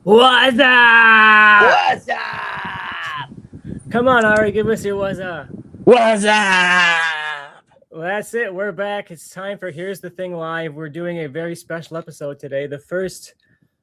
What's up? What's up? Come on, Ari, give us your what's up. What's up? Well, that's it. We're back. It's time for Here's the Thing Live. We're doing a very special episode today, the first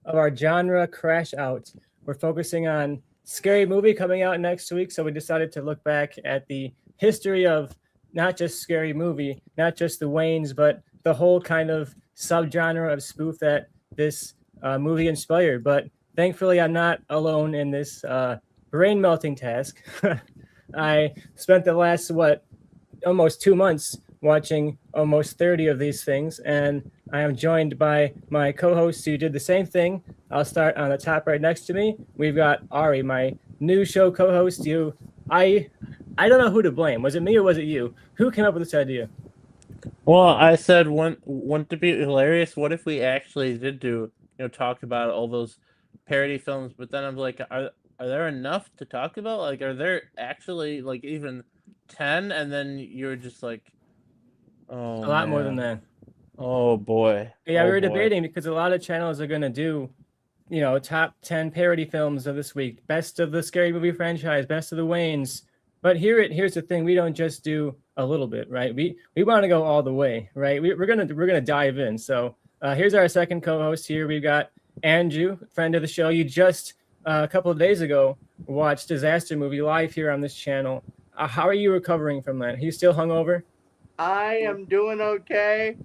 of our genre Crash Out. We're focusing on Scary Movie coming out next week, so we decided to look back at the history of not just Scary Movie, not just the Wayans, but the whole kind of subgenre of spoof that this movie inspired. But thankfully, I'm not alone in this brain melting task. I spent the last, almost 2 months watching almost 30 of these things, and I am joined by my co-hosts who did the same thing. I'll start on the top right next to me. We've got Ari, my new show co-host. I don't know who to blame. Was it me or was it you? Who came up with this idea? Well, I said, wouldn't it be hilarious? What if we actually did talk about all those parody films? But then I'm like, are there enough to talk about? Like, are there actually like even 10? And then you're just like, oh, A lot more than man. that. Oh boy. Yeah, Oh we were boy. debating because a lot of channels are going to do, top 10 parody films of this week, best of the Scary Movie franchise, best of the Wayans. But here's the thing: we don't just do a little bit, right? We want to go all the way, right? We're gonna dive in. So here's our second co-host here. We've got Andrew, friend of the show. You just a couple of days ago watched Disaster Movie live here on this channel. How are you recovering from that? Are you still hungover? I am doing okay.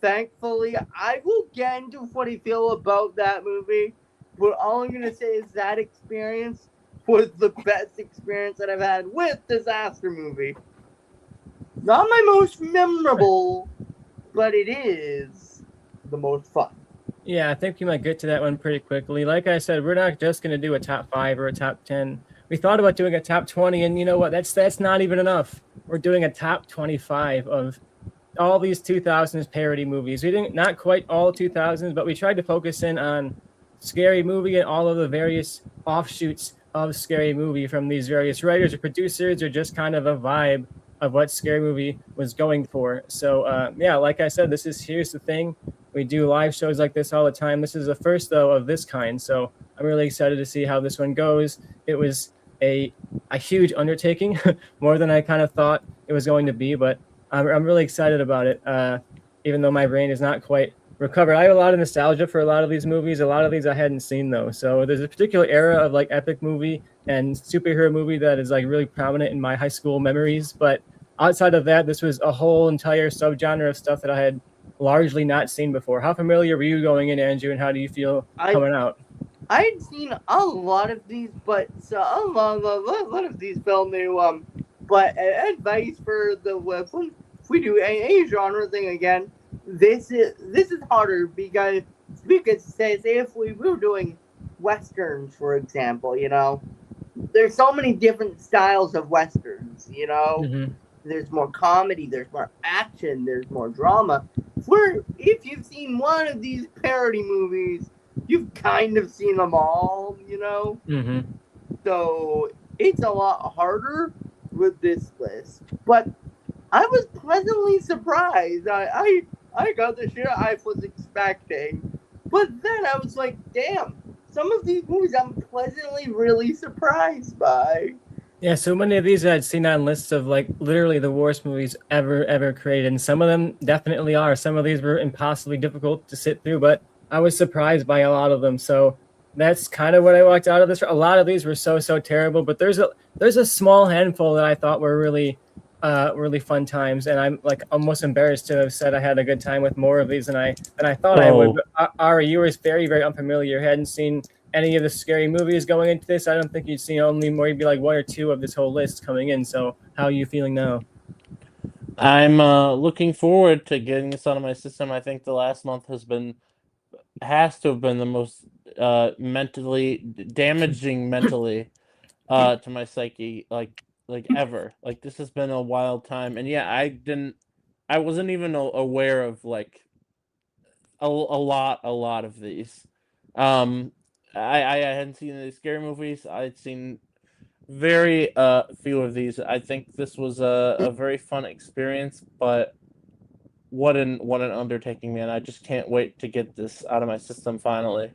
Thankfully, I will get into what I feel about that movie, but all I'm gonna say is that experience was the best experience that I've had with Disaster Movie. Not my most memorable, but it is the most fun. Yeah, I think we might get to that one pretty quickly. Like I said, we're not just going to do a top 5 or a top 10. We thought about doing a top 20, and you know what? That's not even enough. We're doing a top 25 of all these 2000s parody movies. We didn't, not quite all 2000s, but we tried to focus in on Scary Movie and all of the various offshoots of Scary Movie from these various writers or producers, or just kind of a vibe of what Scary Movie was going for. So yeah, like I said, here's the thing. We do live shows like this all the time. This is the first though of this kind, so I'm really excited to see how this one goes. It was a huge undertaking, more than I kind of thought it was going to be, but I'm really excited about it. Even though my brain is not quite recovered, I have a lot of nostalgia for a lot of these movies. A lot of these I hadn't seen though, so there's a particular era of like epic movie and superhero movie that is like really prominent in my high school memories. But outside of that, this was a whole entire subgenre of stuff that I had largely not seen before. How familiar were you going in, Andrew, and how do you feel coming out? I'd seen a lot of these, but a lot of these film new. But advice for the if we do a genre thing again, this is harder because say if we were doing westerns, for example, there's so many different styles of westerns. Mm-hmm. There's more comedy, there's more action, there's more drama. If you've seen one of these parody movies, you've kind of seen them all, Mm-hmm. So it's a lot harder with this list. But I was pleasantly surprised. I got the shit I was expecting. But then I was like, damn, some of these movies I'm pleasantly really surprised by. Yeah, so many of these I'd seen on lists of like literally the worst movies ever created, and some of them definitely are. Some of these were impossibly difficult to sit through, but I was surprised by a lot of them. So that's kind of what I walked out of this. A lot of these were so terrible, but there's a small handful that I thought were really fun times, and I'm like almost embarrassed to have said I had a good time with more of these than I thought I would. But Ari, you were very unfamiliar. Hadn't seen any of the scary movies going into this. I don't think you'd seen only maybe like one or two of this whole list coming in. So how are you feeling now? I'm looking forward to getting this out of my system. I think the last month has to have been the most mentally damaging mentally to my psyche like ever. Like this has been a wild time, and yeah, I wasn't even aware of like a lot of these. Um, I hadn't seen any scary movies. I'd seen very few of these. I think this was a very fun experience, but what an undertaking, man. I just can't wait to get this out of my system finally.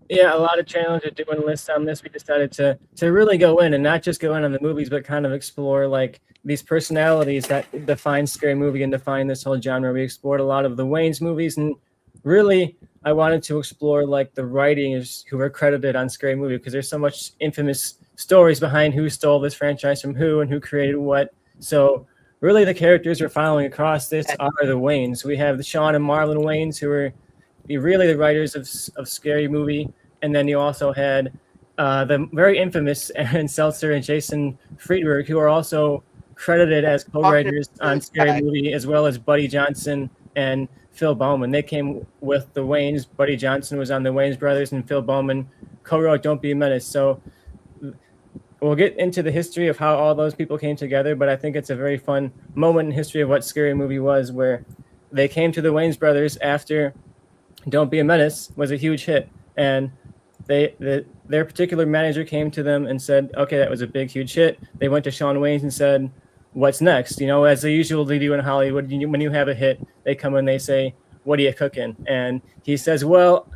Yeah, a lot of channels are doing lists on this. We decided to really go in and not just go in on the movies, but kind of explore like these personalities that define scary movie and define this whole genre. We explored a lot of the Wayans movies, and really, I wanted to explore like the writers who were credited on scary movie because there's so much infamous stories behind who stole this franchise from who and who created what. So really, the characters we're following across this are the Wayans. We have the Sean and Marlon Wayans who are really the writers of Scary Movie, and then you also had the very infamous Aaron Seltzer and Jason Friedberg, who are also credited as co-writers on Scary Movie, as well as Buddy Johnson and Phil Bowman. They came with the Wayans. Buddy Johnson was on the Wayans Brothers, and Phil Bowman co-wrote "Don't Be a Menace." So we'll get into the history of how all those people came together, but I think it's a very fun moment in history of what Scary Movie was, where they came to the Wayans Brothers after "Don't Be a Menace" was a huge hit, and their particular manager came to them and said, "Okay, that was a big, huge hit." They went to Sean Wayans and said, "What's next?" You know, as they usually do in Hollywood, when you have a hit, they come and they say, "What are you cooking?" And he says, "Well,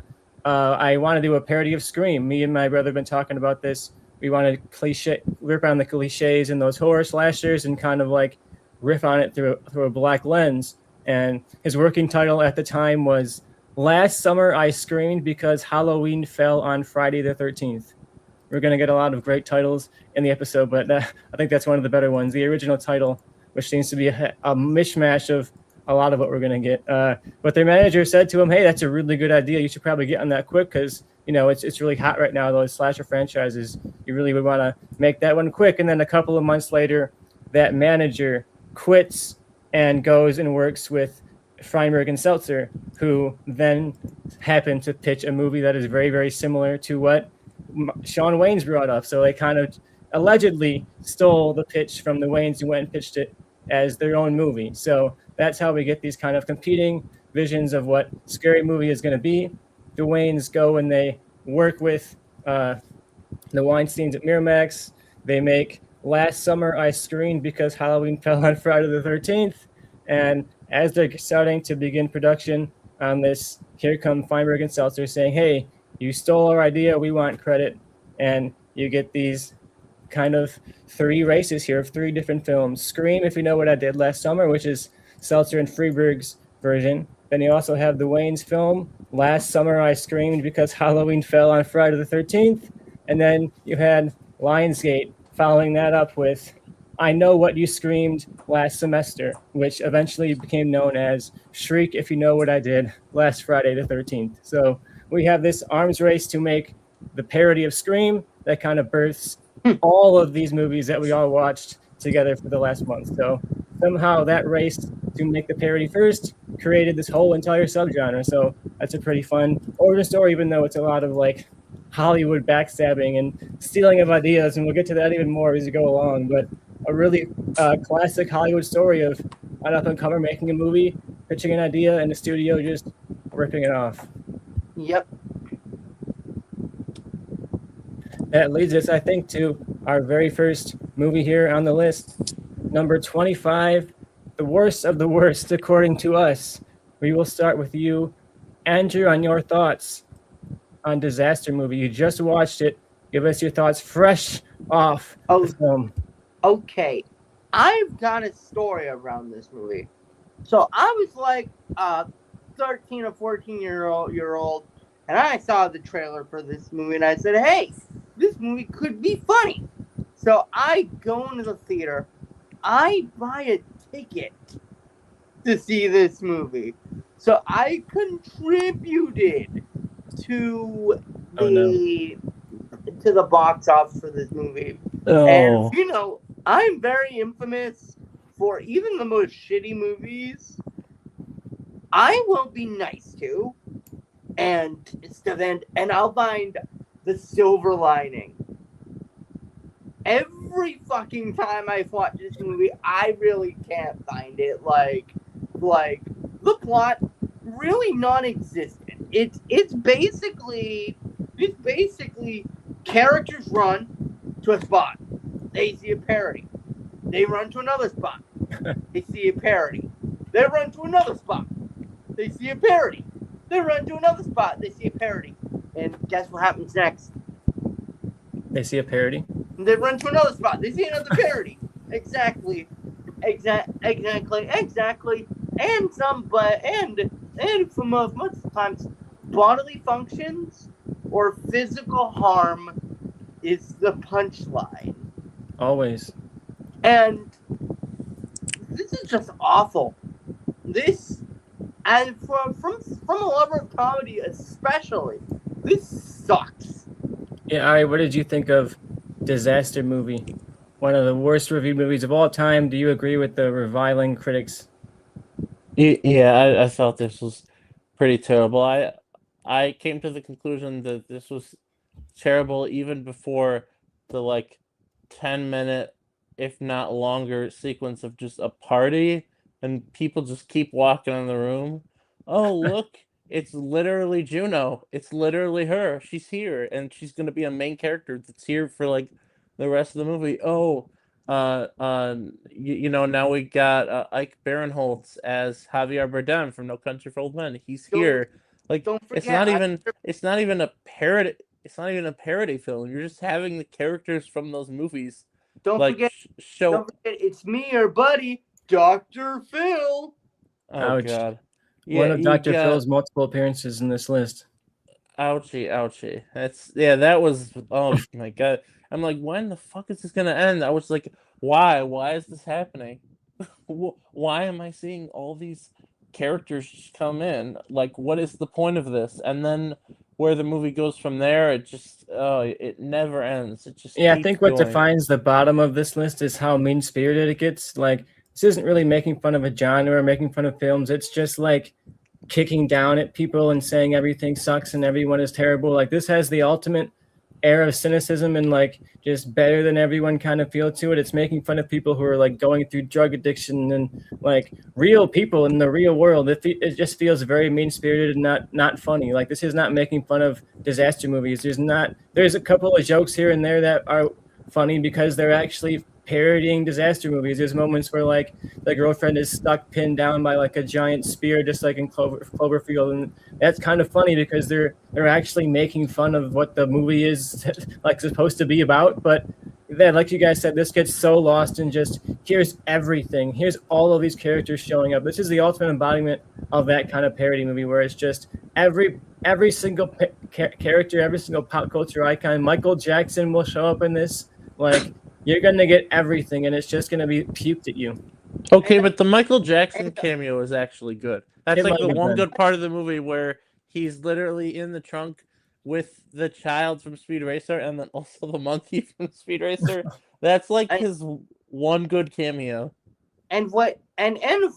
I want to do a parody of Scream. Me and my brother have been talking about this. We want to rip on the cliches and those horror slashers and kind of like riff on it through a black lens." And his working title at the time was "Last Summer I Screamed Because Halloween Fell on Friday the 13th. We're going to get a lot of great titles in the episode, but I think that's one of the better ones. The original title, which seems to be a mishmash of a lot of what we're going to get. But their manager said to him, "Hey, that's a really good idea. You should probably get on that quick because, you know, it's really hot right now, those slasher franchises. You really would want to make that one quick." And then a couple of months later, that manager quits and goes and works with Friedberg and Seltzer, who then happened to pitch a movie that is very, very similar to what Sean Wayans brought up. So they kind of allegedly stole the pitch from the Wayans who went and pitched it as their own movie. So that's how we get these kind of competing visions of what Scary Movie is going to be. The Wayans go and they work with the Weinsteins at Miramax. They make "Last Summer I Screamed Because Halloween Fell on Friday the 13th. And as they're starting to begin production on this, here come Feinberg and Seltzer saying, "Hey, you stole our idea. We want credit." And you get these kind of three races here of three different films. Scream, If You Know What I Did Last Summer, which is Seltzer and Friedberg's version. Then you also have the Wayans film, "Last Summer I Screamed Because Halloween Fell on Friday the 13th. And then you had Lionsgate following that up with "I Know What You Screamed Last Semester," which eventually became known as "Shriek If You Know What I Did Last Friday the 13th. So we have this arms race to make the parody of Scream that kind of births all of these movies that we all watched together for the last month. So somehow that race to make the parody first created this whole entire subgenre. So that's a pretty fun origin story, even though it's a lot of like Hollywood backstabbing and stealing of ideas, and we'll get to that even more as we go along. But a really classic Hollywood story of an up-and-comer making a movie, pitching an idea, and the studio just ripping it off. Yep. That leads us, I think, to our very first movie here on the list, number 25, the worst of the worst, according to us. We will start with you, Andrew, on your thoughts on Disaster Movie. You just watched it. Give us your thoughts fresh off the film. Okay, I've got a story around this movie. So I was like 13 or 14 year old, and I saw the trailer for this movie, and I said, "Hey, this movie could be funny." So I go into the theater, I buy a ticket to see this movie. So I contributed to the box office for this movie. Oh. And you know, I'm very infamous for even the most shitty movies. I will be nice to, and I'll find the silver lining. Every fucking time I've watched this movie, I really can't find it. Like the plot really non-existent. It's basically characters run to a spot. They see a parody. They run to another spot. They see a parody. They run to another spot. They see a parody. They run to another spot. They see a parody. And guess what happens next? They see a parody. They run to another spot. They see another parody. Exactly. And for most of the times, bodily functions or physical harm is the punchline. Always. And this is just awful. This, and from a lover of comedy especially, this sucks. Yeah, Ari, what did you think of Disaster Movie? One of the worst reviewed movies of all time. Do you agree with the reviling critics? Yeah, I felt this was pretty terrible. I came to the conclusion that this was terrible even before the 10-minute, if not longer, sequence of just a party and people just keep walking in the room. Oh, look, it's literally Juno. It's literally her. She's here, and she's gonna be a main character that's here for the rest of the movie. Oh, now we got Ike Barinholtz as Javier Bardem from No Country for Old Men. He's here. Don't forget, it's not even a parody. It's not even a parody film. You're just having the characters from those movies. Don't forget, it's me, your buddy, Dr. Phil. Oh, Ouch. God. One of Dr. Phil's multiple appearances in this list. Ouchie. That was, oh my God. I'm like, when the fuck is this gonna end? I was like, why? Why is this happening? Why am I seeing all these characters just come in? Like, what is the point of this? And then where the movie goes from there, it just, it never ends. It just I think what defines the bottom of this list is how mean-spirited it gets. Like, this isn't really making fun of a genre or making fun of films. It's just like kicking down at people and saying everything sucks and everyone is terrible. Like, this has the ultimate air of cynicism and just better than everyone kind of feel to it. It's making fun of people who are going through drug addiction and real people in the real world. It just feels very mean-spirited and not funny. Like, this is not making fun of disaster movies. There's a couple of jokes here and there that are funny because they're actually parodying disaster movies. There's moments where the girlfriend is stuck pinned down by a giant spear, just like in Cloverfield, and that's kind of funny because they're actually making fun of what the movie is supposed to be about. But then, like you guys said, this gets so lost in just here's everything. Here's all of these characters showing up. This is the ultimate embodiment of that kind of parody movie where it's just every single character, every single pop culture icon. Michael Jackson will show up in this. You're going to get everything, and it's just going to be puked at you. Okay, but the Michael Jackson cameo is actually good. That's the one been. good part of the movie where he's literally in the trunk with the child from Speed Racer and then also the monkey from Speed Racer. That's his one good cameo. And what makes this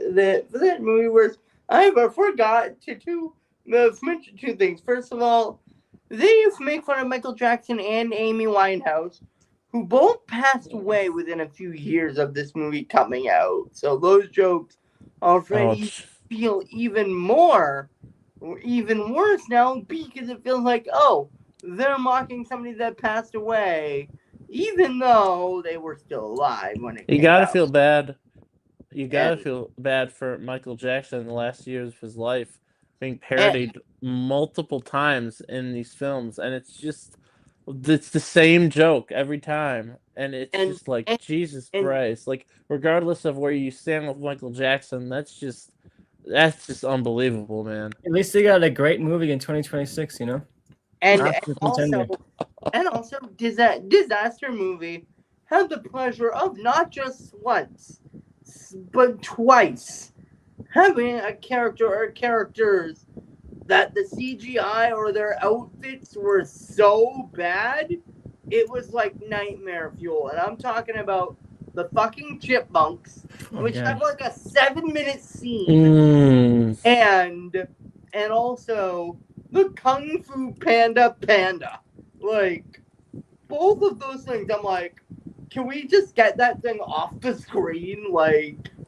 that movie worse, I forgot to mention two things. First of all, they make fun of Michael Jackson and Amy Winehouse, who both passed away within a few years of this movie coming out. So those jokes already feel even worse now because it feels like, they're mocking somebody that passed away, even though they were still alive when it came out. You gotta feel bad. You gotta feel bad for Michael Jackson in the last years of his life being parodied multiple times in these films, and it's the same joke every time, and it's just Jesus Christ. Regardless of where you stand with Michael Jackson, that's just unbelievable, man. At least they got a great movie in 2026, And also, Disaster Movie had the pleasure of not just once, but twice having a character or characters that the CGI or their outfits were so bad, it was like nightmare fuel. And I'm talking about the fucking Chipmunks, which have a 7-minute scene, and also the Kung Fu Panda. Both of those things, I'm like, can we just get that thing off the screen?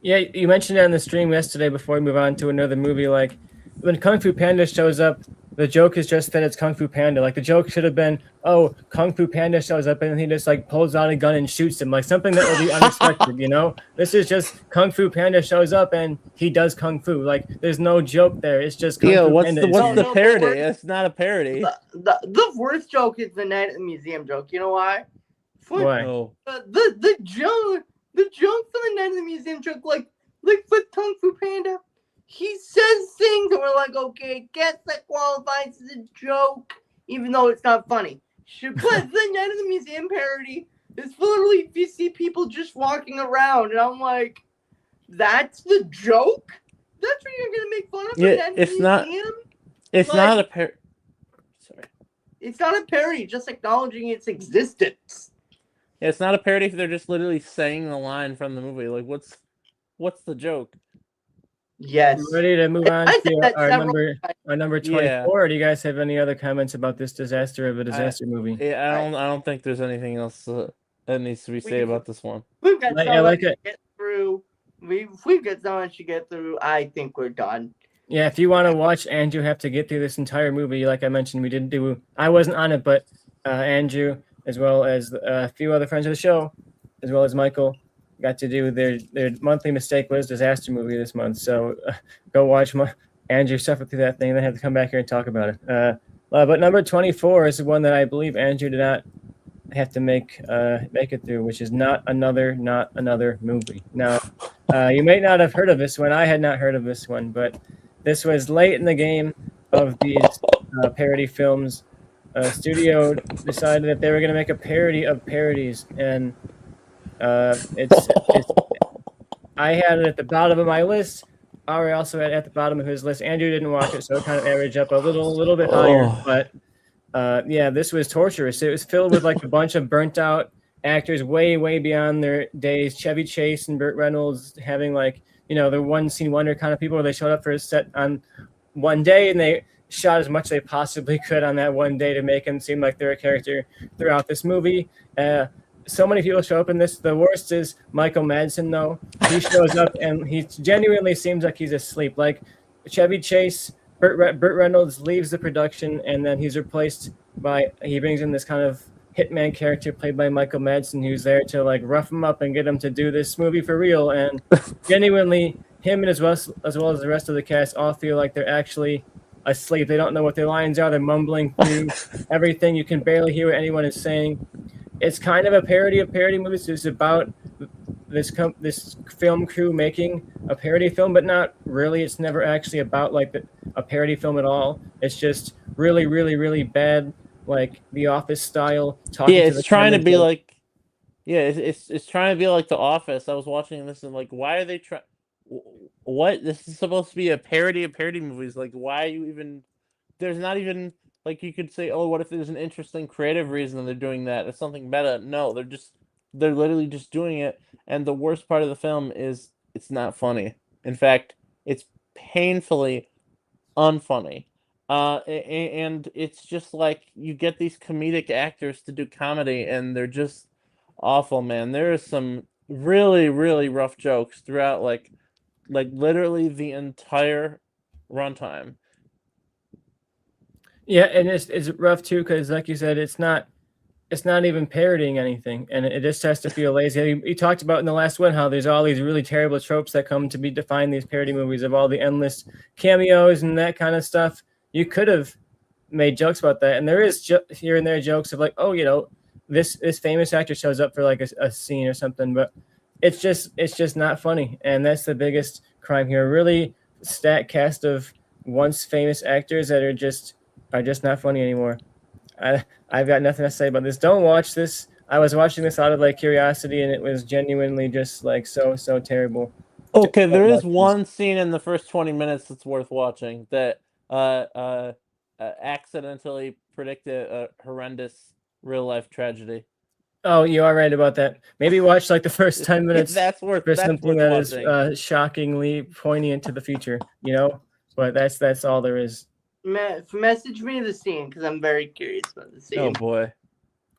Yeah, you mentioned it on the stream yesterday before we move on to another movie. When Kung Fu Panda shows up, the joke is just that it's Kung Fu Panda. Like the joke should have been, oh, Kung Fu Panda shows up and he just like pulls out a gun and shoots him, like something that would be unexpected, you know? This is just Kung Fu Panda shows up and he does Kung Fu. Like there's no joke there. It's just Kung Fu what's Panda. the is what's here. the parody? It's not a parody. The worst joke is the Night at the Museum joke. You know why? Why? No. The joke for the Night at the Museum joke, like with Kung Fu Panda, he says things and we're like, okay, guess that qualifies as a joke, even though it's not funny. But the Night at the Museum parody is literally if you see people just walking around, and I'm like, that's the joke? That's what you're gonna make fun of? Yeah, Night at the it's not. Museum? It's Like- not a parody. Sorry. It's not a parody, just acknowledging its existence. Yeah, it's not a parody if they're just literally saying the line from the movie. Like, what's the joke? Yes. Ready to move on I said to that our several number times. our number Yeah. 24. Do you guys have any other comments about this disaster of a disaster movie? Yeah, I don't think there's anything else that needs to be said about this one. We've got Like- so I like much it. to get through. We've got so much to get through. I think we're done. Yeah, if you want to watch Andrew have to get through this entire movie, like I mentioned, we didn't do. I wasn't on it, but Andrew, as well as a few other friends of the show, as well as Michael, got to do their monthly mistake was disaster movie this month. So go watch Andrew suffer through that thing, and then have to come back here and talk about it. But number 24 is the one that I believe Andrew did not have to make it through, which is not another movie. Now, you may not have heard of this one. I had not heard of this one, but this was late in the game of these parody films. Studio decided that they were going to make a parody of parodies, and it's I had it at the bottom of my list. Ari also had it at the bottom of his list. Andrew didn't watch it, so it kind of averaged up a little bit higher. But yeah, this was torturous. It was filled with like a bunch of burnt out actors, way beyond their days. Chevy Chase and Burt Reynolds having like the one scene wonder kind of people where they showed up for a set on one day and they shot as much as they possibly could on that one day to make them seem like they're a character throughout this movie. So many people show up in this. The worst is Michael Madsen, though. He shows up and he genuinely seems like he's asleep. Like Chevy Chase, Burt Reynolds leaves the production and then he's replaced by, he brings in this kind of hitman character played by Michael Madsen, who's there to like rough him up and get him to do this movie for real. And genuinely, him and as well as the rest of the cast all feel like they're actually asleep. They don't know what their lines are. They're mumbling through everything. You can barely hear what anyone is saying. It's kind of a parody of parody movies. It's about this film crew making a parody film, but not really. It's never actually about like a parody film at all. It's just really bad, like The Office style. Yeah, it's trying to be like, it's trying to be like The Office. I was watching this and like, why are they trying? What? This is supposed to be a parody of parody movies. Like, why are you even? There's not even like you could say, oh, what if there's an interesting creative reason they're doing that? It's something meta. No, they're literally just doing it. And the worst part of the film is it's not funny. In fact, it's painfully unfunny. And it's just like you get these comedic actors to do comedy, and they're just awful, man. There are some really rough jokes throughout, like literally the entire runtime. Yeah, and it's rough too because, like you said, it's not even parodying anything, and it just has to feel lazy. You talked about in the last one how there's all these really terrible tropes that come to be defined these parody movies of all the endless cameos and that kind of stuff. You could have made jokes about that, and there is here and there jokes of like, oh, this famous actor shows up for like a scene or something, but it's just not funny, and that's the biggest crime here. Really stacked cast of once famous actors that are just not funny anymore. I've got nothing to say about this. Don't watch this. I was watching this out of like curiosity, and it was genuinely just like so terrible. Okay, there is one scene in the first 20 minutes that's worth watching that accidentally predicted a horrendous real life tragedy. Oh, you are right about that. Maybe watch like the first 10 minutes. That's worth something that watching. Is shockingly poignant to the future, But that's all there is. Message me the scene because I'm very curious about the scene. Oh boy.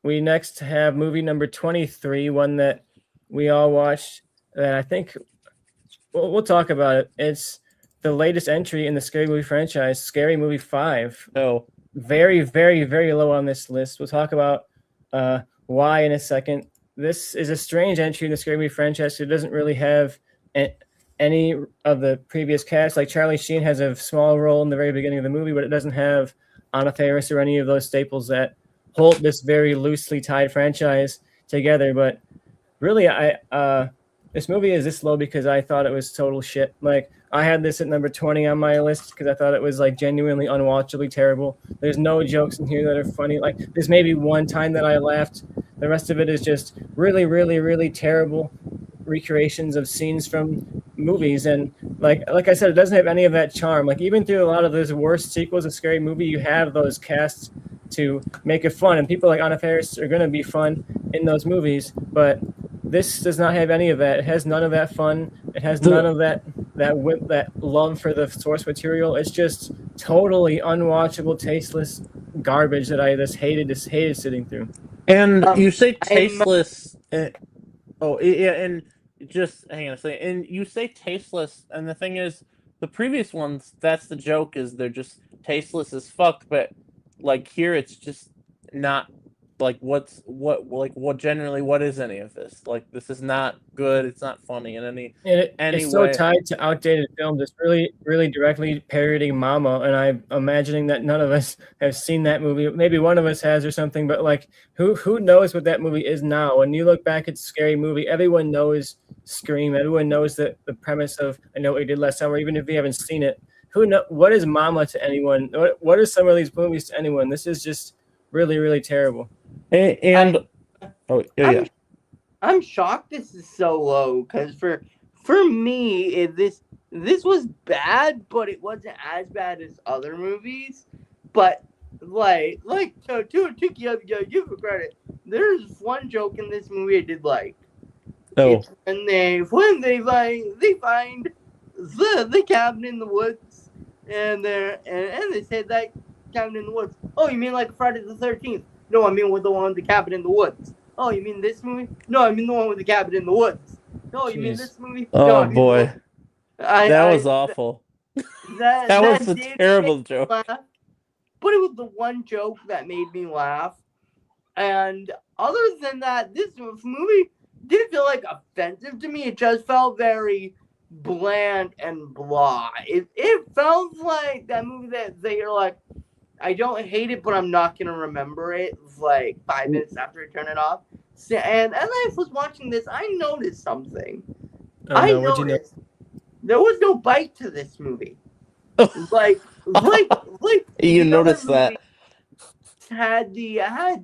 We next have movie number 23, one that we all watched. That I think we'll talk about it. It's the latest entry in the Scary Movie franchise, Scary Movie 5. Oh, Very, very, very low on this list. We'll talk about why in a second. This is a strange entry in the Scary Movie franchise. It doesn't really have any of the previous cast. Like Charlie Sheen has a small role in the very beginning of the movie, but it doesn't have Anna Faris or any of those staples that hold this very loosely tied franchise together. But really, this movie is this low because I thought it was total shit. Like, I had this at number 20 on my list because I thought it was like genuinely unwatchably terrible. There's no jokes in here that are funny. Like, there's maybe one time that I laughed. The rest of it is just really, really, really terrible recreations of scenes from movies. And like I said, it doesn't have any of that charm. Like, even through a lot of those worst sequels of Scary Movie, you have those casts to make it fun. And people like Anna Faris are going to be fun in those movies. But this does not have any of that. It has none of that fun. It has none of that love for the source material. It's just totally unwatchable, tasteless garbage that I just hated sitting through. and you say tasteless. And just hang on a second. And you say tasteless, and the thing is, the previous ones, that's the joke, is they're just tasteless as fuck. But like here, it's just not. Like what generally what is any of this? Like, this is not good. It's not funny in any It's so way. tied to outdated films. It's really, really directly parodying Mama, and I'm imagining that none of us have seen that movie. Maybe one of us has or something, but like, who knows what that movie is now? When you look back at Scary Movie, everyone knows Scream. Everyone knows the premise of I Know What You Did Last Summer, even if you haven't seen it. What is Mama to anyone? What are some of these movies to anyone? This is just really, really terrible. I'm shocked this is so low because for me this was bad, but it wasn't as bad as other movies. But to give it credit, there's one joke in this movie I did like. Oh, It's when they find the cabin in the woods, and they said that cabin in the woods. Oh, you mean like Friday the 13th? No, I mean with the one with the cabin in the woods. Oh, you mean this movie? No, I mean the one with the cabin in the woods. No, you mean this movie? oh no, I mean boy, that was I- awful. That was a did terrible make me joke. laugh, but it was the one joke that made me laugh. And other than that, this movie didn't feel like offensive to me. It just felt very bland and blah. It felt like that movie that you're like, I don't hate it, but I'm not going to remember it like 5 minutes after I turn it off. So, and as I was watching this, I noticed something. Oh, no, what'd you know? There was no bite to this movie. like You the noticed other that. movies had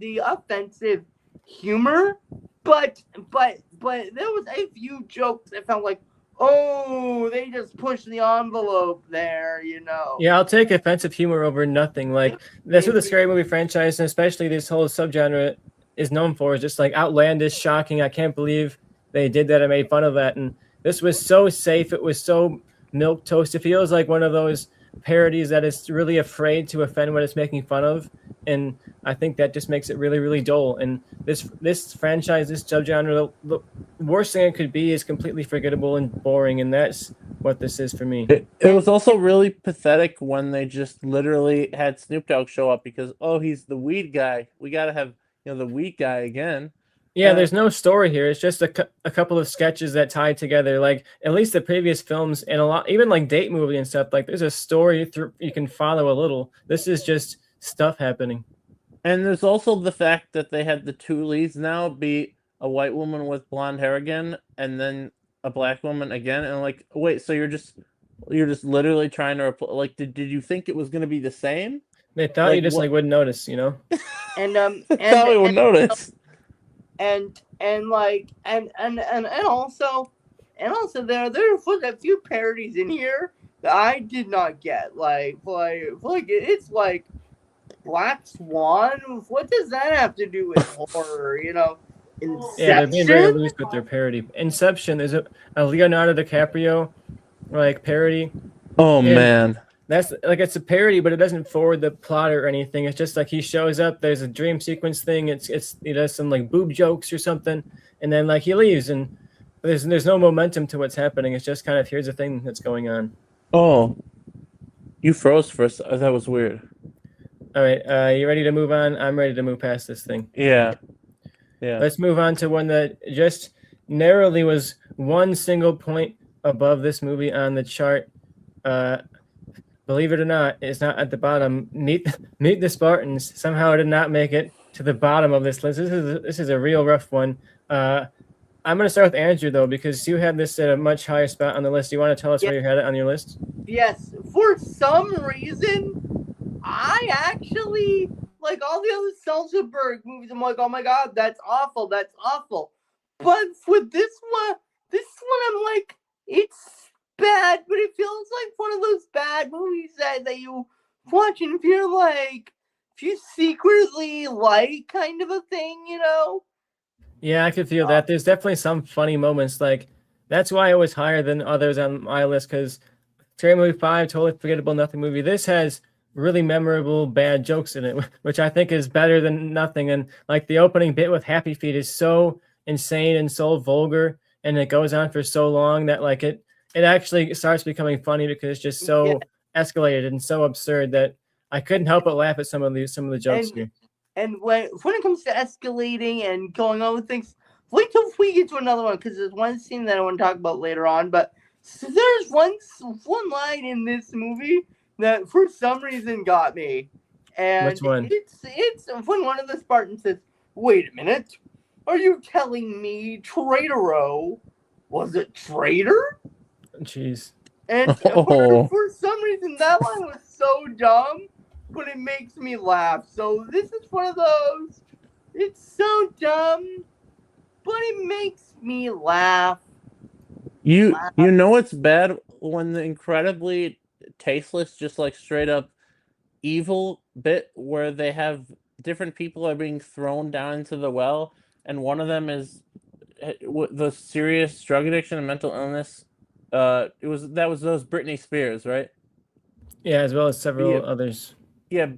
the offensive humor, but there was a few jokes that felt like, oh, they just pushed the envelope there, you know. Yeah, I'll take offensive humor over nothing. Like, that's what the Scary Movie franchise, and especially this whole subgenre, is known for. Is just like outlandish, shocking. I can't believe they did that. I made fun of that. And this was so safe. It was so milquetoast. It feels like one of those parodies that is really afraid to offend what it's making fun of. And I think that just makes it really, really dull. And this franchise, this subgenre, the worst thing it could be is completely forgettable and boring. And that's what this is for me. It was also really pathetic when they just literally had Snoop Dogg show up because, oh, he's the weed guy. We got to have the weed guy again. Yeah, there's no story here. It's just a couple of sketches that tie together. Like, at least the previous films and a lot, even like Date Movie and stuff, like there's a story you can follow a little. This is just stuff happening. And there's also the fact that they had the two leads now be a white woman with blonde hair again, and then a black woman again. And like, wait, so you're just literally trying to like, did you think it was going to be the same? They thought you just wouldn't notice, you know? And thought we would notice. And also there was a few parodies in here that I did not get. Like it's like Black Swan. What does that have to do with horror? You know, Inception. Yeah, they're being very loose with their parody. Inception is a Leonardo DiCaprio like parody. Oh And man. That's like, it's a parody, but it doesn't forward the plot or anything. It's just like he shows up. There's a dream sequence thing. He does some like boob jokes or something, and then like he leaves, and there's no momentum to what's happening. It's just kind of, here's a thing that's going on. Oh, you froze for us. That was weird. All right, you ready to move on? I'm ready to move past this thing. Yeah. Yeah. Let's move on to one that just narrowly was one single point above this movie on the chart. Believe it or not, it's not at the bottom. Meet the Spartans. Somehow it did not make it to the bottom of this list. This is a real rough one. I'm going to start with Andrew, though, because you had this at a much higher spot on the list. Do you want to tell us where you had it on your list? Yes, for some reason, I actually like all the other Seltzer movies. I'm like, oh my god, that's awful, that's awful. But for this one, I'm like, it's bad, but it feels like one of those bad movies that you watch and feel like if you secretly like kind of a thing, you know. Yeah, I could feel that. There's definitely some funny moments. Like that's why it was higher than others on my list. Because Scary Movie 5, totally forgettable, nothing movie. This has really memorable bad jokes in it, which I think is better than nothing. And like the opening bit with Happy Feet is so insane and so vulgar, and it goes on for so long that like it actually starts becoming funny because it's just so escalated and so absurd that I couldn't help but laugh at some of the jokes here. And when it comes to escalating and going on with things, wait till we get to another one because there's one scene that I want to talk about later on. But so there's one line in this movie that for some reason got me. And which one? It's when one of the Spartans says, "Wait a minute, are you telling me Traitoro was a traitor?" Jeez. And for some reason that line was so dumb. But it makes me laugh. So this is one of those. It's so dumb, but it makes me laugh. You know it's bad when the incredibly tasteless, just like straight up evil bit where they have different people are being thrown down into the well, and one of them is the serious drug addiction and mental illness. That was those Britney Spears, right? Yeah, as well as several others. Yeah,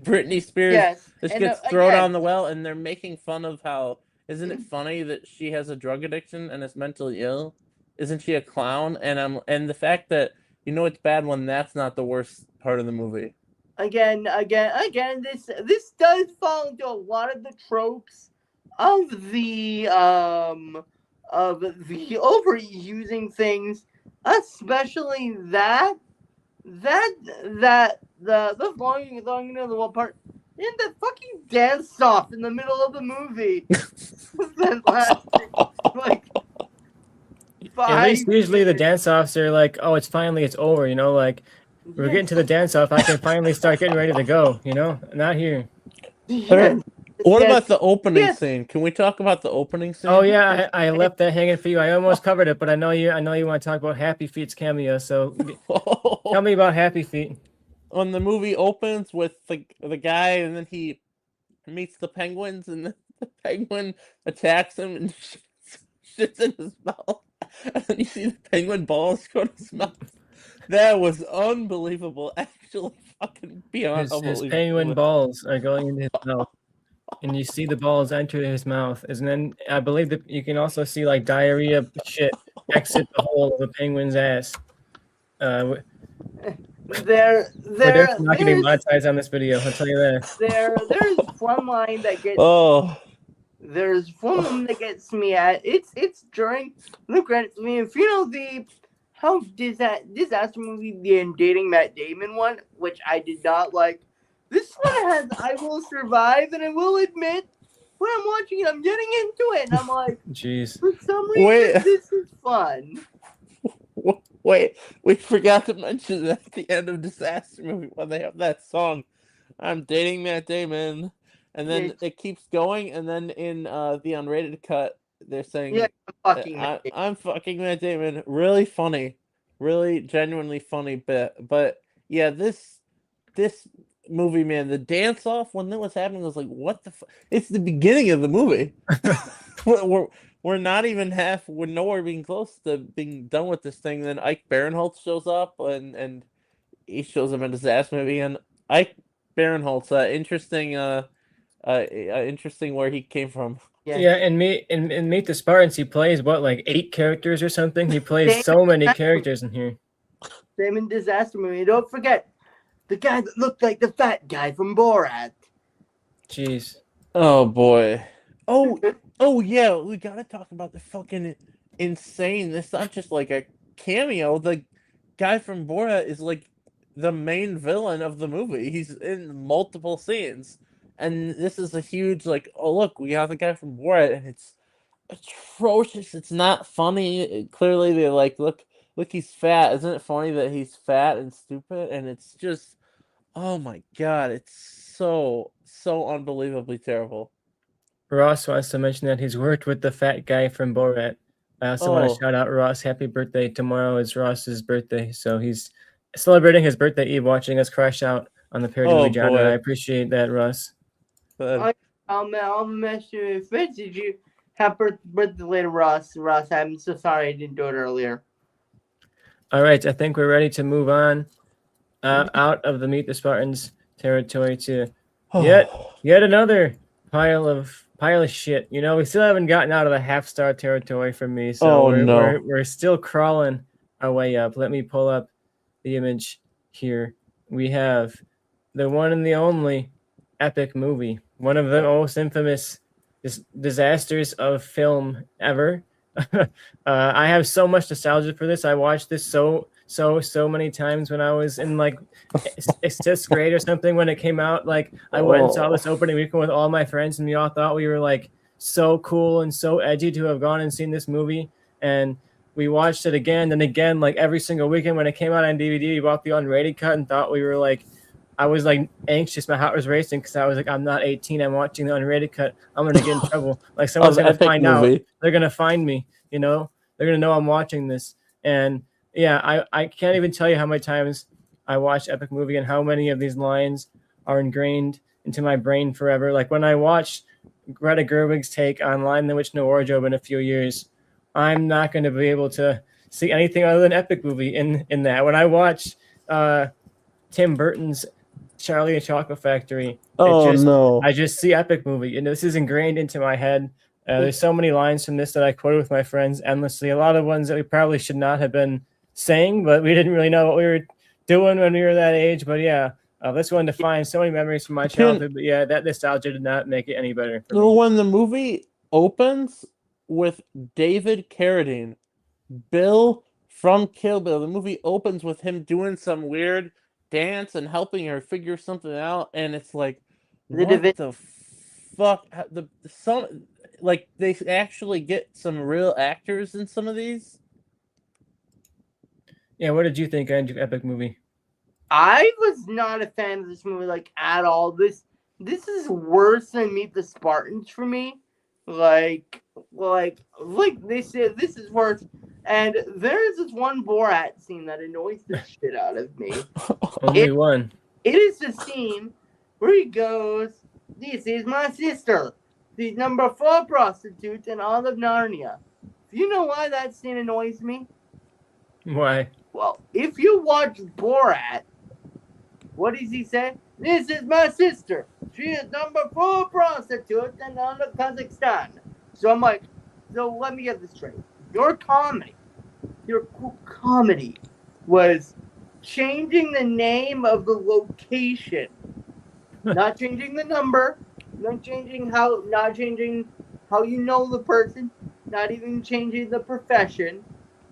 Britney Spears just gets thrown down the well, and they're making fun of how, isn't it funny that she has a drug addiction and is mentally ill? Isn't she a clown? And the fact that it's bad when that's not the worst part of the movie. Again, this does fall into a lot of the tropes of the overusing things, especially that the long into the one part in the fucking dance off in the middle of the movie. That lasted like 5 At least usually the dance offs are like, oh, it's over, like we're getting to the dance off. I can finally start getting ready to go, not here. What about the opening scene? Can we talk about the opening scene? Oh yeah, I left that hanging for you. I almost covered it, but I know you want to talk about Happy Feet's cameo. So tell me about Happy Feet. When the movie opens with the guy, and then he meets the penguins, and the penguin attacks him and shits in his mouth, and then you see the penguin balls go to his mouth. That was unbelievable. Actually, fucking beyond unbelievable. His penguin balls are going into his mouth. And you see the balls enter his mouth, and then I believe that you can also see like diarrhea shit exit the hole of a penguin's ass. We're not getting monetized on this video. I'll tell you that. There's one line that gets. There's one line that gets me at. It's during the credits. I mean, if you know how disaster movie the Dating Matt Damon one, which I did not like. This one has I Will Survive, and I will admit, when I'm watching it, I'm getting into it, and I'm like, jeez. For some reason, this is fun. Wait, we forgot to mention that at the end of Disaster Movie when they have that song, I'm dating Matt Damon, and then it keeps going, and then in the unrated cut, they're saying, I'm fucking Matt Damon. Really funny. Really genuinely funny bit. But yeah, this movie, man, the dance off when that was happening, I was like, what the fuck? It's the beginning of the movie. we're not even we're nowhere being close to being done with this thing. Then Ike Barinholtz shows up, and he shows up in Disaster Movie, and Ike Barinholtz, interesting where he came from. Yeah, and Meet the Spartans, he plays like 8 characters or something. He plays so many characters in here. Same in Disaster Movie. Don't forget the guy that looked like the fat guy from Borat. Jeez. Oh boy. Oh yeah, we gotta talk about the fucking insane. It's not just like a cameo. The guy from Borat is like the main villain of the movie. He's in multiple scenes. And this is a huge like, oh look, we got the guy from Borat, and it's atrocious. It's not funny. Clearly they're like, look, he's fat. Isn't it funny that he's fat and stupid? And it's just, oh my god, it's so unbelievably terrible. Ross wants to mention that he's worked with the fat guy from Borat. I also want to shout out Ross. Happy birthday. Tomorrow is Ross's birthday. So he's celebrating his birthday eve watching us crash out on the Parody movie genre. boy. I appreciate that, Ross. I'll mess you with Fitz. Did you have birthday later, Ross? Ross, I'm so sorry I didn't do it earlier. All right. I think we're ready to move on out of the Meet the Spartans territory to yet another pile of shit. You know, we still haven't gotten out of the half-star territory from me, so we're still crawling our way up. Let me pull up the image here. We have the one and the only epic movie, one of the most infamous disasters of film ever. I have so much nostalgia for this. I watched this so many times when I was in like sixth grade or something when it came out. Like I went and saw this opening weekend with all my friends, and we all thought we were like so cool and so edgy to have gone and seen this movie. And we watched it again and again, like every single weekend when it came out on DVD. We bought the unrated cut and thought we were like, I was like anxious. My heart was racing because I was like, I'm not 18. I'm watching the unrated cut. I'm gonna get in trouble. Like someone's gonna find out. They're gonna find me. You know, they're gonna know I'm watching this. And yeah, I can't even tell you how many times I watched epic movie and how many of these lines are ingrained into my brain forever. Like when I watched Greta Gerwig's take on Lion the Witch, No Wardrobe in a few years, I'm not going to be able to see anything other than epic movie in that. When I watch Tim Burton's Charlie and the Chocolate Factory, I just see epic movie. And this is ingrained into my head. There's so many lines from this that I quoted with my friends endlessly. A lot of ones that we probably should not have been saying, but we didn't really know what we were doing when we were that age. But yeah, this one defines so many memories from my childhood. But yeah, that nostalgia did not make it any better for me. When the movie opens with David Carradine, Bill from Kill Bill, the movie opens with him doing some weird dance and helping her figure something out, and it's like, what the fuck? Like they actually get some real actors in some of these. Yeah, what did you think, Andrew? Epic movie. I was not a fan of this movie like at all. This is worse than Meet the Spartans for me. Like this is worse. And there's this one Borat scene that annoys the shit out of me. Only one. It is the scene where he goes, "This is my sister. She's number 4 prostitute in all of Narnia." Do you know why that scene annoys me? Why? Well, if you watch Borat, what does he say? "This is my sister. She is number 4 prostitute in all of Kazakhstan." So I'm like, so let me get this straight. Your comedy was changing the name of the location, not changing the number, not changing how you know the person, not even changing the profession.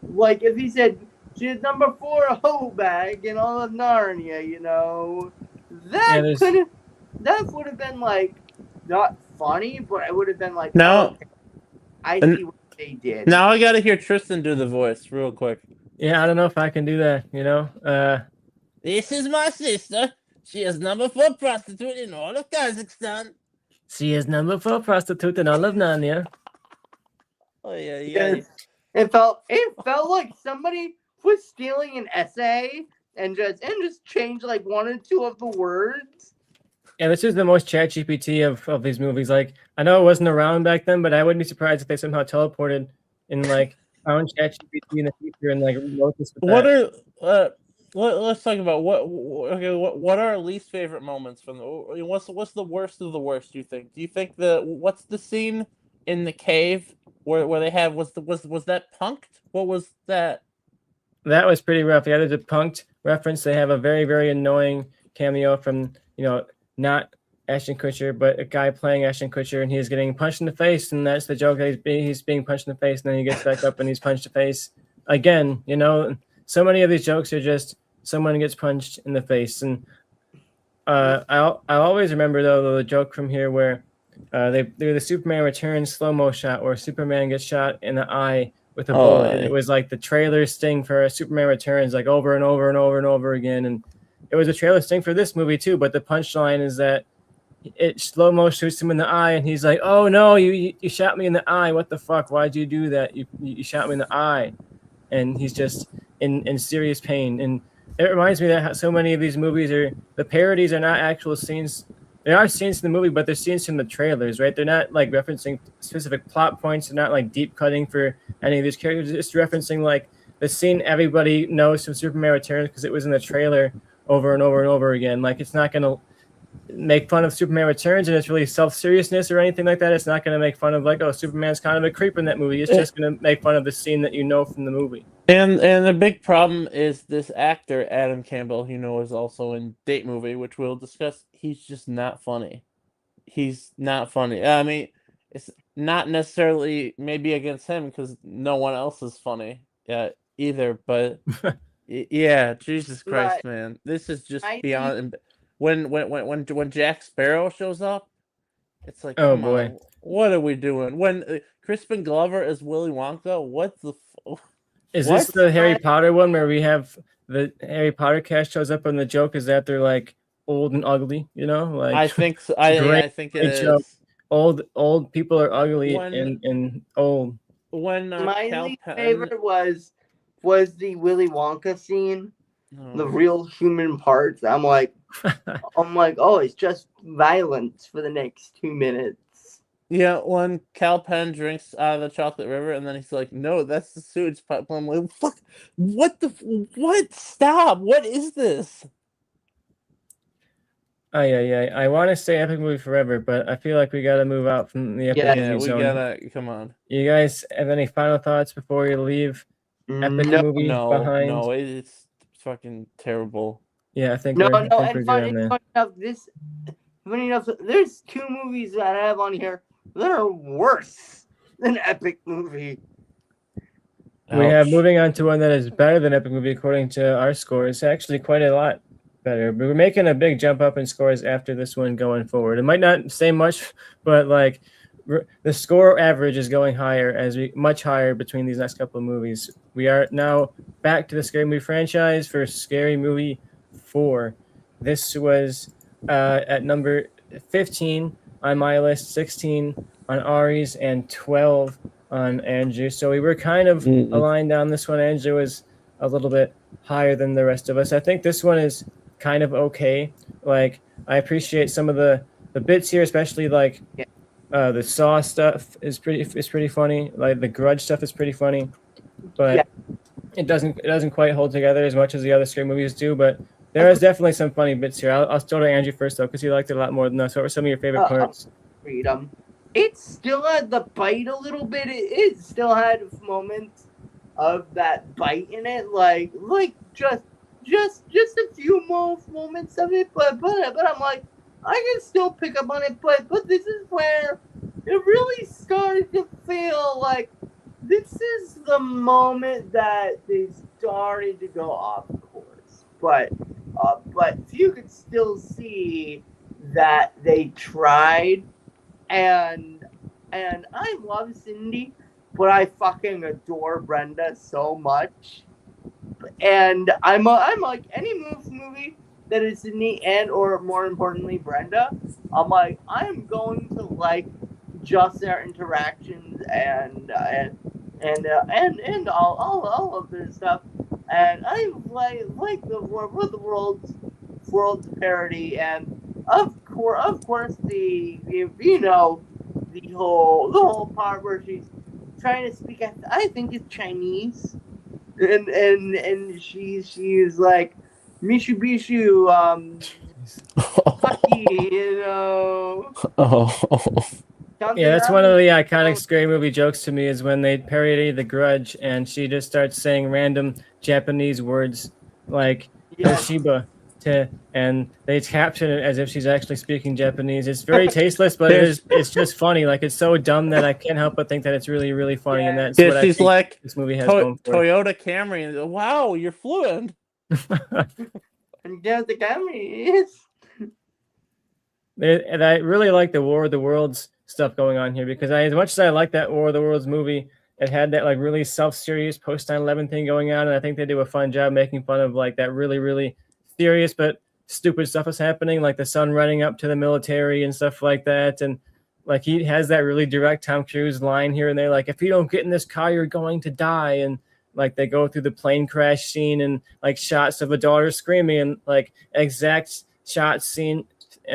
Like if he said she's number 4 hoe bag in all of Narnia, you know, that would have been like not funny, but it would have been like, no, okay, I see what they did. Now I gotta hear Tristan do the voice real quick. Yeah, I don't know if I can do that, you know. This is my sister. She is number 4 prostitute in all of Kazakhstan. She is number 4 prostitute in all of Narnia. Oh yeah. Yes. It felt like somebody was stealing an essay and just changed like 1 or 2 of the words. Yeah, this is the most chat GPT of these movies. Like, I know it wasn't around back then, but I wouldn't be surprised if they somehow teleported in like found chat GPT in the future and like wrote this with that. Let's talk about what are our least favorite moments from the what's the worst of the worst, do you think? Do you think what's the scene in the cave where they have was that punked? What was that? That was pretty rough. Yeah, there's a punked reference. They have a very, very annoying cameo from, not Ashton Kutcher, but a guy playing Ashton Kutcher, and he's getting punched in the face, and that's the joke. He's being punched in the face, and then he gets back up and he's punched in the face again. So many of these jokes are just someone gets punched in the face. And I always remember though the joke from here where they do the Superman Returns slow-mo shot where Superman gets shot in the eye with a bullet. And it was like the trailer sting for Superman Returns, like over and over and over and over again. And it was a trailer sting for this movie too, but the punchline is that it slow-mo shoots him in the eye, and he's like, "Oh no, you shot me in the eye! What the fuck? Why'd you do that? You shot me in the eye!" And he's just in serious pain. And it reminds me that so many of these movies the parodies are not actual scenes. There are scenes in the movie, but they're scenes from the trailers, right? They're not like referencing specific plot points. They're not like deep cutting for any of these characters. It's just referencing like the scene everybody knows from Superman Returns because it was in the trailer over and over and over again. Like, it's not going to make fun of Superman Returns and it's really self-seriousness or anything like that. It's not going to make fun of like, oh, Superman's kind of a creep in that movie. It's just going to make fun of the scene that you know from the movie. And the big problem is this actor, Adam Campbell, is also in Date Movie, which we'll discuss. He's just not funny. He's not funny. I mean, it's not necessarily maybe against him because no one else is funny either. But yeah, Jesus Christ, man, this is just beyond. When Jack Sparrow shows up, it's like, oh boy, on, what are we doing? When Crispin Glover is Willy Wonka, what the? Is this the Harry Potter one where we have the Harry Potter cast shows up and the joke is that they're like old and ugly, Like I think so. I think it is. Joke. Old people are ugly and old. When my least favorite was the Willy Wonka scene, the real human parts. I'm like, oh, it's just violence for the next 2 minutes. Yeah, when Cal Penn drinks out of the chocolate river, and then he's like, "No, that's the sewage pipe." I'm like, "Fuck! What? Stop! What is this?" Oh yeah. I want to say epic movie forever, but I feel like we got to move out from the epic movie zone. Gotta come on. You guys have any final thoughts before you leave epic movie behind? No, it's fucking terrible. Yeah, I think no. We're And funny enough, there's 2 movies that I have on here that are worse than epic movie. We have moving on to one that is better than epic movie according to our score. It's actually quite a lot better. But we're making a big jump up in scores after this one going forward. It might not say much, but like the score average is going higher much higher between these next couple of movies. We are now back to the Scary Movie franchise for Scary Movie 4. This was at number 15 on my list, 16 on Ari's, and 12 on Andrew. So we were kind of aligned on this one. Andrew was a little bit higher than the rest of us. I think this one is kind of okay. Like, I appreciate some of the bits here, especially like the Saw stuff is pretty funny. Like the Grudge stuff is pretty funny, but it doesn't quite hold together as much as the other Scary movies do. But there is definitely some funny bits here. I'll start with Andrew first though, because you liked it a lot more than us. What were some of your favorite parts? Freedom. It still had the bite a little bit. It still had moments of that bite in it, like just a few more moments of it. But I'm like, I can still pick up on it. But this is where it really started to feel like this is the moment that they started to go off course. But you could still see that they tried, and I love Cindy, but I fucking adore Brenda so much. And I'm like, any movie that is Cindy and or more importantly Brenda, I'm like, I'm going to like just their interactions and all of their stuff. And I like the world's parody, and of course the whole part where she's trying to speak. I think it's Chinese, and she's like Mitsubishi, Yeah, that's one of the iconic Scary Movie jokes to me is when they parody The Grudge and she just starts saying random Japanese words like Toshiba and they caption it as if she's actually speaking Japanese. It's very tasteless, but it's just funny. Like it's so dumb that I can't help but think that it's really, really funny, and that's what I she's think like this movie has going for it. Toyota Camry, and wow, you're fluent. And yeah, the Camry is. And I really like the War of the Worlds stuff going on here because as much as I like that War of the Worlds movie, it had that like really self-serious post 9/11 thing going on, and I think they do a fun job making fun of like that really, really serious but stupid stuff is happening, like the son running up to the military and stuff like that. And like he has that really direct Tom Cruise line here and there, like if you don't get in this car, you're going to die. And like they go through the plane crash scene and like shots of a daughter screaming and like exact shots seen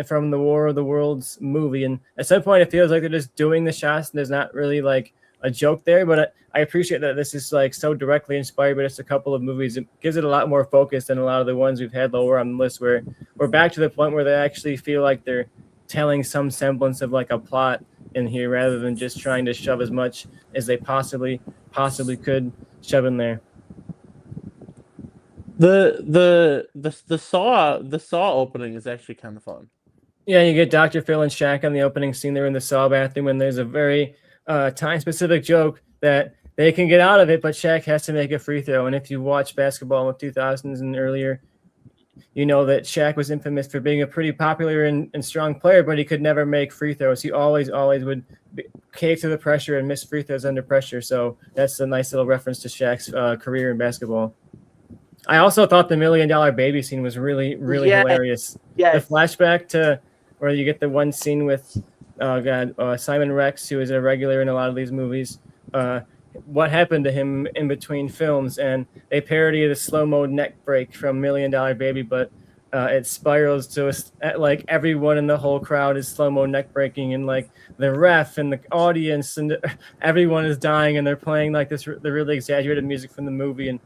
from the War of the Worlds movie. And at some point it feels like they're just doing the shots and there's not really like a joke there, but I appreciate that this is like so directly inspired by just a couple of movies. It gives it a lot more focus than a lot of the ones we've had lower on the list, where we're back to the point where they actually feel like they're telling some semblance of like a plot in here rather than just trying to shove as much as they possibly could shove in there. The Saw opening is actually kind of fun. Yeah, you get Dr. Phil and Shaq on the opening scene. They're in the Saw bathroom, and there's a very time-specific joke that they can get out of it, but Shaq has to make a free throw. And if you watch basketball in the 2000s and earlier, you know that Shaq was infamous for being a pretty popular and strong player, but he could never make free throws. He always would cave to the pressure and miss free throws under pressure. So that's a nice little reference to Shaq's career in basketball. I also thought the $1 Million Baby scene was really, really hilarious. Yes. The flashback to where you get the one scene with Simon Rex, who is a regular in a lot of these movies, what happened to him in between films, and they parody the slow-mo neck break from $1 Million Baby, but it spirals to like everyone in the whole crowd is slow-mo neck breaking, and like the ref and the audience and everyone is dying, and they're playing like the really exaggerated music from the movie, and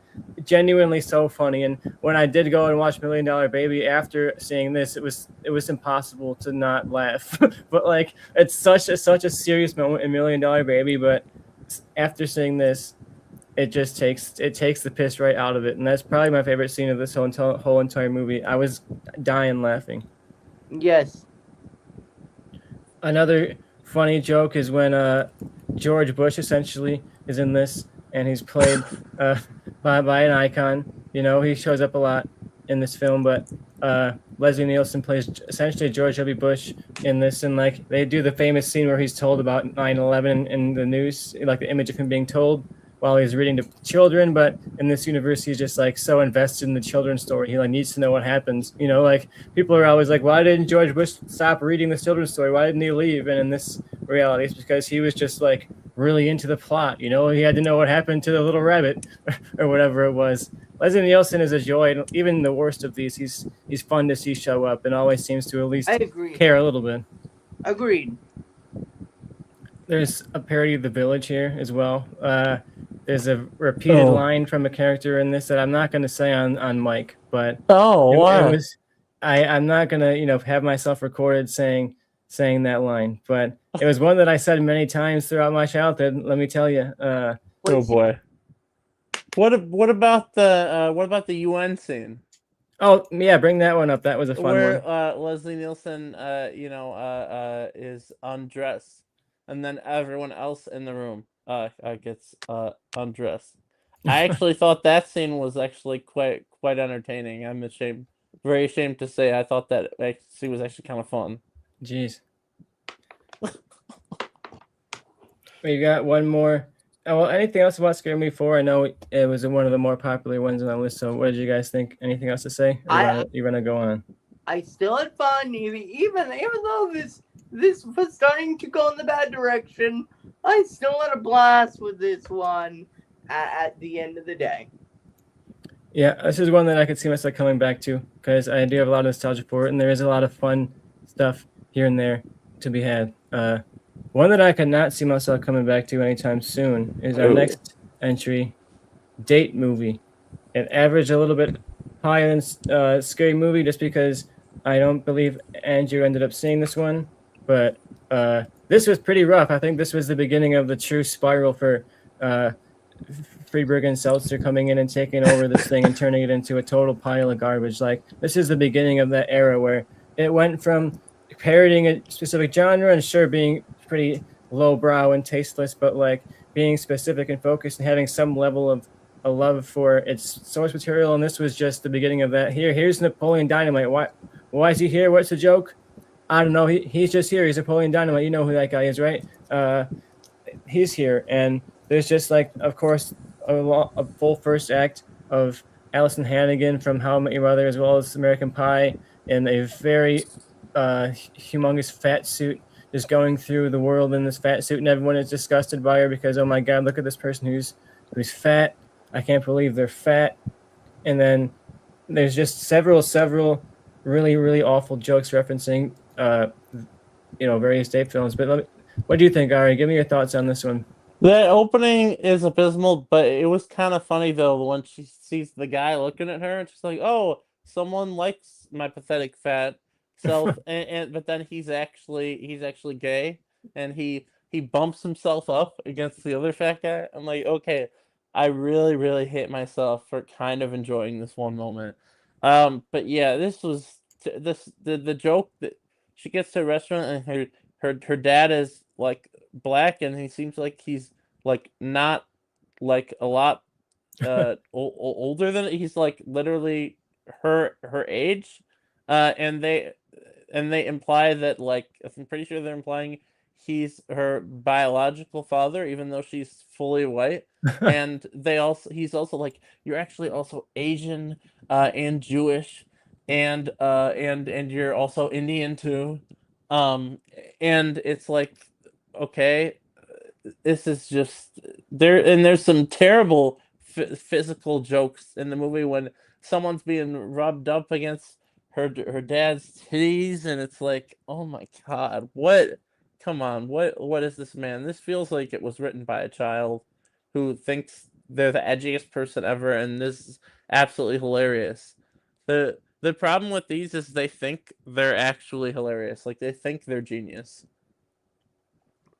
genuinely so funny. And when I did go and watch $1 Million Baby after seeing this, it was impossible to not laugh. But like it's such a serious moment in $1 Million Baby, but after seeing this, it takes the piss right out of it, and that's probably my favorite scene of this whole entire movie. I was dying laughing. Yes. Another funny joke is when George Bush essentially is in this, and he's played by an icon. You know, he shows up a lot in this film, but Leslie Nielsen plays essentially George W. Bush in this, and like they do the famous scene where he's told about 9/11 in the news, like the image of him being told while he's reading to children. But in this universe, he's just like so invested in the children's story. He like needs to know what happens. You know, like people are always like, why didn't George Bush stop reading the children's story? Why didn't he leave? And in this reality, it's because he was just like really into the plot. You know, he had to know what happened to the little rabbit or whatever it was. Leslie Nielsen is a joy. Even the worst of these, he's fun to see show up and always seems to at least care a little bit. Agreed. There's a parody of The Village here as well. There's a repeated line from a character in this that I'm not going to say on mic, but I'm not going to have myself recorded saying that line, but it was one that I said many times throughout my childhood. Let me tell you. Oh boy. What about the UN scene? Oh yeah, bring that one up. That was a fun one. Where Leslie Nielsen, is undressed, and then everyone else in the room gets undressed. I actually thought that scene was actually quite entertaining. I'm very ashamed to say I thought that scene was actually kind of fun. Jeez. We got one more. Oh, well, anything else about Scary Movie 4? I know it was one of the more popular ones on the list. So, what did you guys think? Anything else to say? You're gonna go on. I still had fun, even though this was starting to go in the bad direction. I still had a blast with this one at the end of the day. Yeah, this is one that I could see myself coming back to because I do have a lot of nostalgia for it, and there is a lot of fun stuff here and there to be had. One that I could not see myself coming back to anytime soon is our next entry, Date Movie. It averaged a little bit higher than Scary Movie just because I don't believe Andrew ended up seeing this one. But this was pretty rough. I think this was the beginning of the true spiral for Friedberg and Seltzer coming in and taking over this thing and turning it into a total pile of garbage. Like, this is the beginning of that era where it went from parodying a specific genre and sure being pretty lowbrow and tasteless, but like being specific and focused and having some level of a love for its source material. And this was just the beginning of that. Here's Napoleon Dynamite. Why is he here? What's the joke? I don't know. He's just here. He's Napoleon Dynamite. You know who that guy is, right? He's here. And there's just like, of course, a full first act of Allison Hannigan from How I Met Your Mother, as well as American Pie, in a very humongous fat suit, just going through the world in this fat suit, and everyone is disgusted by her because, oh my God, look at this person who's fat. I can't believe they're fat. And then there's just several really, really awful jokes referencing, various date films. But what do you think, Ari? Give me your thoughts on this one. The opening is abysmal, but it was kind of funny though when she sees the guy looking at her and she's like, "Oh, someone likes my pathetic fat self," but then he's actually gay, and he bumps himself up against the other fat guy. I'm like, okay, I really, really hate myself for kind of enjoying this one moment. But yeah, this was the joke that she gets to a restaurant and her dad is like black, and he seems like he's like not like a lot older than he's like literally her age, and they imply that, like, I'm pretty sure they're implying he's her biological father, even though she's fully white. And he's also like, you're actually also Asian and Jewish, and you're also Indian too. And it's like, okay, this is just there. And there's some terrible physical jokes in the movie when someone's being rubbed up against her dad's titties, and it's like, oh my God, what? Come on, what is this, man? This feels like it was written by a child who thinks they're the edgiest person ever, and this is absolutely hilarious. The problem with these is they think they're actually hilarious. Like, they think they're genius.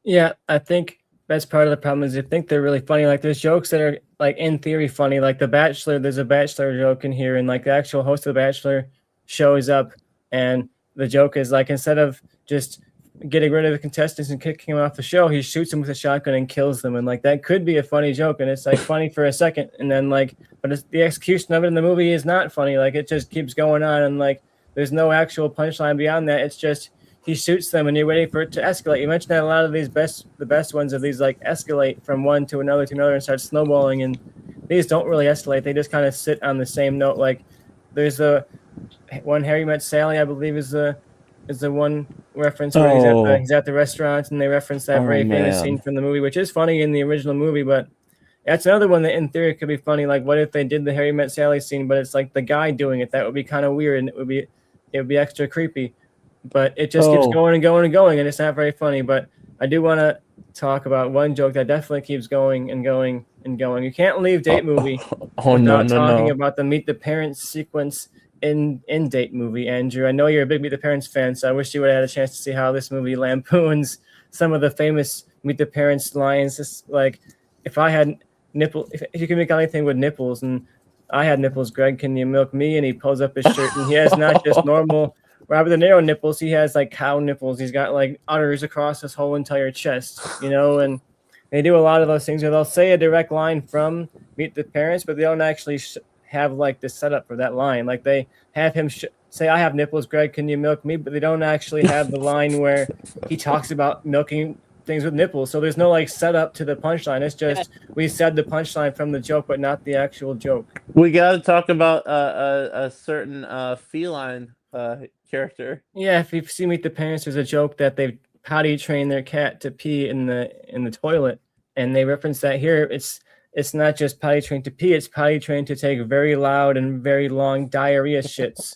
Yeah, I think that's part of the problem is they think they're really funny. Like, there's jokes that are, like, in theory funny. Like The Bachelor, there's a Bachelor joke in here, and like the actual host of The Bachelor shows up, and the joke is like, instead of just getting rid of the contestants and kicking them off the show, he shoots them with a shotgun and kills them. And like, that could be a funny joke, and it's like funny for a second, and then like, but the execution of it in the movie is not funny. Like, it just keeps going on, and like, there's no actual punchline beyond that. It's just he shoots them, and you're waiting for it to escalate. You mentioned that a lot of these the best ones of these like escalate from one to another and start snowballing, and these don't really escalate. They just kind of sit on the same note. Like, there's the one Harry Met Sally, I believe, is the one reference where he's at the restaurant, and they reference that very famous scene from the movie, which is funny in the original movie, but that's another one that in theory could be funny. Like, what if they did the Harry Met Sally scene, but it's like the guy doing it? That would be kind of weird, and it would be extra creepy. But it just keeps going and going and going, and it's not very funny. But I do want to talk about one joke that definitely keeps going and going and going. You can't leave Date Movie without talking about the Meet the Parents sequence in Date Movie. Andrew, I know you're a big Meet the Parents fan, so I wish you would have had a chance to see how this movie lampoons some of the famous Meet the Parents lines. Just like, if I had nipples, if you can make anything with nipples, and I had nipples, Greg, can you milk me? And he pulls up his shirt, and he has not just normal Robert De Niro nipples, he has like cow nipples. He's got like udders across his whole entire chest, and they do a lot of those things where they'll say a direct line from Meet the Parents, but they don't actually have like the setup for that line. Like, they have him say, I have nipples, Greg, can you milk me? But they don't actually have the line where he talks about milking things with nipples. So there's no like setup to the punchline. It's just, we said the punchline from the joke, but not the actual joke. We got to talk about a certain feline character. Yeah, if you see Meet the Parents, there's a joke that they potty train their cat to pee in the toilet, and they reference that here. It's not just potty trained to pee, it's potty trained to take very loud and very long diarrhea shits.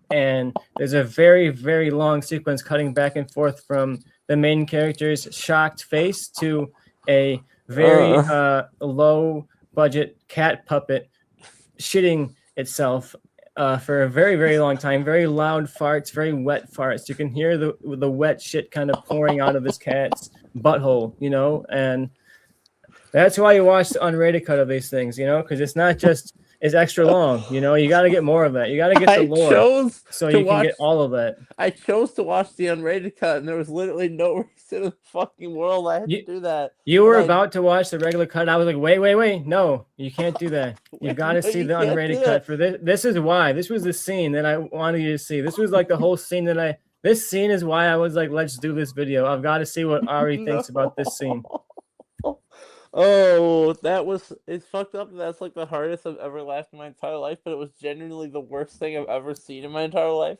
And there's a very, very long sequence cutting back and forth from the main character's shocked face to a very low budget cat puppet shitting itself for a very, very long time. Very loud farts, very wet farts. You can hear the wet shit kind of pouring out of this cat's butthole, and That's why you watch the unrated cut of these things, because it's not just it's extra long. You got to get more of that. You got to get the lore so you can get all of that. I chose to watch the unrated cut, and there was literally no reason in the fucking world I had to do that. You were about to watch the regular cut. I was like, wait, no, you can't do that. You got to see the unrated cut for this. This is why. This was the scene that I wanted you to see. This was like the whole scene that This scene is why I was like, let's do this video. I've got to see what Ari thinks about this scene. Oh, it's fucked up. That's like the hardest I've ever laughed in my entire life, but it was genuinely the worst thing I've ever seen in my entire life.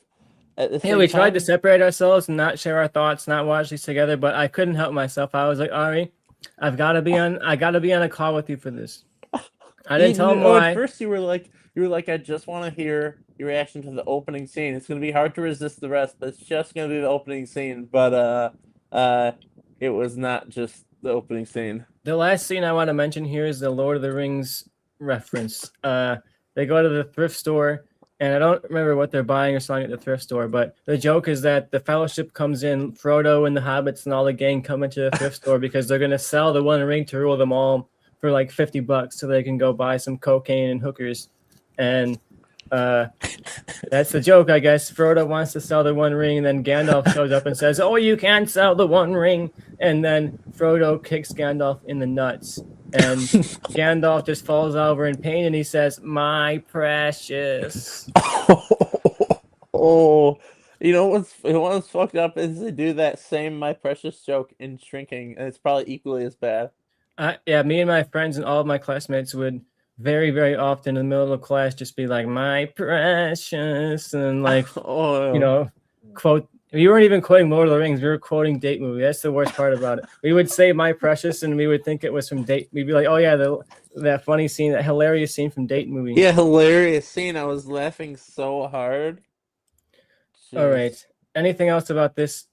Yeah, we tried to separate ourselves and not share our thoughts, not watch these together, but I couldn't help myself. I was like, Ari, I gotta be on a call with you for this. I didn't tell him why. At first you were like, I just want to hear your reaction to the opening scene. It's gonna be hard to resist the rest, but it's just gonna be the opening scene. But it was not just the opening scene. The last scene I want to mention here is the Lord of the Rings reference. They go to the thrift store, and I don't remember what they're buying or selling at the thrift store, but the joke is that the Fellowship comes in, Frodo and the Hobbits and all the gang come into the thrift store because they're going to sell the One Ring to rule them all for like $50 so they can go buy some cocaine and hookers. And that's the joke, I guess. Frodo wants to sell the One Ring, and then Gandalf shows up and says, "Oh, you can't sell the One Ring." And then Frodo kicks Gandalf in the nuts, and Gandalf just falls over in pain, and he says, "My precious." Oh, what's fucked up is they do that same "my precious" joke in Shrinking, and it's probably equally as bad. Yeah, me and my friends and all of my classmates would very, very often in the middle of class just be like, "My precious," and like, quote. We weren't even quoting Lord of the Rings. We were quoting Date Movie. That's the worst part about it. We would say "My precious," and we would think it was from Date. We'd be like, "Oh yeah, that funny scene, that hilarious scene from Date Movie." Yeah, hilarious scene. I was laughing so hard. Jeez. All right. Anything else about this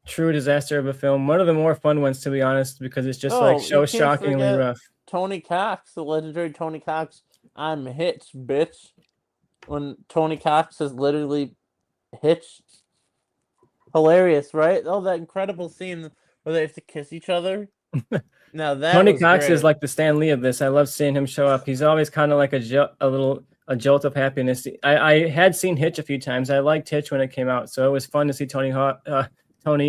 true disaster of a film? One of the more fun ones, to be honest, because it's just so shockingly rough. Tony Cox, the legendary Tony Cox, "I'm hitched, bitch." When Tony Cox is literally hitched. Hilarious, right? Oh, that incredible scene where they have to kiss each other. Now that Tony Cox is like the Stan Lee of this. I love seeing him show up. He's always kind of like a jolt of happiness. I had seen Hitch a few times. I liked Hitch when it came out, so it was fun to see Tony Hawk's not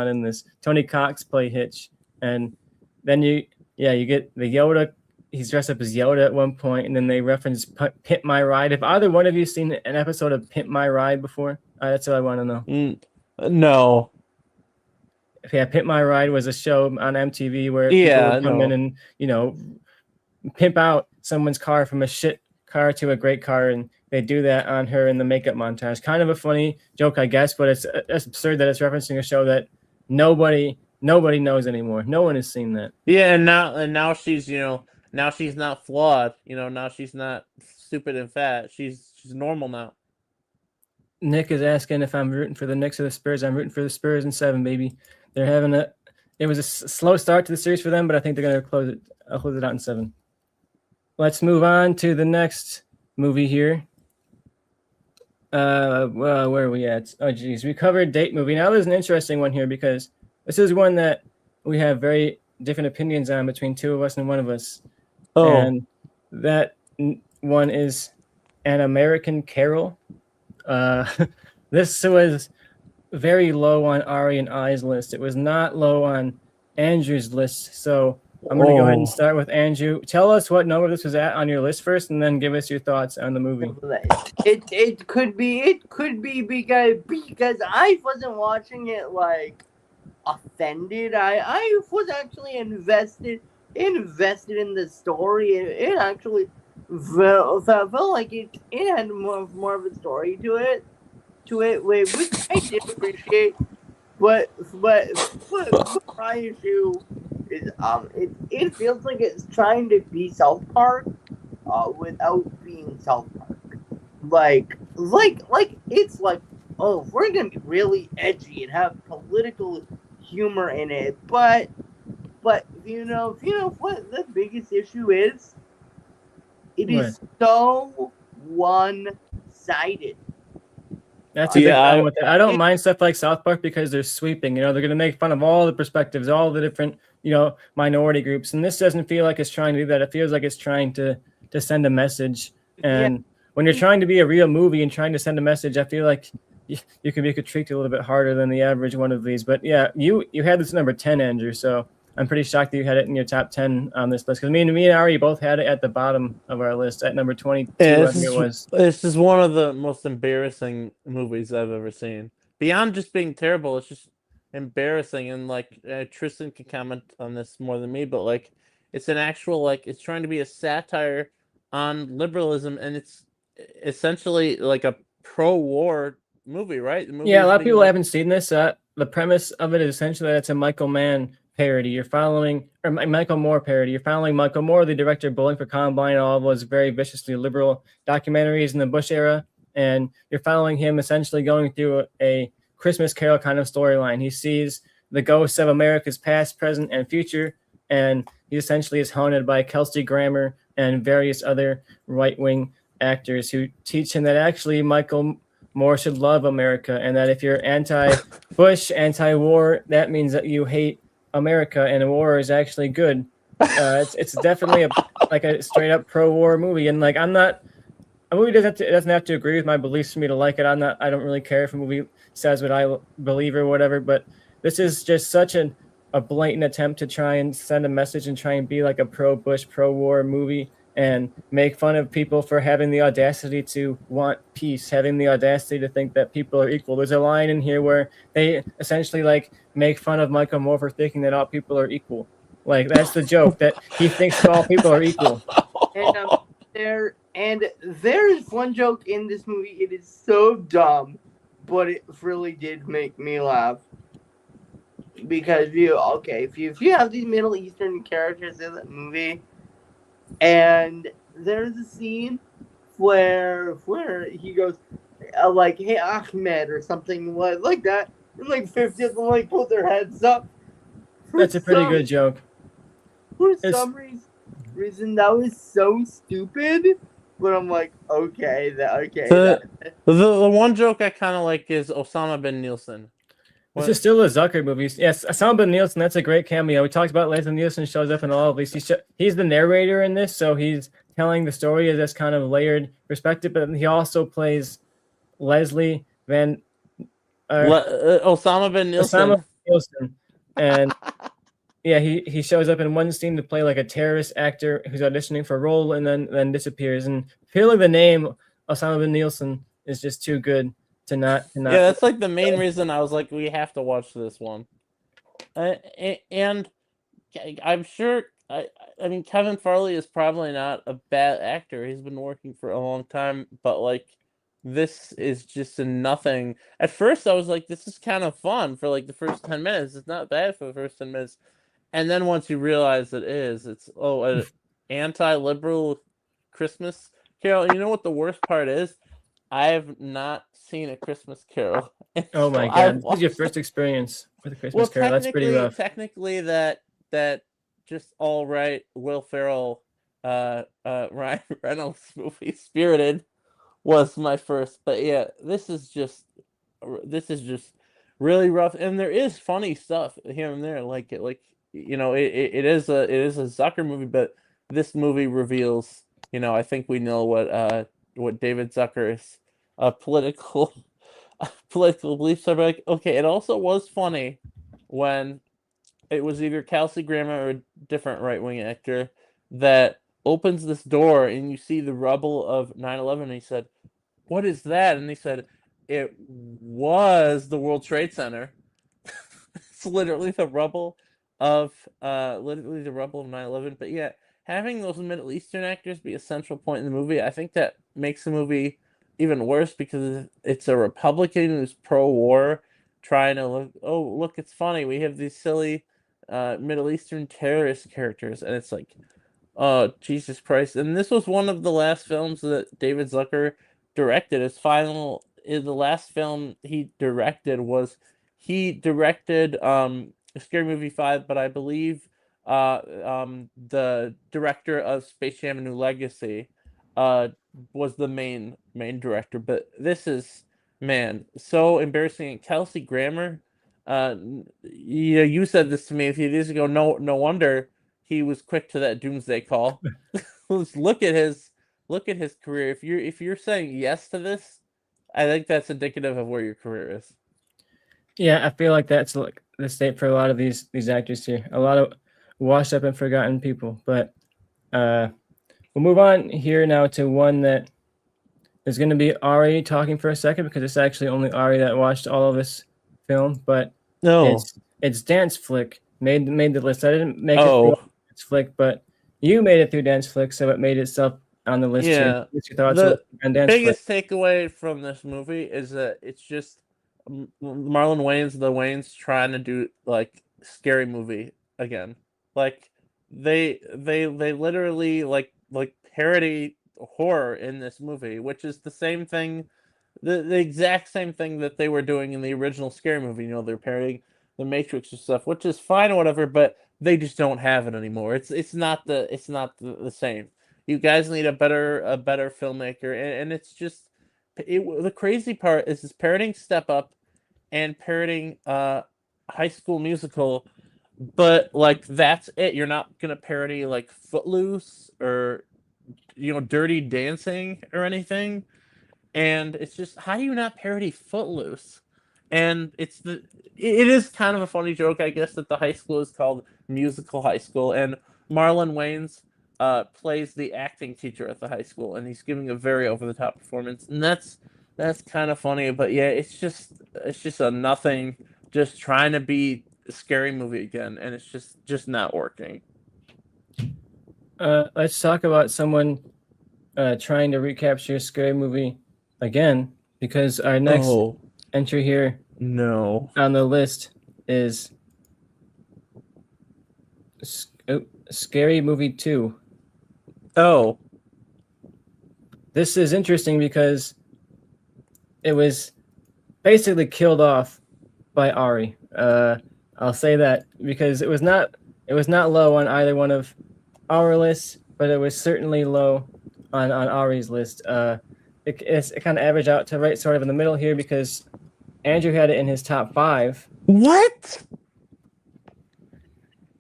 in this. Tony Cox play Hitch, and then you get the Yoda. He's dressed up as Yoda at one point, and then they reference Pimp My Ride. Have either one of you seen an episode of Pimp My Ride before? That's what I want to know. No. Yeah, Pimp My Ride was a show on MTV where people would come in and, pimp out someone's car from a shit car to a great car, and they do that on her in the makeup montage. Kind of a funny joke, I guess, but it's absurd that it's referencing a show that nobody knows anymore. No one has seen that. Yeah, and now she's now she's not flawed. Now she's not stupid and fat. She's normal now. Nick is asking if I'm rooting for the Knicks or the Spurs. I'm rooting for the Spurs in 7, baby. They're having it was a slow start to the series for them, but I think they're going to close it out in 7. Let's move on to the next movie here. Where are we at? Oh, geez. We covered Date Movie. Now there's an interesting one here because this is one that we have very different opinions on between two of us and one of us. Oh. And that one is An American Carol. This was very low on Ari and I's list. It was not low on Andrew's list. So I'm going to go ahead and start with Andrew. Tell us what number this was at on your list first, and then give us your thoughts on the movie. It could be because I wasn't watching it like offended. I was actually invested in the story. It actually felt like it had more of a story to it, which I did appreciate. But my issue is it feels like it's trying to be South Park without being South Park. Like it's like, oh, we're gonna be really edgy and have political humor in it, but you know what the biggest issue is? It is so one-sided. That's a big problem with it. I don't mind stuff like South Park because they're sweeping. They're going to make fun of all the perspectives, all the different minority groups. And this doesn't feel like it's trying to do that. It feels like it's trying to send a message. And when you're trying to be a real movie and trying to send a message, I feel like you could be treated a little bit harder than the average one of these. But yeah, you had this number 10, Andrew. So I'm pretty shocked that you had it in your top 10 on this list, because me and Ari both had it at the bottom of our list at number 22. Yeah, I think it was. This is one of the most embarrassing movies I've ever seen. Beyond just being terrible, it's just embarrassing. And like Tristan can comment on this more than me, but like it's an actual it's trying to be a satire on liberalism, and it's essentially like a pro-war movie, right? The movie Yeah, a lot of people haven't seen this. The premise of it is essentially that it's a Michael Mann parody. Michael Moore parody. You're following Michael Moore, the director of Bowling for Columbine, all those very viciously liberal documentaries in the Bush era, and you're following him essentially going through a Christmas Carol kind of storyline. He sees the ghosts of America's past, present, and future, and he essentially is haunted by Kelsey Grammer and various other right-wing actors who teach him that actually Michael Moore should love America, and that if you're anti-Bush, anti-war, that means that you hate America, and war is actually good. It's definitely a straight up pro-war movie, and like a movie doesn't have to agree with my beliefs for me to like it. I don't really care if a movie says what I believe or whatever, but this is just such a blatant attempt to try and send a message and try and be like a pro-Bush, pro-war movie, and make fun of people for having the audacity to want peace, having the audacity to think that people are equal. There's a line in here where they essentially make fun of Michael Moore for thinking that all people are equal. Like, that's the joke, that he thinks all people are equal. And there's one joke in this movie. It is so dumb, but it really did make me laugh. Because if you have these Middle Eastern characters in that movie, and there's a scene where he goes hey Ahmed or something like that, and 50 of them put their heads up. That's a pretty good joke. For some reason that was so stupid, but I'm like, okay. The one joke I kind of like is Osama bin Nielsen. This is still a Zucker movie. Yes, Osama bin Nielsen, that's a great cameo. We talked about Leslie Nielsen shows up in all of these. He's the narrator in this, so he's telling the story as this kind of layered perspective, but he also plays Osama bin Nielsen. And yeah, he shows up in one scene to play like a terrorist actor who's auditioning for a role and then disappears. And feeling the name Osama bin Nielsen is just too good to not. Yeah, that's like the main reason I was like, we have to watch this one. And I'm sure, I mean, Kevin Farley is probably not a bad actor. He's been working for a long time, but this is just a nothing. At first, I was like, this is kind of fun for the first 10 minutes. It's not bad for the first 10 minutes. And then once you realize it's an anti-liberal Christmas Carol. And you know what the worst part is? I've not seen A Christmas Carol. Oh my God. This is your first experience with A Christmas Carol. That's pretty rough. Technically, that just all right Will Ferrell, Ryan Reynolds movie, Spirited, was my first. But yeah, this is just really rough. And there is funny stuff here and there, it is a Zucker movie, but this movie reveals, I think we know what David Zucker's political beliefs are. But okay, it also was funny when it was either Kelsey Grammer or a different right-wing actor that opens this door and you see the rubble of 9/11. And he said, "What is that?" And they said, "It was the World Trade Center." It's literally the rubble of 9/11. But yeah, having those Middle Eastern actors be a central point in the movie, I think that makes the movie even worse, because it's a Republican who's pro-war trying to look, it's funny. We have these silly Middle Eastern terrorist characters, and it's like, oh, Jesus Christ. And this was one of the last films that David Zucker directed. The last film he directed was Scary Movie 5, but I believe the director of Space Jam: A New Legacy was the main director. But this is, man, so embarrassing. And Kelsey Grammer, You said this to me a few days ago. No wonder he was quick to that doomsday call. Let's look at his career. If you're saying yes to this, I think that's indicative of where your career is. Yeah, I feel like that's like the state for a lot of these actors here. A lot of washed up and forgotten people. But we'll move on here now to one that is going to be Ari talking for a second, because it's actually only Ari that watched all of this film. But No. it's Dance Flick made the list. I didn't make it Oh. through Dance Flick, but you made it through Dance Flick, so it made itself on the list. Yeah. Here. What's your thoughts The on Dance Flick? biggest takeaway from this movie is that it's just Marlon Wayans, the Wayans, trying to do like scary movie again. Like they literally like parody horror in this movie, which is the same thing, the exact same thing that they were doing in the original Scary Movie. You know, they're parodying the Matrix and stuff, which is fine or whatever, but they just don't have it anymore. It's not the same. You guys need a better filmmaker, and it's just the crazy part is parodying Step Up and parodying High School Musical, but like that's it. You're not gonna parody like Footloose or Dirty Dancing or anything. And it's just, how do you not parody Footloose? And it is kind of a funny joke, I guess, that the high school is called Musical High School, and Marlon Wayans plays the acting teacher at the high school, and he's giving a very over the top performance, and that's kind of funny. But yeah, it's just a nothing, just trying to be a scary movie again, and it's just not working. Let's talk about someone trying to recapture a scary movie again, because our next entry here on the list is Scary Movie 2. Oh. This is interesting because it was basically killed off by Ari. I'll say that because it was not low on either one of our lists, but it was certainly low on Ari's list. It kind of averaged out to right sort of in the middle here, because Andrew had it in his top 5. What?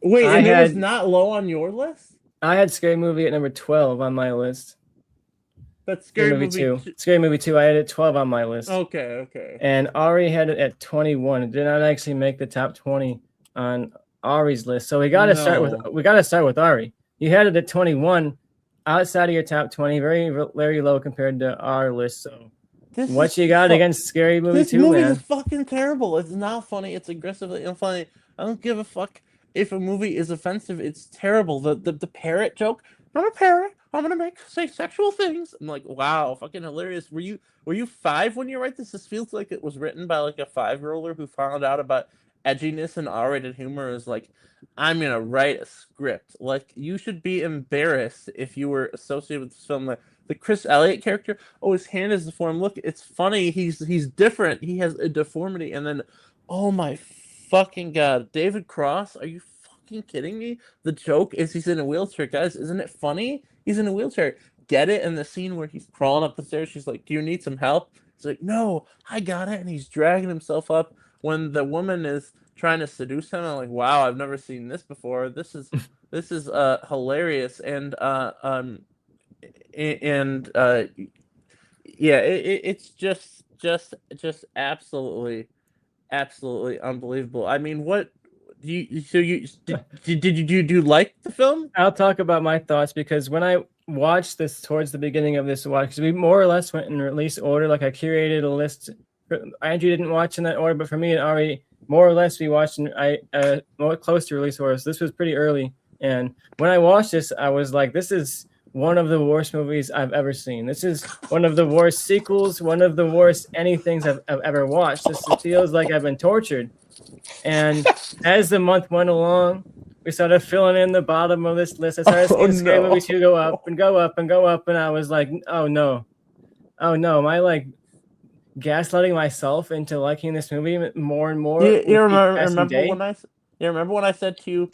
Wait, it was not low on your list? I had Scary Movie at number 12 on my list. But Scary Movie 2. Scary Movie 2, I had it 12 on my list. Okay. And Ari had it at 21. It did not actually make the top 20 on Ari's list. So we got to start with Ari. You had it at 21. Outside of your top 20, very, very low compared to our list. So, what you got against Scary Movie 2, This movie man? is fucking terrible. It's not funny. It's aggressively unfunny. I don't give a fuck if a movie is offensive. It's terrible. The parrot joke. I'm a parrot. I'm gonna say sexual things. I'm like, wow, fucking hilarious. Were you 5 when you write this? This feels like it was written by like a 5-year-older who found out about edginess and R-rated humor. Is like, I'm gonna write a script. Like, you should be embarrassed if you were associated with this film. Like the Chris Elliott character, his hand is deformed. Look, it's funny. He's different. He has a deformity. And then, oh my fucking god, David Cross, are you fucking kidding me? The joke is he's in a wheelchair, guys. Isn't it funny? He's in a wheelchair. Get it? In the scene where he's crawling up the stairs, she's like, "Do you need some help?" He's like, "No, I got it." And he's dragging himself up when the woman is trying to seduce him. I'm like, wow, I've never seen this before. This is hilarious. And it's just absolutely unbelievable. I mean, what do you like the film? I'll talk about my thoughts, because when I watched this towards the beginning of this watch, because we more or less went in release order, like I curated a list. Andrew didn't watch in that order, but for me and Ari, more or less, we watched more close to release order. So this was pretty early. And when I watched this, I was like, this is one of the worst movies I've ever seen. This is one of the worst sequels, one of the worst anythings I've ever watched. This feels like I've been tortured. And as the month went along, we started filling in the bottom of this list. I started seeing Scary Movie 2 go up and go up and go up. And I was like, oh no. Am I like gaslighting myself into liking this movie more and more? You remember when I said to you,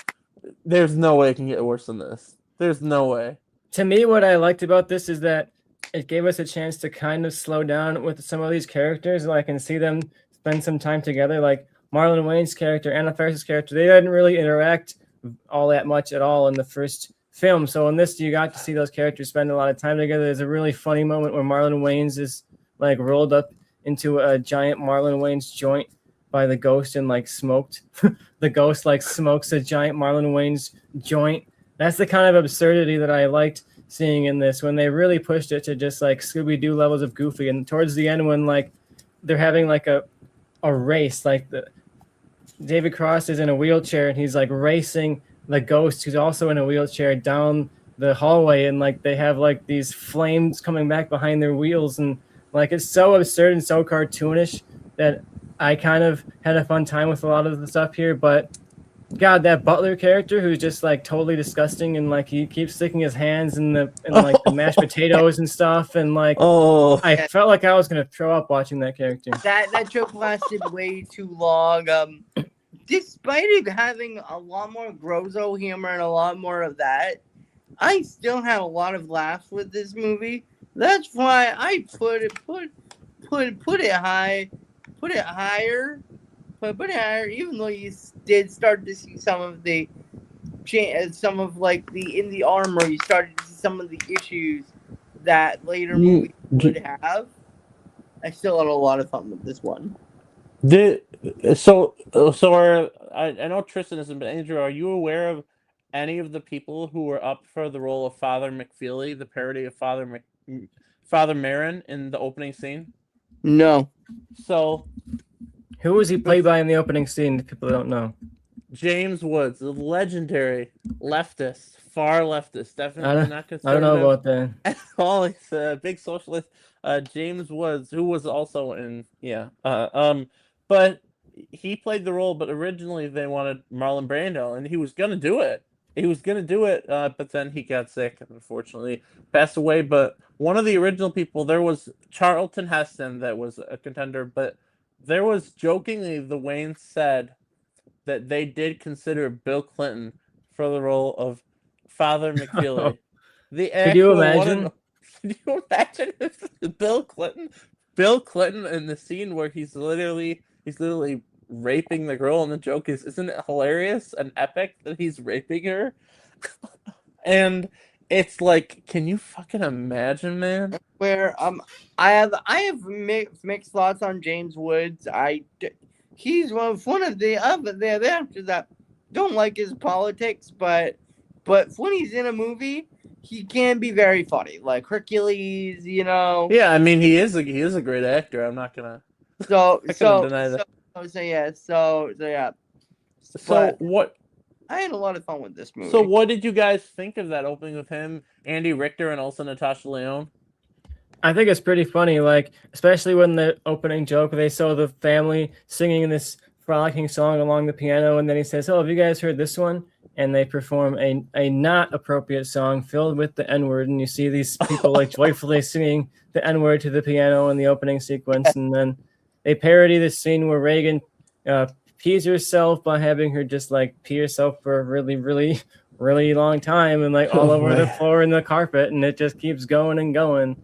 there's no way it can get worse than this. There's no way. To me, what I liked about this is that it gave us a chance to kind of slow down with some of these characters, like, and see them spend some time together. Like Marlon Wayans' character, Anna Faris's character, they didn't really interact all that much at all in the first film. So in this, you got to see those characters spend a lot of time together. There's a really funny moment where Marlon Wayans is like rolled up into a giant Marlon Wayans joint by the ghost and like smoked. The ghost like smokes a giant Marlon Wayans joint. That's the kind of absurdity that I liked seeing in this, when they really pushed it to just like Scooby-Doo levels of goofy. And towards the end, when like they're having like a race, like David Cross is in a wheelchair and he's like racing the ghost who's also in a wheelchair down the hallway, and like they have like these flames coming back behind their wheels, and like it's so absurd and so cartoonish that I kind of had a fun time with a lot of the stuff here. But God, that Butler character who's just like totally disgusting, and like he keeps sticking his hands in the the mashed potatoes and stuff, and like I felt like I was gonna throw up watching that character. That joke lasted way too long. Despite it having a lot more Grozo humor and a lot more of that, I still had a lot of laughs with this movie. That's why I put it high, put it higher, even though you did start to see some of the in the armor, you started to see some of the issues that later movies would have. I still had a lot of fun with this one. I know Tristan isn't, but Andrew, are you aware of any of the people who were up for the role of Father McFeely, the parody of Father Marin in the opening scene? No. So, who was he played by in the opening scene? People don't know. James Woods, the legendary leftist, far leftist, definitely not conservative. I don't know about that at all. He's a big socialist. James Woods, who was also in but he played the role, but originally they wanted Marlon Brando, and he was gonna do it. But then he got sick and unfortunately passed away. But one of the original people, there was Charlton Heston that was a contender, but there was jokingly, the Wayans said that they did consider Bill Clinton for the role of Father McFeely. Could you imagine? Could you imagine if Bill Clinton in the scene where he's literally raping the girl, and the joke is, isn't it hilarious and epic that he's raping her? And it's like, can you fucking imagine, man? Where I have mixed thoughts on James Woods. He's one of the actors that don't like his politics, but when he's in a movie, he can be very funny, like Hercules, you know. Yeah, I mean, he is a great actor. I'm not gonna deny that. So what? I had a lot of fun with this movie. So what did you guys think of that opening with him, Andy Richter, and also Natasha Lyonne? I think it's pretty funny, like especially when the opening joke, they saw the family singing this frolicking song along the piano, and then he says, "Oh, have you guys heard this one?" And they perform a not appropriate song filled with the N-word, and you see these people like joyfully singing the N-word to the piano in the opening sequence, and then they parody the scene where Reagan pees herself by having her just like pee herself for a really, really, really long time, and like all over the floor and the carpet, and it just keeps going and going.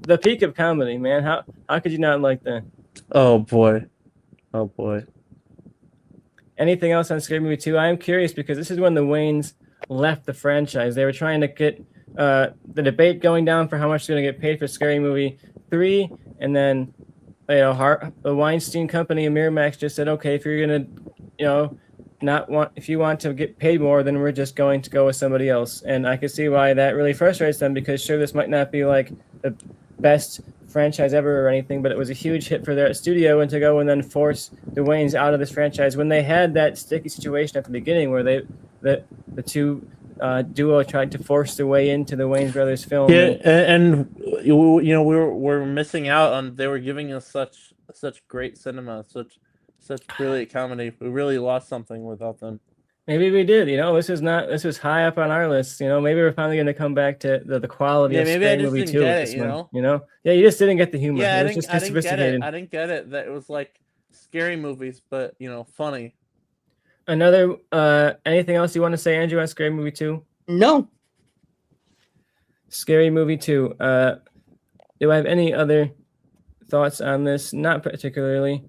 The peak of comedy, man. How could you not like that? Oh boy. Anything else on Scary Movie 2? I am curious because this is when the Wayans left the franchise. They were trying to get the debate going down for how much they're going to get paid for Scary Movie 3, and then the Weinstein Company and Miramax just said, okay, if you're going to, if you want to get paid more, then we're just going to go with somebody else. And I can see why that really frustrates them, because sure, this might not be like the best franchise ever or anything, but it was a huge hit for their studio, and to go and then force the Wayans out of this franchise when they had that sticky situation at the beginning where the two duo tried to force their way into the Wayans brothers film. Yeah, and we're missing out on, they were giving us such great cinema, such brilliant comedy. We really lost something without them. Maybe we did. This was high up on our list. Maybe we're finally going to come back to the quality of Scary Movie 2 with this one. Yeah, you just didn't get the humor. Yeah, it was just too sophisticated. I didn't get it. That it was like scary movies, but funny. Another anything else you want to say, Andrew, on Scary Movie 2? No. Scary Movie 2. Do I have any other thoughts on this? Not particularly.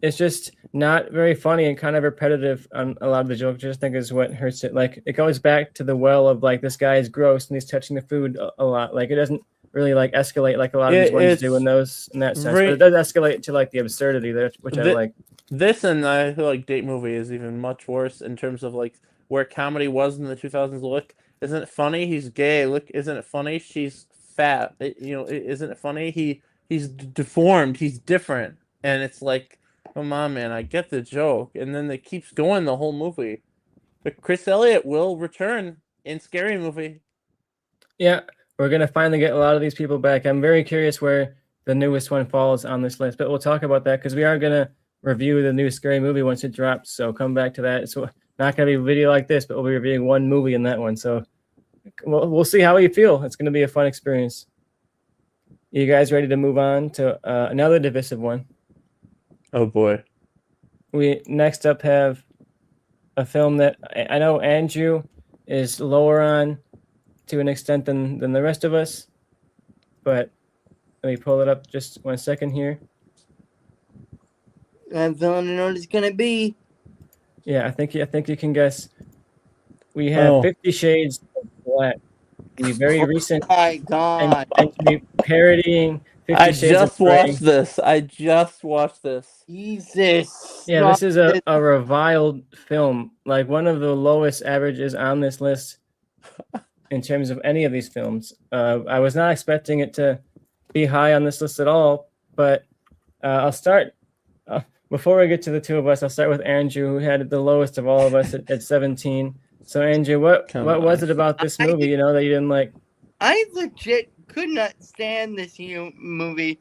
It's just not very funny and kind of repetitive on a lot of the jokes. I just think is what hurts it. Like it goes back to the well of like this guy is gross and he's touching the food a lot. Like it doesn't really like escalate like a lot of these ones do in that sense. But it does escalate to like the absurdity there, which I like. This and I feel like Date Movie is even much worse in terms of like where comedy was in the 2000s. Look, isn't it funny? He's gay. Look, isn't it funny? She's fat. Isn't it funny? He's deformed. He's different. And it's like, come on, man, I get the joke. And then it keeps going the whole movie. But Chris Elliott will return in Scary Movie. Yeah, we're going to finally get a lot of these people back. I'm very curious where the newest one falls on this list. But we'll talk about that because we are going to review the new Scary Movie once it drops. So come back to that. So not going to be a video like this, but we'll be reviewing one movie in that one. So we'll see how you feel. It's going to be a fun experience. You guys ready to move on to another divisive one? Oh, boy. We next up have a film that I know Andrew is lower on to an extent than the rest of us. But let me pull it up just 1 second here. I'm feeling to know what it's going to be. Yeah, I think you can guess. We have 50 Shades of Black. The very recent. Oh my God. And to be parodying 50 I Shades just of Grey. watched this. Jesus. Yeah, this is a reviled film. Like one of the lowest averages on this list in terms of any of these films. I was not expecting it to be high on this list at all, but I'll start. Before we get to the two of us, I'll start with Andrew, who had the lowest of all of us at 17. So, Andrew, what was it about this movie, that you didn't like? I legit could not stand this movie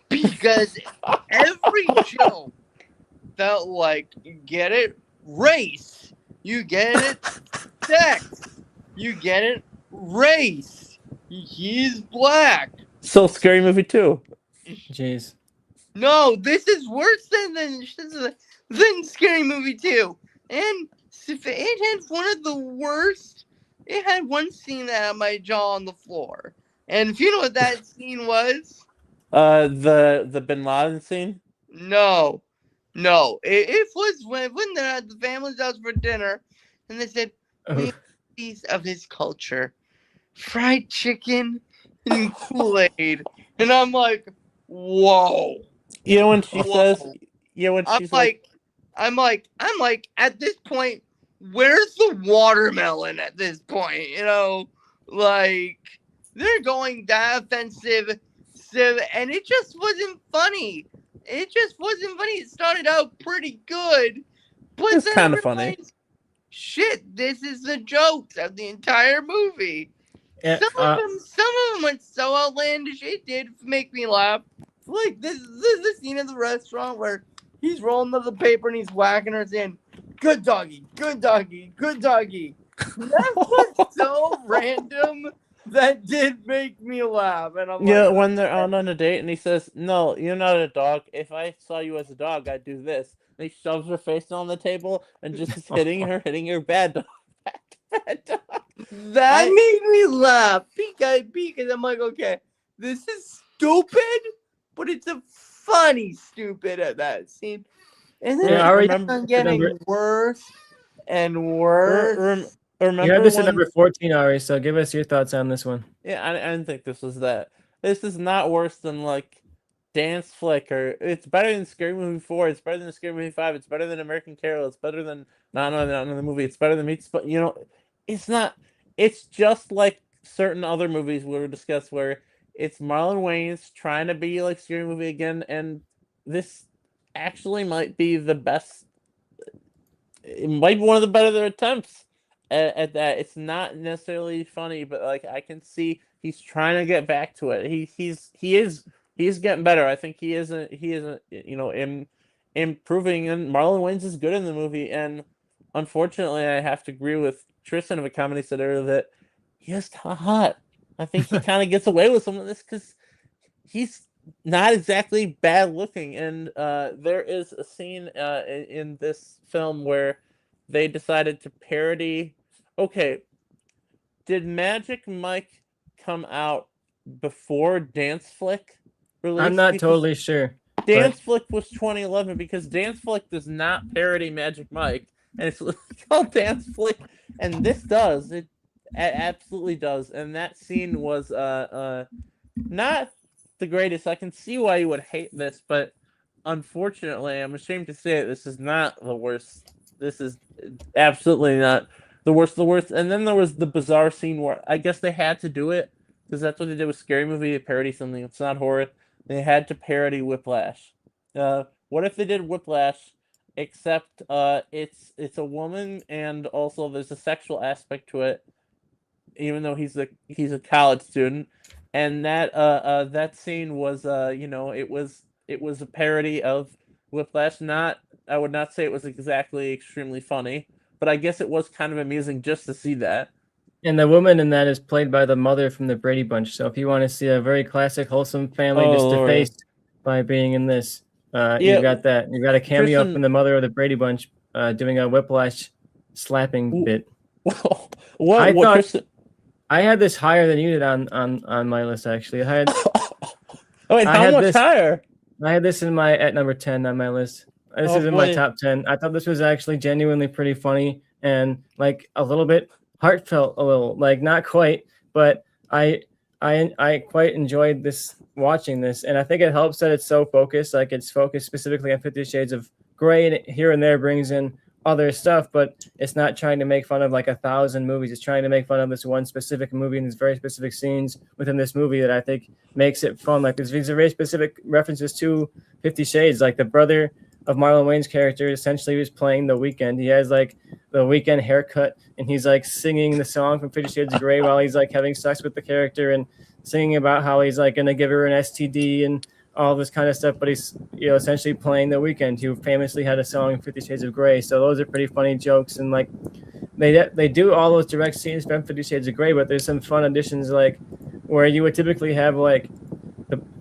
because every joke felt like, you get it? Race. You get it? Sex. You get it? Race. He's black. So Scary Movie 2. Jeez. No, this is worse than Scary Movie 2. And it had one of the worst. It had one scene that had my jaw on the floor. And if you know what that scene was? The Bin Laden scene? No. It was when they're at the family's house for dinner, and they said, "We piece of his culture, fried chicken and Kool-Aid," and I'm like, "Whoa." When she says, when she's I'm like, at this point, where's the watermelon at this point? Like, they're going that offensive, and it just wasn't funny. It started out pretty good, but it's then kind of funny. Shit, this is the jokes of the entire movie. Yeah, some of them went so outlandish, it did make me laugh. Like this is the scene in the restaurant where he's rolling up the paper and he's whacking her saying, "Good doggy, good doggy, good doggy." That was so random. That did make me laugh. And I'm like, when they're on a date and he says, "No, you're not a dog. If I saw you as a dog, I'd do this." And he shoves her face on the table and just is hitting her bad dog. Bad dog. That made me laugh because I'm like, okay, this is stupid, but it's a funny stupid at that scene. And then it's getting worse and worse. You have this at number 14, Ari, so give us your thoughts on this one. Yeah, I didn't think this was that. This is not worse than, like, Dance Flick, or it's better than Scary Movie 4, it's better than Scary Movie 5, it's better than American Carol, it's better than not another movie, it's better than Meet the Spartans. It's not, it's just like certain other movies we were discussed where it's Marlon Wayans trying to be like Scary Movie again, and this actually might be the best, it might be one of the better attempts at that. It's not necessarily funny, but like I can see he's trying to get back to it. He is getting better. I think he is improving, and Marlon Wayans is good in the movie. And unfortunately, I have to agree with Tristan of a comedy said earlier that he is hot. I think he kind of gets away with some of this because he's not exactly bad looking. And there is a scene in this film where they decided to parody. Okay, did Magic Mike come out before Dance Flick released? I'm not totally sure. Dance Flick was 2011 because Dance Flick does not parody Magic Mike, and it's called Dance Flick, and this does. It absolutely does, and that scene was not the greatest. I can see why you would hate this, but unfortunately, I'm ashamed to say it, this is not the worst. This is absolutely not the worst of the worst. And then there was the bizarre scene where I guess they had to do it because that's what they did with Scary Movie. They parody something that's not horror. They had to parody Whiplash. What if they did Whiplash, except it's a woman and also there's a sexual aspect to it, even though he's a college student, and that scene was it was a parody of Whiplash. I would not say it was exactly extremely funny, but I guess it was kind of amusing just to see that. And the woman in that is played by the mother from the Brady Bunch. So if you want to see a very classic, wholesome family just defaced by being in this, you got that. You got a cameo Tristan, from the mother of the Brady Bunch doing a Whiplash slapping bit. Tristan? I had this higher than you did on my list, actually. How much higher? I had this at number 10 on my list. This is in my top 10. I thought this was actually genuinely pretty funny and like a little bit heartfelt, a little like not quite, but I quite enjoyed watching this, and I think it helps that it's so focused. Like it's focused specifically on 50 Shades of Grey, and here and there brings in other stuff, but it's not trying to make fun of like 1,000 movies. It's trying to make fun of this one specific movie and these very specific scenes within this movie that I think makes it fun. Like there's very specific references to 50 Shades. Like the brother of Marlon Wayans' character essentially was playing The Weeknd. He has like the Weeknd haircut, and he's like singing the song from 50 Shades of Grey while he's like having sex with the character and singing about how he's like gonna give her an STD and all this kind of stuff, but he's essentially playing The Weeknd, who famously had a song in 50 Shades of Grey. So those are pretty funny jokes, and like they do all those direct scenes from 50 Shades of Grey, but there's some fun additions like where you would typically have like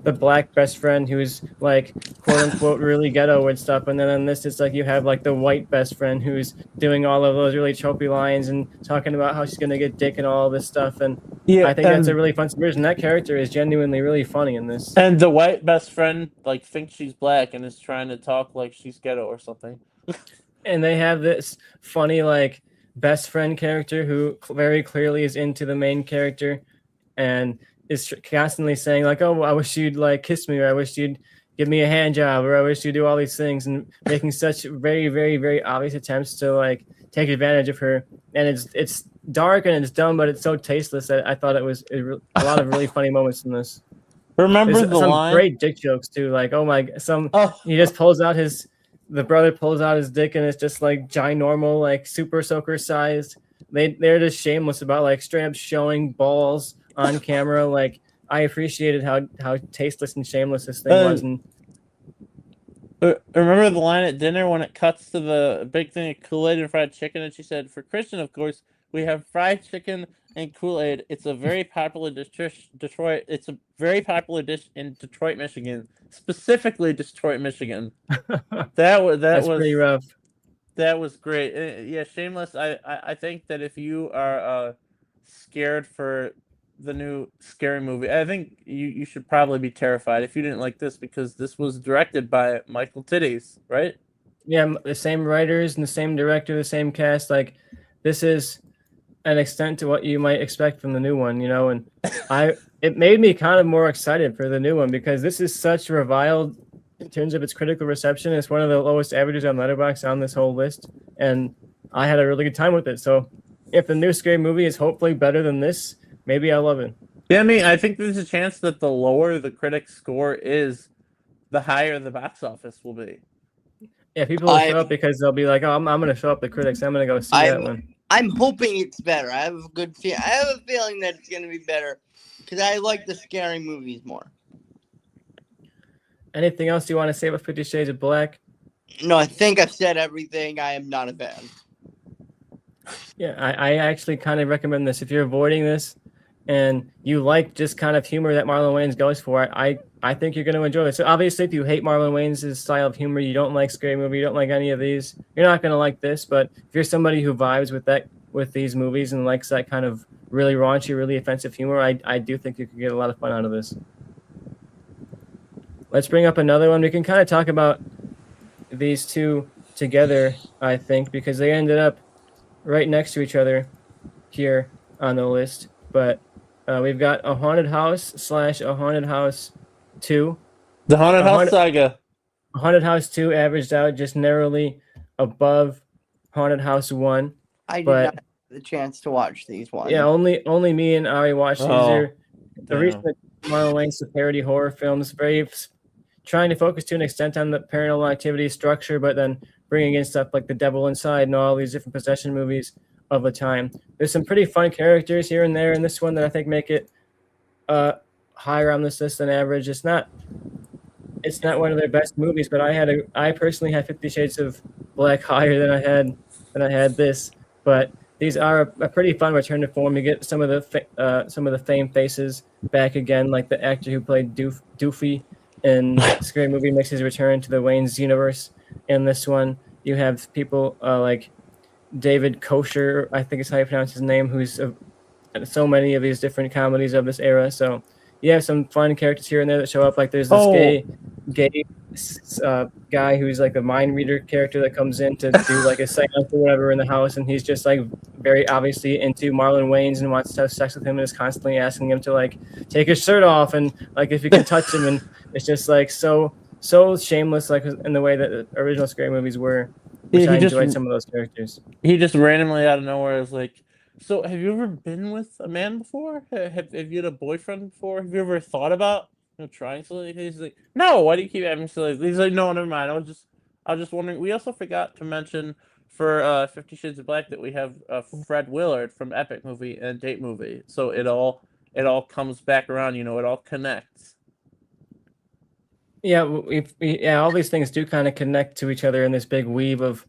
the black best friend who's like quote unquote really ghetto and stuff, and then on this it's like you have like the white best friend who's doing all of those really tropey lines and talking about how she's gonna get dick and all this stuff. And I think that's a really fun subversion. That character is genuinely really funny in this. And the white best friend like thinks she's black and is trying to talk like she's ghetto or something. And they have this funny like best friend character who very clearly is into the main character and is constantly saying like, oh, I wish you'd like kiss me, or I wish you'd give me a hand job, or I wish you'd do all these things, and making such very, very, very obvious attempts to like take advantage of her. And it's dark and it's dumb, but it's so tasteless that I thought it was a lot of really funny moments in this. Remember There's the some line? Great dick jokes too. Like, he just pulls out the brother pulls out his dick and it's just like ginormal, like super soaker sized. They're just shameless about like straight up showing balls on camera. Like I appreciated how tasteless and shameless this thing was. And remember the line at dinner when it cuts to the big thing of Kool-Aid and fried chicken, and she said, "For Christian, of course, we have fried chicken and Kool-Aid. It's a very popular dish. Detroit. It's a very popular dish in Detroit, Michigan, specifically Detroit, Michigan." That was pretty rough. That was great. Yeah, Shameless. I think that if you are scared for the new Scary Movie, I think you should probably be terrified if you didn't like this, because this was directed by Michael Titties, right? Yeah, the same writers and the same director, the same cast. Like this is an extent to what you might expect from the new one, and it made me kind of more excited for the new one because this is such reviled in terms of its critical reception. It's one of the lowest averages on Letterboxd on this whole list, and I had a really good time with it. So if the new Scary Movie is hopefully better than this, maybe I'll love it. Yeah, I mean, I think there's a chance that the lower the critic score is, the higher the box office will be. Yeah, people will show up because they'll be like, "Oh, I'm going to show up the critics. I'm going to go see that one." I'm hoping it's better. I have a feeling that it's going to be better because I like the scary movies more. Anything else you want to say about 50 Shades of Black? No, I think I've said everything. I am not a fan. Yeah, I actually kind of recommend this. If you're avoiding this and you like just kind of humor that Marlon Wayans goes for, I think you're going to enjoy it. So obviously, if you hate Marlon Wayans' style of humor, you don't like Scary Movie, you don't like any of these, you're not going to like this. But if you're somebody who vibes with these movies and likes that kind of really raunchy, really offensive humor, I do think you could get a lot of fun out of this. let's bring up another one. We can kind of talk about these two together, I think, because they ended up right next to each other here on the list. But we've got a haunted house / a haunted house 2. The Haunted A House haunted, Saga. haunted house 2 averaged out just narrowly above haunted house 1. I did But not have the chance to watch these ones. yeah, only me and Ari watched these. Oh, Are the damn. recent Marlon Wayans parody horror films, trying to focus to an extent on the paranormal activity structure, but then bringing in stuff like The Devil Inside and all these different possession movies of the time. There's some pretty fun characters here and there in this one that I think make it higher on this list than average. It's not one of their best movies, but I personally had 50 Shades of Black higher than I had this. But these are a pretty fun return to form. You get some of the famed faces back again, like the actor who played Doofy in Scary Movie makes his return to the Wayans universe. In this one, you have people like David Kosher, I think is how you pronounce his name, who's so many of these different comedies of this era. So you have some fun characters here and there that show up. Like there's this gay guy who's like a mind reader character that comes in to do like a seance or whatever in the house, and he's just like very obviously into Marlon Wayans and wants to have sex with him and is constantly asking him to like take his shirt off and like if you can touch him, and it's just like so shameless, like in the way that the original Scary movies were. Which I enjoyed some of those characters. He just randomly out of nowhere is like, so have you ever been with a man before? Have you had a boyfriend before? Have you ever thought about trying something? He's like, no. Why do you keep having silly? He's like, no, never mind. I was just wondering. We also forgot to mention for 50 Shades of Black that we have Fred Willard from Epic Movie and Date Movie. So it all comes back around. It all connects. Yeah, all these things do kind of connect to each other in this big weave of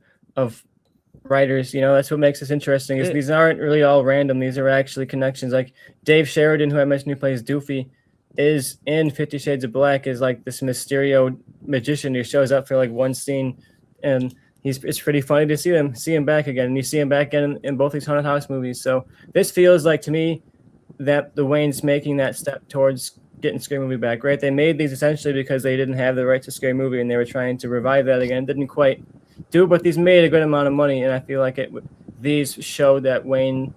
writers. That's what makes this interesting. Is these aren't really all random. These are actually connections. Like Dave Sheridan, who I mentioned, who plays Doofy, is in 50 Shades of Black, is like this Mysterio magician who shows up for like one scene, and it's pretty funny to see him back again. And you see him back in both these haunted house movies. So this feels like to me that the Wayans making that step towards getting Scary Movie back, right? They made these essentially because they didn't have the rights to Scary Movie, and they were trying to revive that again. Didn't quite do it, but these made a good amount of money, and I feel like these showed that Wayne,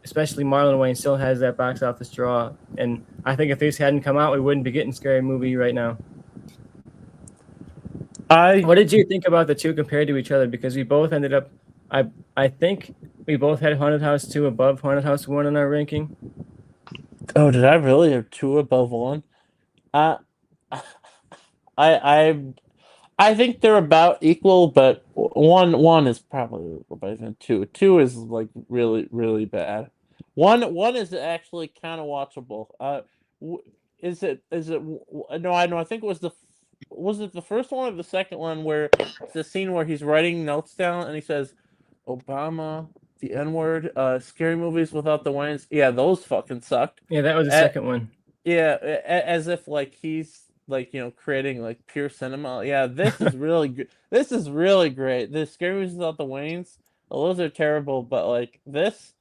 especially Marlon Wayans, still has that box office draw. And I think if these hadn't come out, we wouldn't be getting Scary Movie right now. What did you think about the two compared to each other? Because we both ended up, I think we both had Haunted House 2 above Haunted House 1 in our ranking. Oh, did I really have 2 above 1? I think they're about equal, but one is probably better than 2. 2 is like really, really bad. One is actually kind of watchable. Is it? No, I know. I think it was it the first one or the second one where it's the scene where he's writing notes down and he says, Obama, the N-word, Scary Movies without the Wayans. Yeah, those fucking sucked. Yeah, that was the second one. Yeah, as if like he's like creating like pure cinema. Yeah, this is really good. This is really great. The Scary Movies without the Wayans, those are terrible, but like this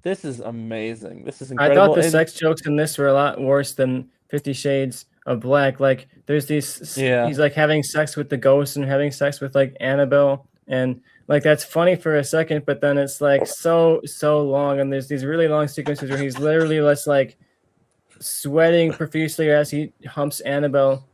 is amazing. This is incredible. I thought the sex jokes in this were a lot worse than 50 Shades of Black. Like there's these, he's like having sex with the ghost and having sex with like Annabelle, and like that's funny for a second, but then it's like so long, and there's these really long sequences where he's literally just like sweating profusely as he humps Annabelle,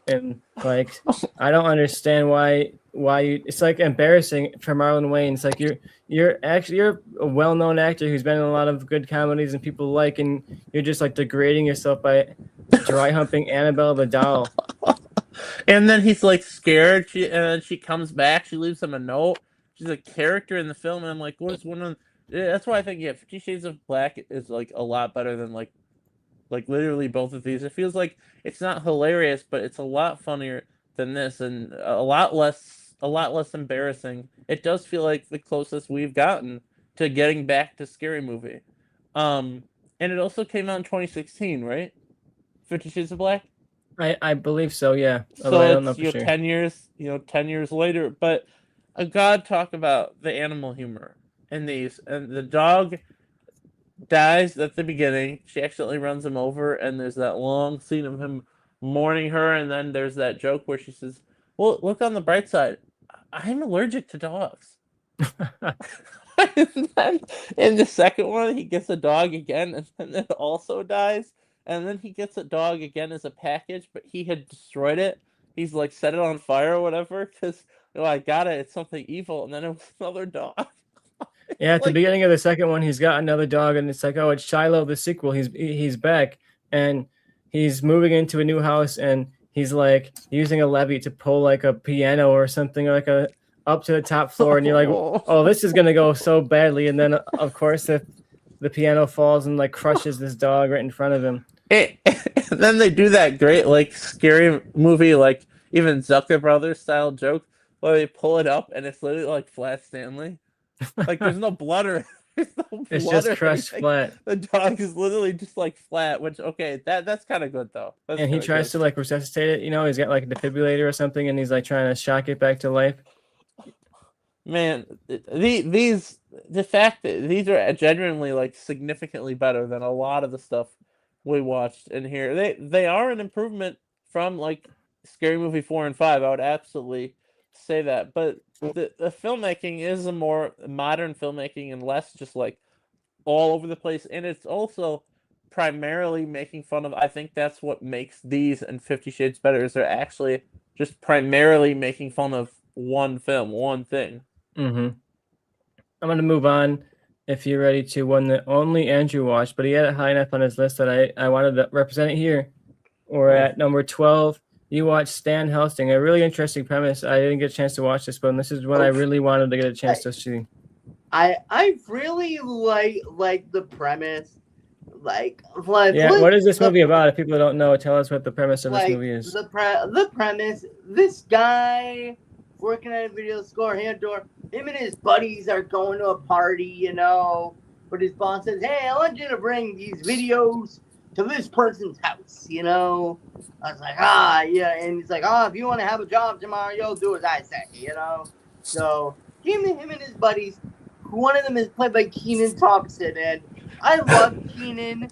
and like I don't understand why it's like embarrassing for Marlon Wayans. It's like you're a well-known actor who's been in a lot of good comedies and people like, and you're just like degrading yourself by dry humping Annabelle the doll. And then he's like scared. She comes back. She leaves him a note. She's a character in the film, and I'm like, what is one of? That's why I think 50 Shades of Black is like a lot better than like literally both of these. It feels like it's not hilarious, but it's a lot funnier than this, and a lot less embarrassing. It does feel like the closest we've gotten to getting back to Scary Movie. And it also came out in 2016, right? 50 Shades of Black. I believe so, yeah. So I don't know it's for sure. 10 years later. But I gotta talk about the animal humor in these. And the dog dies at the beginning. She accidentally runs him over, and there's that long scene of him mourning her, and then there's that joke where she says, "Well, look on the bright side. I'm allergic to dogs." And then in the second one, he gets a dog again, and then it also dies. And then he gets a dog again as a package, but he had destroyed it. He's like set it on fire or whatever because I got it. It's something evil, and then it was another dog. Yeah, at the Like- beginning of the second one, he's got another dog, and it's like, oh, it's Shiloh, the sequel. He's back, and he's moving into a new house, and he's like using a levy to pull like a piano or something like a up to the top floor, and you're like, oh, this is gonna go so badly, and then of course the piano falls and like crushes this dog right in front of him. And then they do that great like scary movie like even Zucker Brothers style joke where they pull it up and it's literally like Flat Stanley. Like there's no blood or there's no blood It's just or crushed anything. flat. The dog is literally just like flat, which okay, that's kind of good though. That's And he kinda tries to like resuscitate it, he's got like a defibrillator or something, and he's like trying to shock it back to life. Man, the fact that these are genuinely like significantly better than a lot of the stuff we watched in here. They are an improvement from like Scary Movie 4 and 5. I would absolutely say that. But the filmmaking is a more modern filmmaking and less just like all over the place. And it's also primarily making fun of, I think that's what makes these and 50 Shades better, is they're actually just primarily making fun of one film, one thing. Mm-hmm. I'm gonna move on if you're ready to one that only Andrew watched, but he had it high enough on his list that I wanted to represent it here. We're at number 12. You watched Stan Helsing, a really interesting premise. I didn't get a chance to watch this one. This is one I really wanted to get a chance to see. I really like the premise. Yeah, what is this movie about? If people don't know, tell us what the premise of this movie is. The premise, this guy working at a video store, him and his buddies are going to a party, but his boss says, hey, I want you to bring these videos to this person's house, I was like, yeah, and he's like, if you want to have a job tomorrow, you'll do as I say, So him and his buddies, one of them is played by Kenan Thompson, and I love Kenan.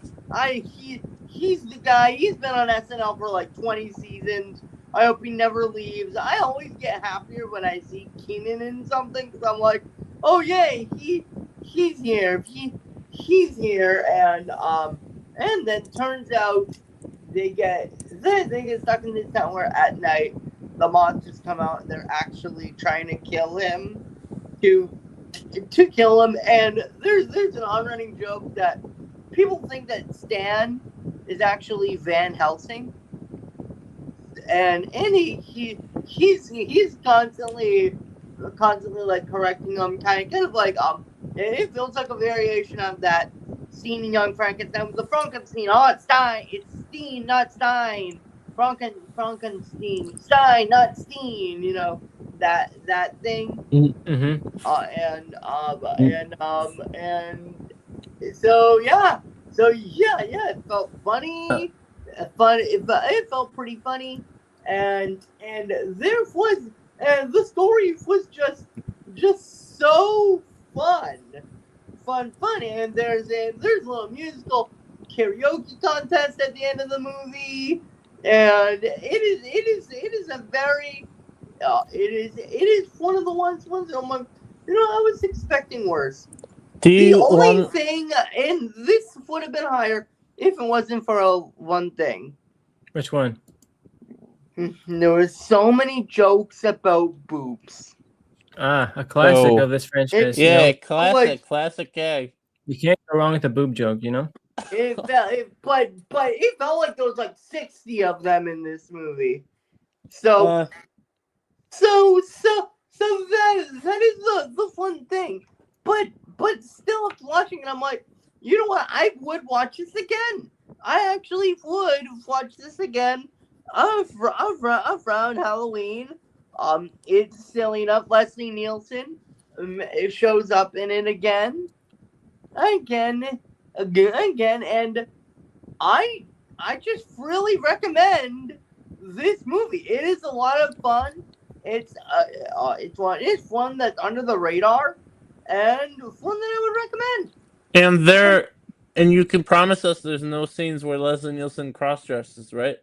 He's the guy. He's been on SNL for like 20 seasons. I hope he never leaves. I always get happier when I see Kenan in something because I'm like, oh yay, he's here. He's here, and then turns out they get stuck in this town where at night the monsters come out and they're actually trying to kill him to kill him. And there's an on-running joke that people think that Stan is actually Van Helsing, and he's constantly like correcting them, kind of like it feels like a variation of that scene in Young Frankenstein with the Frankenstein. Oh, it's Steen, not Stein. Frankenstein, Stein, not Steen. That thing. Mm-hmm. So yeah, it felt funny. It felt pretty funny, and the story was just so fun, and there's a little musical karaoke contest at the end of the movie, and it is a very it is one of the ones I'm like, I was expecting worse. The only thing, and this would have been higher if it wasn't for one thing. Which one? There were so many jokes about boobs. A classic of this franchise. Classic gag. You can't go wrong with a boob joke, But it felt like there was like 60 of them in this movie. So that is the fun thing. But still watching it, I'm like, you know what? I would watch this again. I actually would watch this again around Halloween. It's silly enough. Leslie Nielsen it shows up in it again, and I just really recommend this movie. It is a lot of fun. It's one that's under the radar, and one that I would recommend. And you can promise us there's no scenes where Leslie Nielsen cross-dresses, right?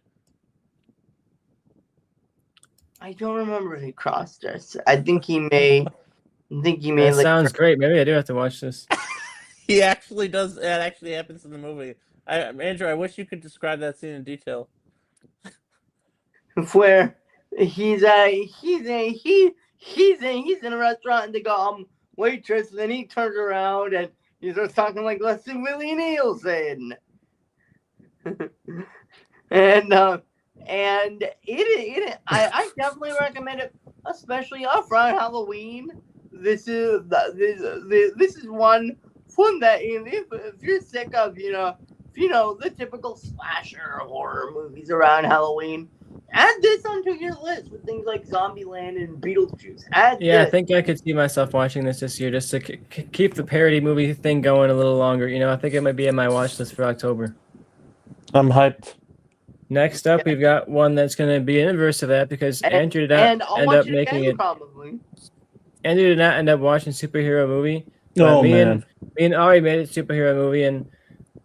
I don't remember if he crossed us. I think he may. That sounds great. Maybe I do have to watch this. He actually does. That actually happens in the movie. Andrew, I wish you could describe that scene in detail. Where he's in a restaurant and they go, waitress, and then he turns around and he starts talking like Leslie Willie Nielsen. and I definitely recommend it, especially around Halloween. This is one that if you're sick of the typical slasher horror movies around Halloween, add this onto your list with things like Zombieland and Beetlejuice. I think I could see myself watching this year just to keep the parody movie thing going a little longer. I think it might be in my watch list for October. I'm hyped. Next up, we've got one that's going to be an inverse of that because Andrew did not end up making it. Probably. Andrew did not end up watching superhero movie. Me and Ari made it superhero movie, and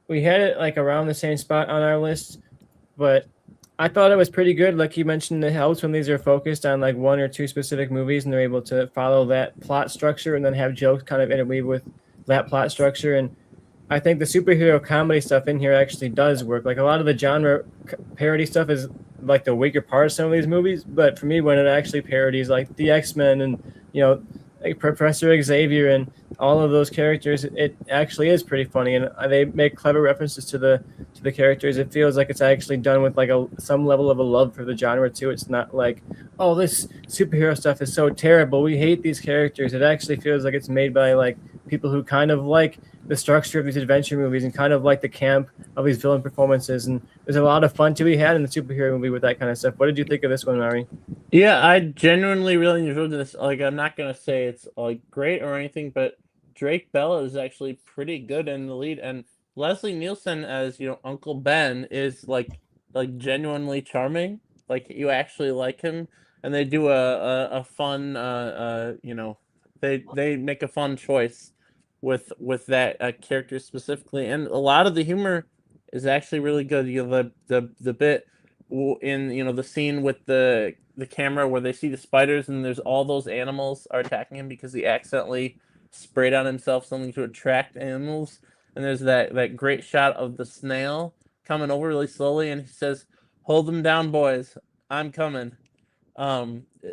we had it like around the same spot on our list, but I thought it was pretty good. Like you mentioned, it helps when these are focused on like one or two specific movies and they're able to follow that plot structure and then have jokes kind of interweave with that plot structure. And I think the superhero comedy stuff in here actually does work. Like a lot of the genre parody stuff is like the weaker part of some of these movies, but for me, when it actually parodies like the X-Men and like Professor Xavier and all of those characters, it actually is pretty funny, and they make clever references to the characters. It feels like it's actually done with like some level of a love for the genre too. It's not like, oh, this superhero stuff is so terrible, we hate these characters. It actually feels like it's made by like people who kind of like the structure of these adventure movies and kind of like the camp of these villain performances. And there's a lot of fun to be had in the superhero movie with that kind of stuff. What did you think of this one, Mari? Yeah, I genuinely really enjoyed this. Like, I'm not gonna say it's like great or anything, but Drake Bell is actually pretty good in the lead, and Leslie Nielsen as Uncle Ben is like genuinely charming. Like you actually like him, and they do a fun they make a fun choice with that character specifically, and a lot of the humor is actually really good. The bit in the scene with the camera where they see the spiders and there's all those animals are attacking him because he accidentally sprayed on himself something to attract animals, and there's that great shot of the snail coming over really slowly and he says, "Hold them down, boys, I'm coming."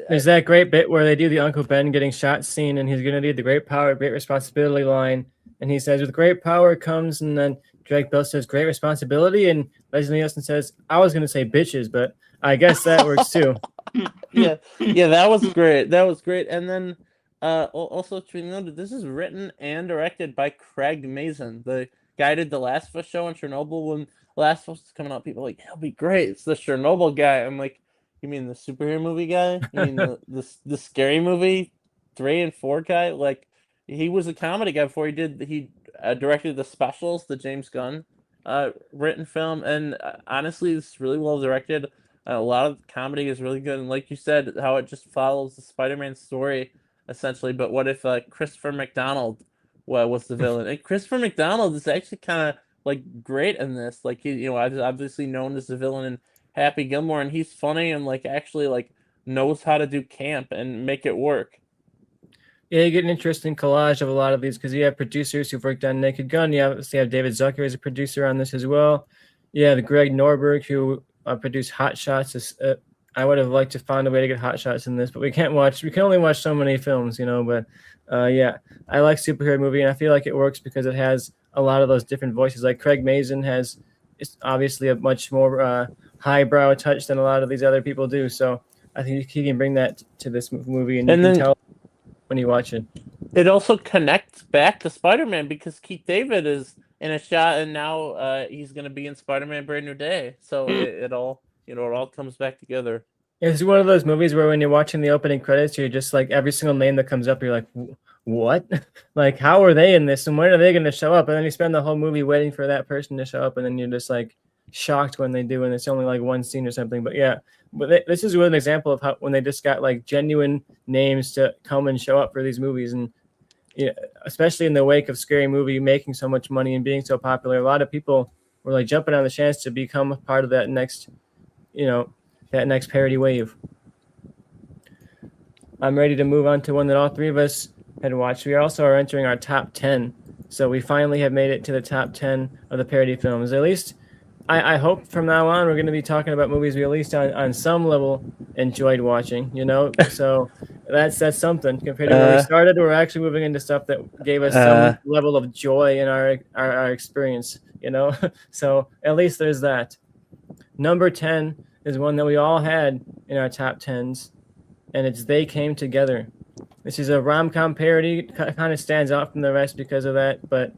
There's that great bit where they do the Uncle Ben getting shot scene, and he's going to do the great power, great responsibility line. And he says, with great power comes, and then Drake Bell says, great responsibility. And Leslie Nielsen says, I was going to say bitches, but I guess that works too. Yeah, that was great. That was great. And then also to be noted, this is written and directed by Craig Mazin, the guy who did the Last of Us show on Chernobyl. When Last of Us was coming out, people were like, he'll be great. It's the Chernobyl guy. I'm like, you mean the superhero movie guy? You mean the scary movie 3 and 4 guy? Like, he was a comedy guy before he directed The Specials, the James Gunn written film, and honestly, it's really well directed. A lot of the comedy is really good, and like you said, how it just follows the Spider-Man story essentially. But what if Christopher McDonald was the villain? And Christopher McDonald is actually kind of like great in this. Like he, obviously known as the villain in Happy Gilmore, and he's funny and like actually like knows how to do camp and make it work. Yeah, you get an interesting collage of a lot of these because you have producers who've worked on Naked Gun. You obviously have David Zucker as a producer on this as well. Yeah, the Greg Norberg who produced Hot Shots. I would have liked to find a way to get Hot Shots in this, but we can only watch so many films, But yeah, I like superhero movie, and I feel like it works because it has a lot of those different voices. Like Craig Mazin it's obviously a much more highbrow touch than a lot of these other people do. So I think he can bring that to this movie, and you can tell when you watch it. It also connects back to Spider-Man because Keith David is in a shot, and now he's going to be in Spider-Man Brand New Day. So it all comes back together. It's one of those movies where when you're watching the opening credits, you're just like, every single name that comes up, you're like, what? Like, how are they in this? And when are they going to show up? And then you spend the whole movie waiting for that person to show up, and then you're just like shocked when they do, and it's only like one scene or something. But yeah, this is really an example of how when they just got like genuine names to come and show up for these movies. And especially in the wake of Scary Movie making so much money and being so popular, a lot of people were like jumping on the chance to become a part of that next parody wave. I'm ready to move on to one that all three of us had watched. We also are entering our top 10. So we finally have made it to the top 10 of the parody films. At least I hope from now on we're going to be talking about movies we at least on some level enjoyed watching, you know? So that's something. Compared to where we started, we're actually moving into stuff that gave us some level of joy in our experience, you know? So at least there's that. Number 10 is one that we all had in our top 10s, and it's They Came Together. This is a rom-com parody. Kind of stands out from the rest because of that, but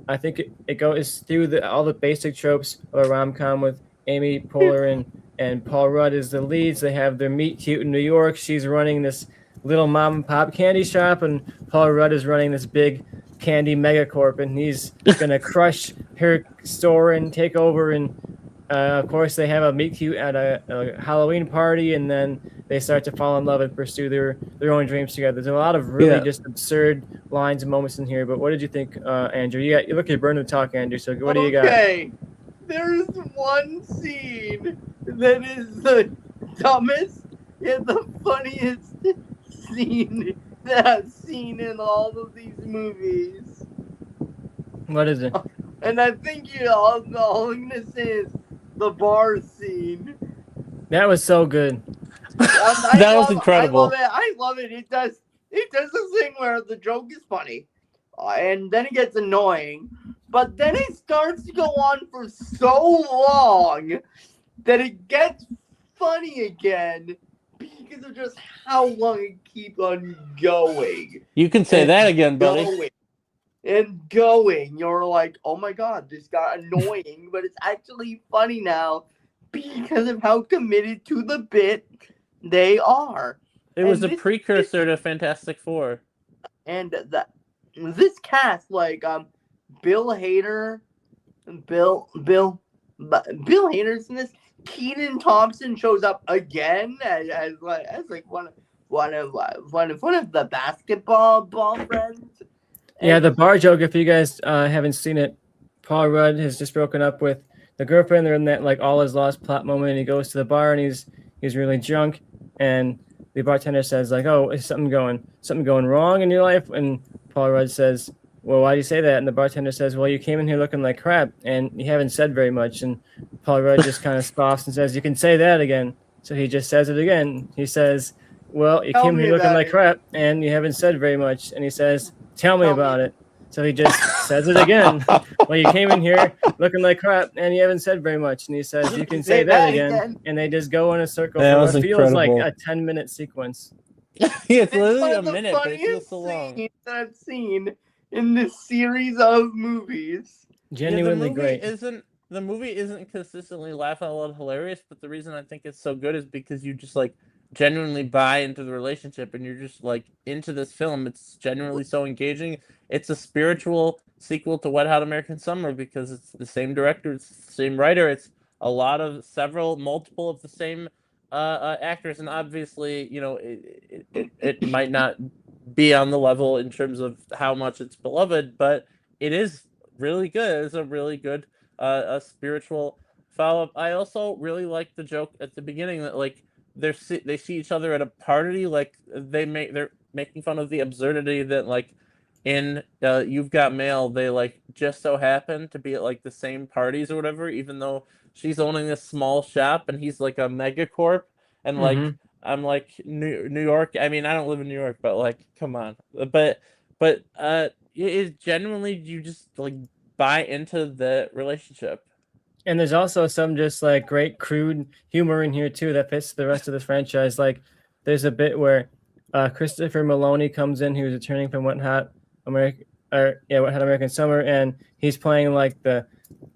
I think it goes through all the basic tropes of a rom-com with Amy Poehler and Paul Rudd as the leads. They have their meet cute in New York. She's running this little mom and pop candy shop, and Paul Rudd is running this big candy megacorp, and he's going to crush her store and take over. And of course, they have a meet cute at a Halloween party, and then they start to fall in love and pursue their own dreams together. There's a lot of really just absurd lines and moments in here. But what did you think, Andrew? You look, you're burning to talk, Andrew. So what do you got? Okay, there's one scene that is the dumbest and the funniest scene that I've seen in all of these movies. What is it? And I think all I'm gonna say is the bar scene. That was so good. That was incredible. I love it. It does this thing where the joke is funny, and then it gets annoying, but then it starts to go on for so long that it gets funny again because of just how long it keeps on going. You can say that again, buddy. Going. You're like, oh my god, this got annoying, but it's actually funny now because of how committed to the bit they are. It was a precursor to Fantastic Four. And this cast, like Bill Hader's in this. Kenan Thompson shows up again as one of the basketball friends. Yeah, the bar joke, if you guys haven't seen it, Paul Rudd has just broken up with the girlfriend. They're in that like all is lost plot moment, and he goes to the bar and he's really drunk, and the bartender says like, "Oh, is something going wrong in your life?" And Paul Rudd says, "Well, why do you say that?" And the bartender says, "Well, you came in here looking like crap, and you haven't said very much." And Paul Rudd just kind of scoffs and says, "You can say that again." So he just says it again. He says, "Well, you came here looking like crap, and you haven't said very much." And he says, Tell me about it. So he just says it again. Well, you came in here looking like crap, and you haven't said very much. And he says, you can say that again. And they just go in a circle for what feels like a 10-minute sequence. Yeah, it's literally a minute, but it feels so long. That I've seen in this series of movies. Genuinely great. The movie isn't consistently laugh out loud hilarious, but the reason I think it's so good is because you just like genuinely buy into the relationship, and you're just like into this film. It's genuinely so engaging. It's a spiritual sequel to Wet Hot American Summer because it's the same director, it's the same writer, it's a lot of multiple of the same actors, and obviously, you know, it might not be on the level in terms of how much it's beloved, but it is really good. It's a really good a spiritual follow-up. I also really like the joke at the beginning that like they see each other at a party, like they're making fun of the absurdity that like in You've Got Mail, they like just so happen to be at like the same parties or whatever, even though she's owning this small shop and he's like a megacorp, and like I'm like New York. I mean, I don't live in New York, but like, come on. But it is genuinely, you just like buy into the relationship. And there's also some just like great crude humor in here too that fits the rest of the franchise. Like there's a bit where Christopher Maloney comes in, who's returning from Wet Hot American Summer, and he's playing like the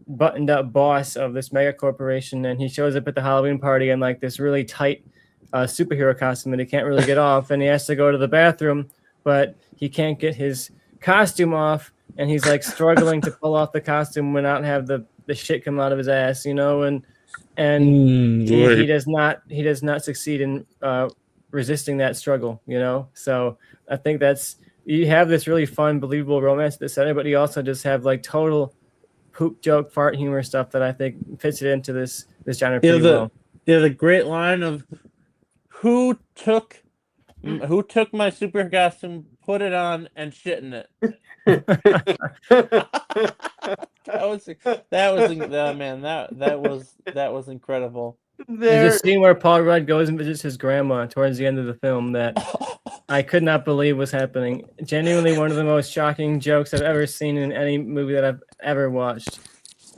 buttoned up boss of this mega corporation, and he shows up at the Halloween party in like this really tight superhero costume that he can't really get off, and he has to go to the bathroom, but he can't get his costume off, and he's like struggling to pull off the costume without have the shit come out of his ass, you know, and he does not succeed in resisting that struggle, you know. So I think you have this really fun, believable romance at the center, but you also just have like total poop joke, fart humor stuff that I think fits it into this genre pretty well. Yeah, the great line of who took Who took my super costume, put it on, and shit in it? that was incredible. There's a scene where Paul Rudd goes and visits his grandma towards the end of the film that I could not believe was happening. Genuinely one of the most shocking jokes I've ever seen in any movie that I've ever watched.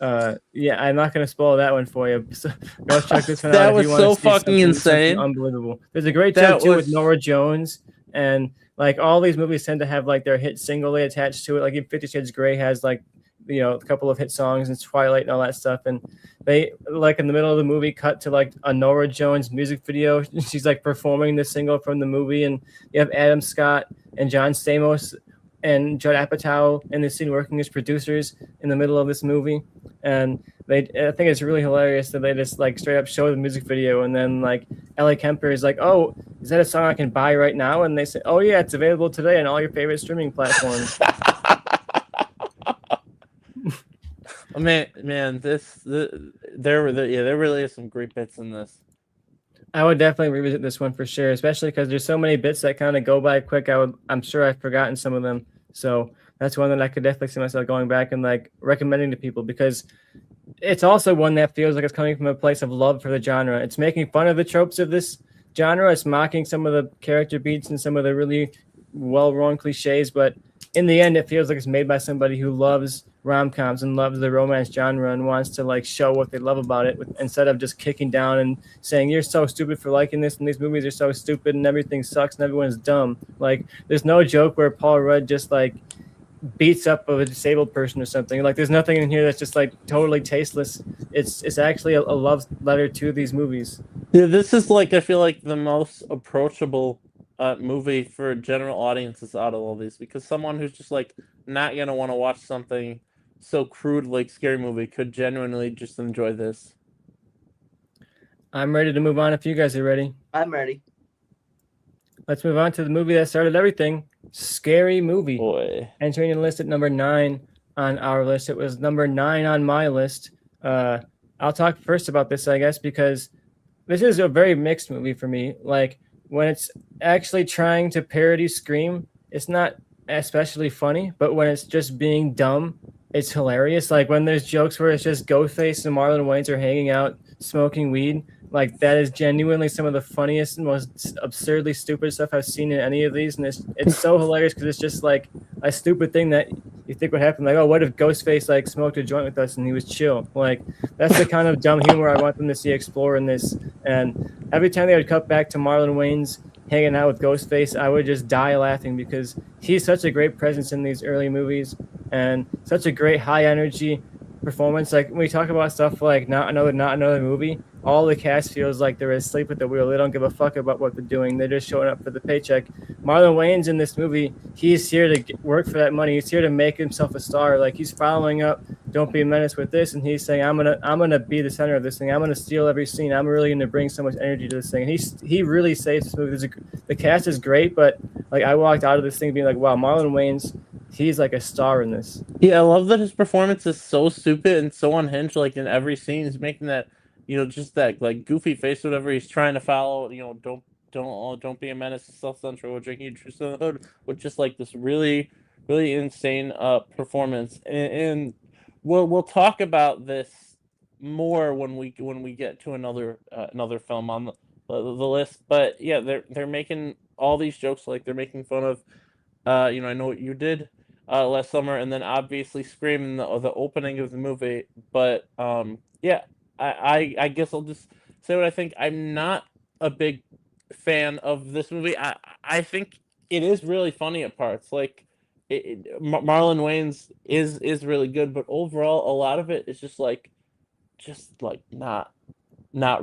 Yeah, I'm not gonna spoil that one for you. So go check this one That out. was if you want so to see fucking insane. Unbelievable. There's a great joke too with Nora Jones, and like all these movies tend to have like their hit single they attached to it. Like even 50 Shades Grey has like a couple of hit songs and Twilight and all that stuff, and they like in the middle of the movie cut to like a Nora Jones music video. She's like performing the single from the movie, and you have Adam Scott and John Stamos and Judd Apatow in the scene working as producers in the middle of this movie. And I think it's really hilarious that they just like straight up show the music video, and then like Ellie Kemper is like, "Oh, is that a song I can buy right now?" And they say, "Oh yeah, it's available today on all your favorite streaming platforms." Man, there really is some great bits in this. I would definitely revisit this one for sure, especially because there's so many bits that kind of go by quick. I'm sure I've forgotten some of them, so that's one that I could definitely see myself going back and like recommending to people, because it's also one that feels like it's coming from a place of love for the genre. It's making fun of the tropes of this genre. It's mocking some of the character beats and some of the really well-worn cliches, but in the end, it feels like it's made by somebody who loves rom-coms and loves the romance genre and wants to like show what they love about it, instead of just kicking down and saying you're so stupid for liking this and these movies are so stupid and everything sucks and everyone's dumb. Like there's no joke where Paul Rudd just like beats up a disabled person or something. Like there's nothing in here that's just like totally tasteless. It's actually a love letter to these movies. Yeah, this is like, I feel like the most approachable movie for general audiences out of all these, because someone who's just like not gonna want to watch something so crude like Scary Movie could genuinely just enjoy this. I'm ready to move on if you guys are ready. I'm ready. Let's move on to the movie that started everything, Scary Movie. Boy. Entering the list at number 9 on our list. It was number 9 on my list. I'll talk first about this, I guess, because this is a very mixed movie for me. Like when it's actually trying to parody Scream, it's not especially funny, but when it's just being dumb, it's hilarious. Like when there's jokes where it's just Ghostface and Marlon Wayans are hanging out smoking weed, like that is genuinely some of the funniest and most absurdly stupid stuff I've seen in any of these, and it's so hilarious because it's just like a stupid thing that you think would happen. Like, oh, what if Ghostface like smoked a joint with us and he was chill? Like that's the kind of dumb humor I want them to see explore in this. And every time they would cut back to Marlon Wayans hanging out with Ghostface, I would just die laughing because he's such a great presence in these early movies and such a great high energy performance. Like when we talk about stuff like not another movie, all the cast feels like they're asleep at the wheel. They don't give a fuck about what they're doing. They're just showing up for the paycheck. Marlon Wayans in this movie, he's here to work for that money. He's here to make himself a star. Like he's following up Don't Be a Menace with this, and he's saying I'm gonna be the center of this thing. I'm gonna steal every scene. I'm really gonna bring so much energy to this thing. And he really saves this movie. The cast is great, but like I walked out of this thing being like, wow, Marlon Wayans, he's like a star in this. Yeah, I love that his performance is so stupid and so unhinged. Like in every scene, he's making that, just that like goofy face, whatever he's trying to follow. Don't be a menace to South Central. We're drinking Tristan in the Hood with just like this really, really insane performance. And we'll talk about this more when we get to another film on the list. But yeah, they're making all these jokes, like they're making fun of. I Know What You Did last summer, and then obviously Scream in the opening of the movie. But yeah, I guess I'll just say what I think. I'm not a big fan of this movie. I think it is really funny at parts. Like Marlon Wayans is really good, but overall, a lot of it is just like not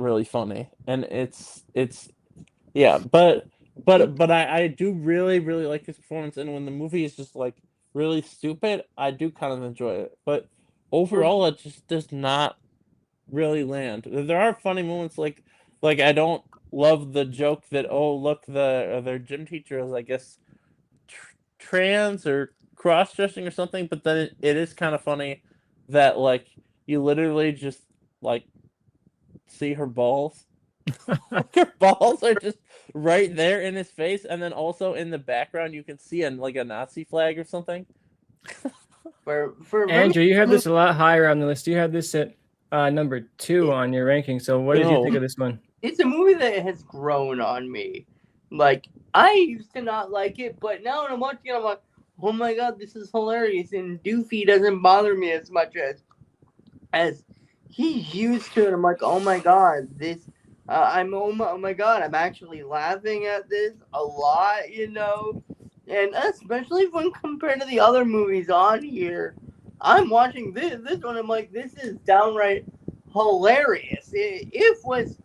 really funny, and it's yeah, but I do really, really like his performance, and when the movie is just like really stupid, I do kind of enjoy it. But overall, it just does not really land. There are funny moments, like I don't love the joke that, oh look, their gym teacher is, I guess, trans or cross-dressing or something. But then it is kind of funny that like you literally just like see her balls. Your balls are just right there in his face, and then also in the background you can see a Nazi flag or something. For Andrew, you have this a lot higher on the list. You have this at number 2 on your ranking. So what did you think of this one? It's a movie that has grown on me. Like, I used to not like it, but now when I'm watching it, I'm like, oh my god, this is hilarious. And Doofy doesn't bother me as much as he's used to it. I'm like, oh my god, this. Oh my god, I'm actually laughing at this a lot, you know? And especially when compared to the other movies on here, I'm watching this one, I'm like, this is downright hilarious. It was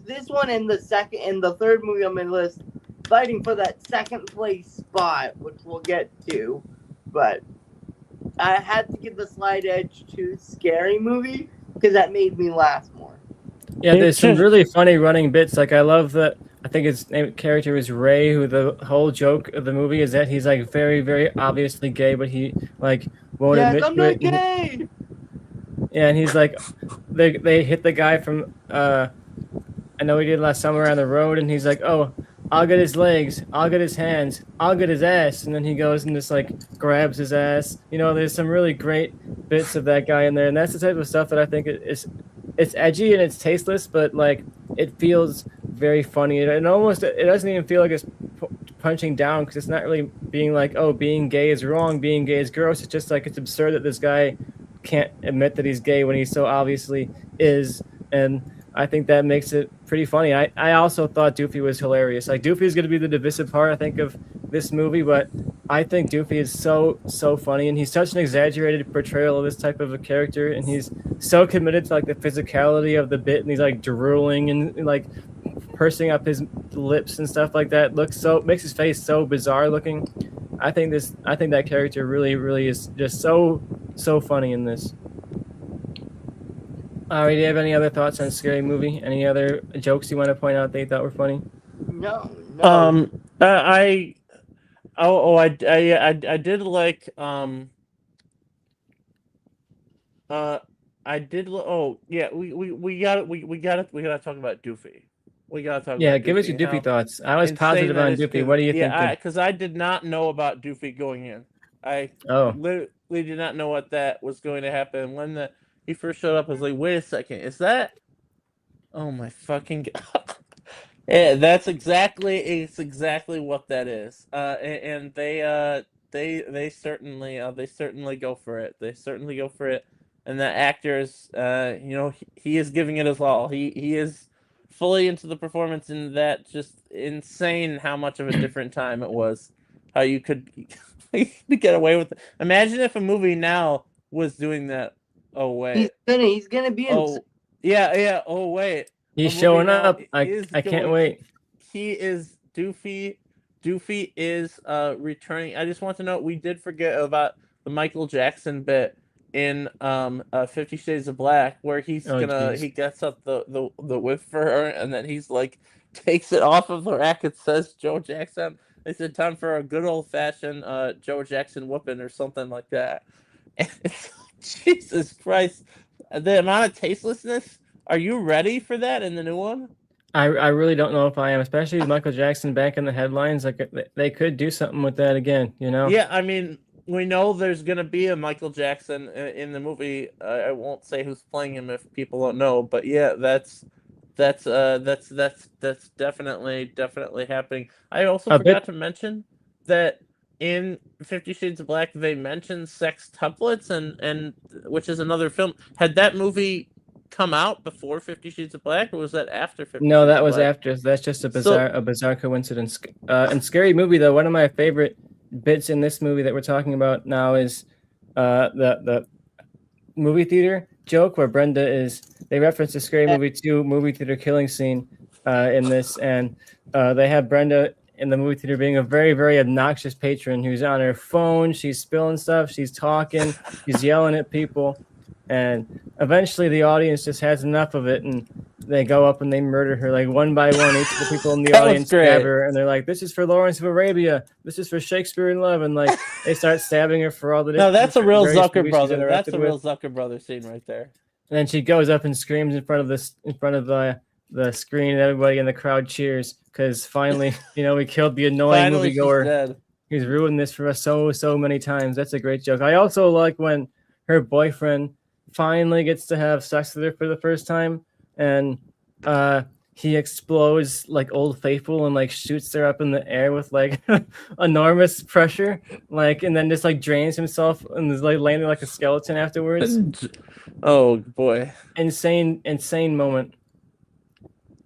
this one and the third movie on my list fighting for that second place spot, which we'll get to. But I had to give the slight edge to Scary Movie because that made me laugh more. Yeah, there's some really funny running bits. Like, I love that. I think his character is Ray, who the whole joke of the movie is that he's like very, very obviously gay, but he like won't admit I'm to not it. gay. Yeah, and he's like, they hit the guy from I know he did last summer on the road, and he's like, oh, I'll get his legs, I'll get his hands, I'll get his ass, and then he goes and just like grabs his ass. You know, there's some really great bits of that guy in there, and that's the type of stuff that I think it's edgy and it's tasteless, but like it feels very funny. It doesn't even feel like it's punching down, because it's not really being like, oh, being gay is wrong, being gay is gross. It's just like, it's absurd that this guy can't admit that he's gay when he so obviously is, and I think that makes it pretty funny. I also thought Doofy was hilarious. Like, Doofy is going to be the divisive part, I think, of this movie, but I think Doofy is so funny, and he's such an exaggerated portrayal of this type of a character, and he's so committed to like the physicality of the bit, and he's like drooling and like pursing up his lips and stuff like that. Makes his face so bizarre looking. I think that character really is just so funny in this. Do you have any other thoughts on Scary Movie? Any other jokes you want to point out that you thought were funny? No. I did like we gotta talk about Doofy. We gotta talk. Yeah, about give Doofy. us your Doofy thoughts. I was positive on Doofy. What do you think? Yeah, because I did not know about Doofy going in. I literally did not know what that was going to happen. When he first showed up, I was like, wait a second, is that? Oh my fucking god! Yeah, it's exactly what that is. And they certainly go for it. They certainly go for it. And the actors, he is giving it his all. He is fully into the performance, and that just insane how much of a different time it was. How you could get away with it. Imagine if a movie now was doing that. Oh wait, he's gonna be in. Oh yeah. Oh wait, he's showing up. I can't wait. He is Doofy. Doofy is returning. I just want to note, we did forget about the Michael Jackson bit in 50 Shades of Black, where he gets up the whip for her, and then he's like takes it off of the rack. It says Joe Jackson. They said time for a good old fashioned Joe Jackson whooping or something like that. And Jesus Christ, the amount of tastelessness. Are you ready for that in the new one? I really don't know if I am, especially with Michael Jackson back in the headlines. Like, they could do something with that again, you know? Yeah, I mean, we know there's gonna be a Michael Jackson in the movie. I won't say who's playing him if people don't know, but yeah, that's definitely happening. I also forgot to mention that in 50 Shades of Black they mentioned sextuplets, and which is another film. Had that movie come out before 50 Shades of Black, or was that after 50 No, Shades that of was Black? after. That's just a bizarre coincidence. In Scary Movie, though, one of my favorite bits in this movie that we're talking about now is the movie theater joke where they reference the Scary Movie 2 movie theater killing scene in this, and they have Brenda in the movie theater being a very, very obnoxious patron who's on her phone, she's spilling stuff, she's talking, she's yelling at people, and eventually the audience just has enough of it, and they go up and they murder her, like one by one. Each of the people in the audience stab her, and they're like, "This is for Lawrence of Arabia. This is for Shakespeare in Love," and like they start stabbing her for all the. No, that's a real Zucker brother. That's a real Zucker brother scene right there. And then she goes up and screams in front of the screen and everybody in the crowd cheers because finally, we killed the annoying Finally, she's moviegoer. dead. He's ruined this for us so many times. That's a great joke. I also like when her boyfriend finally gets to have sex with her for the first time, and he explodes like Old Faithful and like shoots her up in the air with like enormous pressure, and then just like drains himself and is like landing like a skeleton afterwards. Oh boy! Insane moment.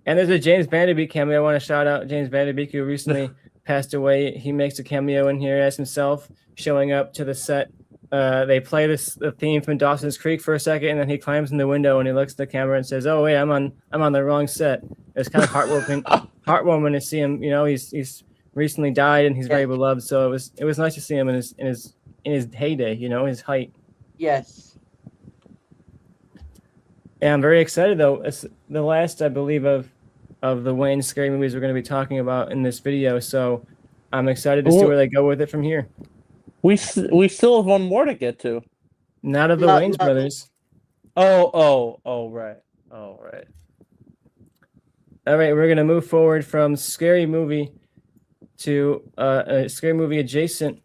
And there's a James Vanderbeek cameo. I want to shout out James Vanderbeek, who recently passed away. He makes a cameo in here as himself, showing up to the set. They play the theme from Dawson's Creek for a second, and then he climbs in the window and he looks at the camera and says, "Oh wait, I'm on the wrong set." It's kind of heartwarming to see him. He's recently died and he's very beloved. So it was nice to see him in his heyday. His height. Yes. And I'm very excited though. It's the last, I believe, of the Wayans scary movies we're going to be talking about in this video. So I'm excited to see where they go with it from here. We still have one more to get to. Not of the Wayans brothers. Oh, right. All right, we're going to move forward from scary movie to a scary movie adjacent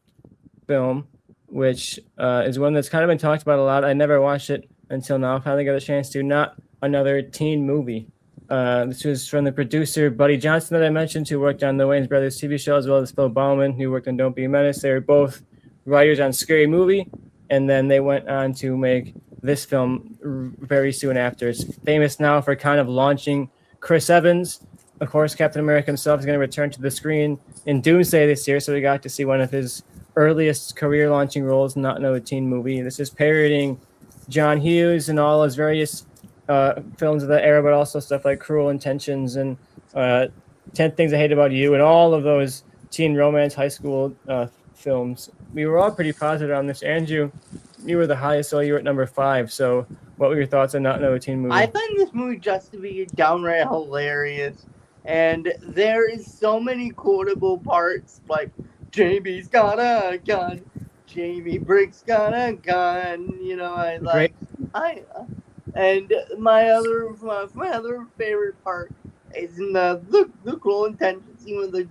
film, which is one that's kind of been talked about a lot. I never watched it until now. I finally got a chance to. Not another teen movie. This was from the producer, Buddy Johnson, that I mentioned, who worked on the Wayans Brothers TV show, as well as Phil Bauman, who worked on Don't Be a Menace. They were both writers on Scary Movie, and then they went on to make this film very soon after. It's famous now for kind of launching Chris Evans. Of course, Captain America himself is going to return to the screen in Doomsday this year, so we got to see one of his earliest career-launching roles, not another teen movie. This is parodying John Hughes and all his various films of that era, but also stuff like Cruel Intentions and 10 Things I Hate About You and all of those teen romance high school films. We were all pretty positive on this. Andrew, you were the highest, so you were at number 5. So what were your thoughts on Not Another Teen Movie? I find this movie just to be downright hilarious. And there is so many quotable parts, like Jamie's got a gun, Jamie Brick's got a gun. And my other favorite part is in the Cruel Intentions scene when the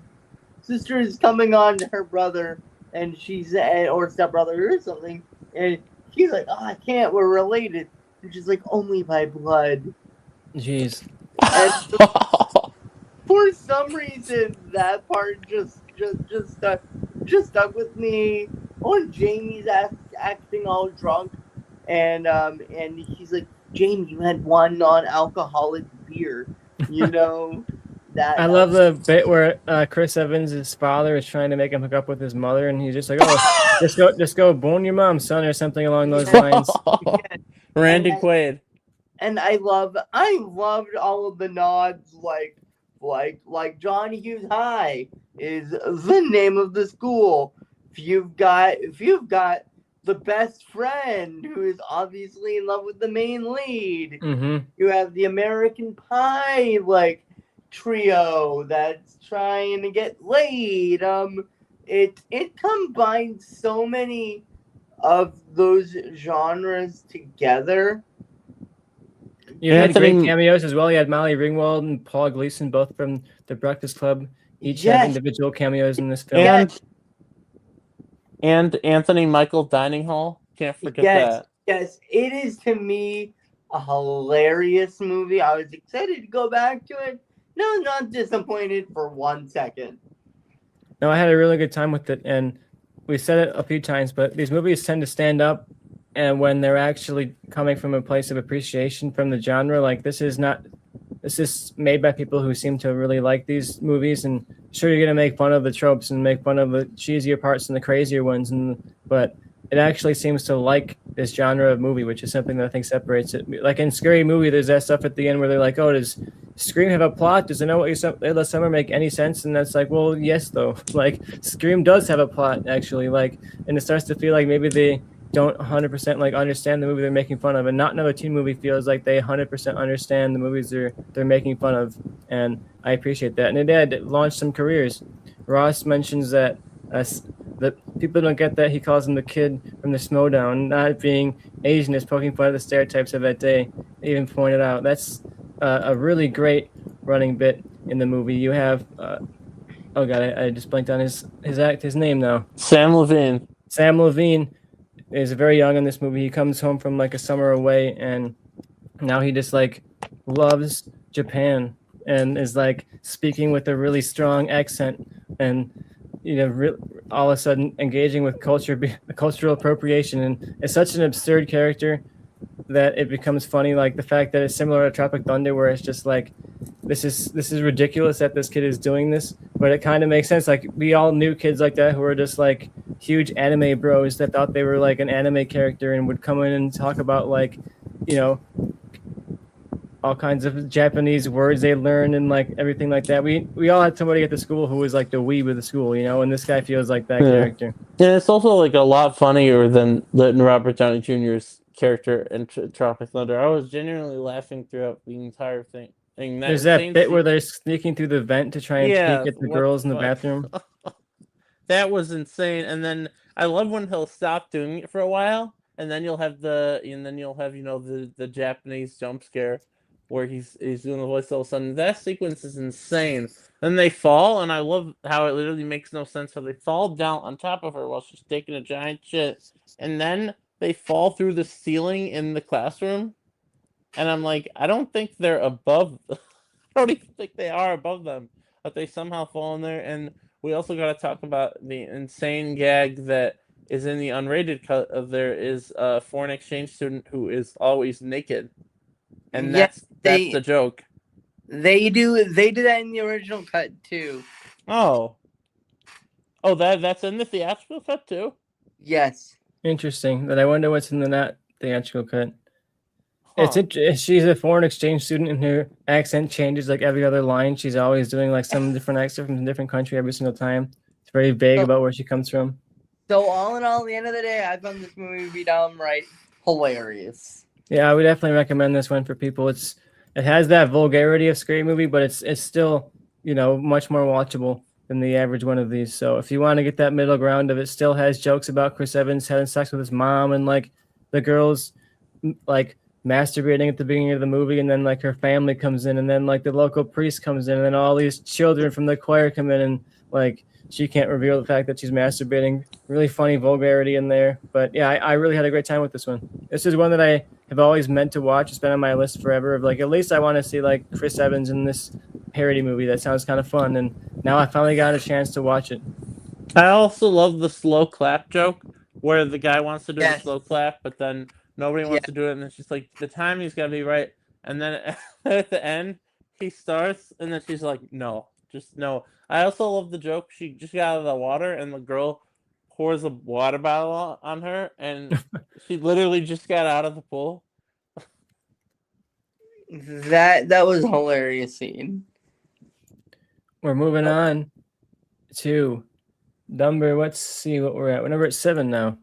sister is coming on to her brother, and she's or stepbrother or something, and he's like, "Oh, I can't. We're related." And she's like, "Only by blood." Jeez. And for some reason, that part just stuck with me. Oh, and Jamie's acting all drunk, and he's like, "Jamie, you had one non-alcoholic beer," That I love the bit where Chris Evans' father is trying to make him hook up with his mother, and he's just like, "Oh, just go bone your mom, son," or something along those lines. Randy Quaid. And I loved all of the nods, like John Hughes High is the name of the school. If you've got the best friend who is obviously in love with the main lead, you have the American Pie trio that's trying to get laid. It combines so many of those genres together. You had great cameos as well. You had Molly Ringwald and Paul Gleason, both from The Breakfast Club. Each had individual cameos in this film. And Anthony Michael Dining Hall. Can't forget that. Yes, it is to me a hilarious movie. I was excited to go back to it. No, not disappointed for 1 second. No, I had a really good time with it, and we said it a few times, but these movies tend to stand up, and when they're actually coming from a place of appreciation from the genre, this is made by people who seem to really like these movies, and sure, you're going to make fun of the tropes and make fun of the cheesier parts and the crazier ones, but it actually seems to like this genre of movie, which is something that I think separates it. Like in Scary Movie, there's that stuff at the end where they're like, "Oh, does Scream have a plot? Does it know what they let summer make any sense?" And that's like, well, yes, though. Scream does have a plot, actually. And it starts to feel like maybe they don't 100% understand the movie they're making fun of, and Not Another Teen Movie feels like they 100% understand the movies they're making fun of, and I appreciate that. And it did launch some careers. Ross mentions that that people don't get that he calls him the kid from the Smowdown, not being Asian is poking fun at the stereotypes of that day. They even pointed out that's a really great running bit in the movie. You have oh god, I just blanked on his name now. Sam Levine. Sam Levine is very young in this movie. He comes home from like a summer away, and now he just like loves Japan and is like speaking with a really strong accent, and all of a sudden engaging with cultural appropriation, and it's such an absurd character that it becomes funny. Like the fact that it's similar to Tropic Thunder, where it's just like this is ridiculous that this kid is doing this, but it kind of makes sense. Like we all knew kids like that who were just like huge anime bros that thought they were like an anime character and would come in and talk about like all kinds of Japanese words they learned and like everything like that. We all had somebody at the school who was like the weeb of the school, and this guy feels like that character. Yeah, it's also like a lot funnier than Robert Downey Jr.'s character in Tropic Thunder. I was genuinely laughing throughout the entire thing. There's that bit where they're sneaking through the vent to try and peek at the girls in the bathroom. That was insane. And then I love when he'll stop doing it for a while, and then you'll have the Japanese jump scare where he's doing the voice all of a sudden. That sequence is insane. Then they fall, and I love how it literally makes no sense. So they fall down on top of her while she's taking a giant shit, and then they fall through the ceiling in the classroom. And I'm like, I don't think they're above. I don't even think they are above them, but they somehow fall in there. And we also got to talk about the insane gag that is in the unrated cut of there is a foreign exchange student who is always naked, and that's the joke. They do that in the original cut too. Oh, that's in the theatrical cut too. Yes. Interesting. But I wonder what's in the not theatrical cut. Huh. She's a foreign exchange student, and her accent changes like every other line. She's always doing like some different accent from a different country every single time. It's very vague about where she comes from. So all in all, at the end of the day, I found this movie to be downright hilarious. Yeah, I would definitely recommend this one for people. It has that vulgarity of scary movie, but it's still much more watchable than the average one of these. So if you want to get that middle ground of it, still has jokes about Chris Evans having sex with his mom and like the girls like masturbating at the beginning of the movie, and then like her family comes in, and then like the local priest comes in, and then all these children from the choir come in, and like she can't reveal the fact that she's masturbating. Really funny vulgarity in there. But yeah, I really had a great time with this one. This is one that I have always meant to watch. It's been on my list forever of like, at least I want to see like Chris Evans in this parody movie. That sounds kind of fun, and now I finally got a chance to watch it. I also love the slow clap joke where the guy wants to do the slow clap, but then nobody wants to do it, and it's just like the timing's got to be right. And then at the end, he starts, and then she's like, no, just no. I also love the joke. She just got out of the water, and the girl pours a water bottle on her, and she literally just got out of the pool. That was a hilarious scene. We're moving on to number. Let's see what we're at. We're number 7 now.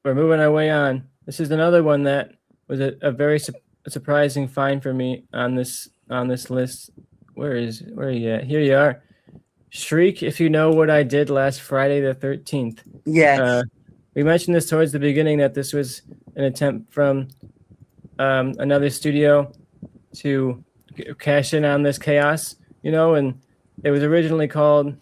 We're moving our way on. This is another one that was a very surprising find for me on this list. Where are you at? Here you are. Shriek, If You Know What I Did Last Friday the 13th. Yes. We mentioned this towards the beginning that this was an attempt from another studio to cash in on this chaos, and it was originally called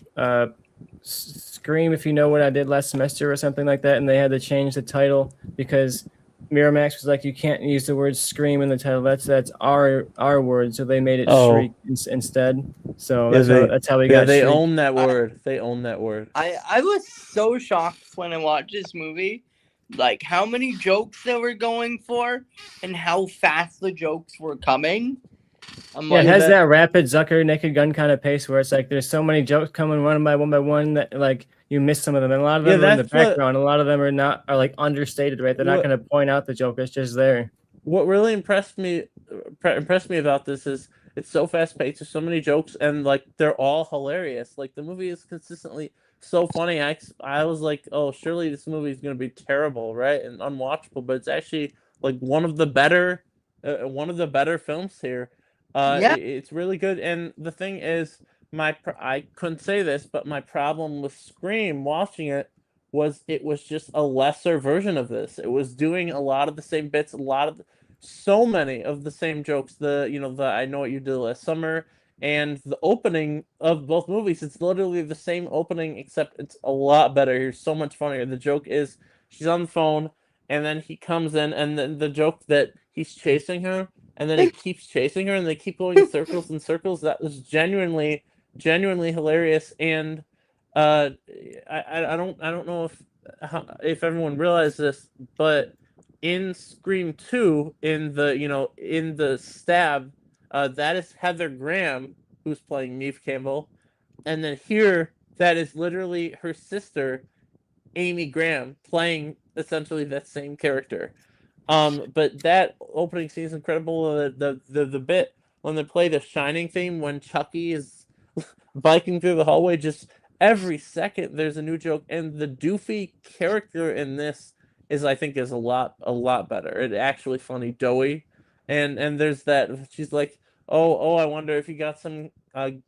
Scream If You Know What I Did Last Semester or something like that, and they had to change the title because Miramax was like, you can't use the word scream in the title. That's our word, so they made it shriek instead. So that's how we got. They shriek. own that word. They own that word. I was so shocked when I watched this movie, like how many jokes they were going for and how fast the jokes were coming. It has that rapid Zucker Naked Gun kind of pace where it's like there's so many jokes coming one by one that like you miss some of them, and a lot of them are in the background. A lot of them are like understated, right? They're not going to point out the joke; it's just there. What really impressed me about this is it's so fast paced. There's so many jokes, and like they're all hilarious. Like the movie is consistently so funny. I was like, oh, surely this movie is going to be terrible, right, and unwatchable. But it's actually like one of the better films here. It's really good. And the thing is, I couldn't say this, but my problem with Scream watching it was just a lesser version of this. It was doing a lot of the same bits, so many of the same jokes. The I Know What You Did Last Summer, And the opening of both movies, it's literally the same opening, except it's a lot better. Here's so much funnier. The joke is she's on the phone, and then he comes in, and then the joke that he's chasing her, and then he keeps chasing her, and they keep going in circles and circles. That was genuinely hilarious. And I don't know if everyone realized this, but in Scream 2, in the stab, that is Heather Graham who's playing Neve Campbell, and then here that is literally her sister, Amy Graham, playing essentially that same character. But that opening scene is incredible. The bit when they play the Shining theme when Chucky is biking through the hallway, just every second there's a new joke, and the doofy character in this is a lot better. It's actually funny, doughy, and there's that she's like, oh, I wonder if you got some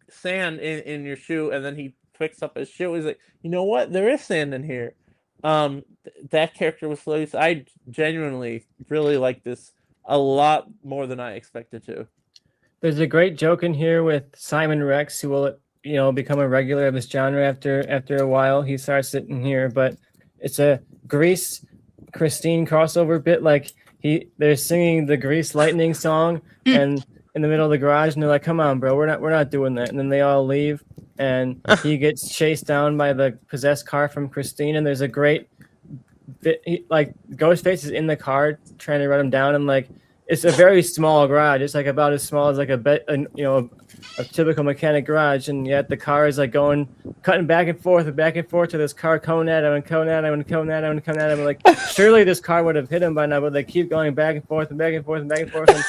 sand in your shoe, and then he picks up his shoe. He's like, you know what? There is sand in here. That character was hilarious. I genuinely really like this a lot more than I expected to. There's a great joke in here with Simon Rex, who will become a regular of this genre after a while. He starts it in here, but it's a Grease Christine crossover bit. Like they're singing the Grease Lightning song, and in the middle of the garage, and they're like, "Come on, bro, we're not doing that." And then they all leave, and he gets chased down by the possessed car from Christine. And there's a great bit, Ghostface is in the car trying to run him down, and like it's a very small garage. It's like about as small as like a typical mechanic garage, and yet the car is like cutting back and forth to this car coming at him and coming at him and coming at him and coming at him. Like surely this car would have hit him by now, but they keep going back and forth and back and forth and back and forth and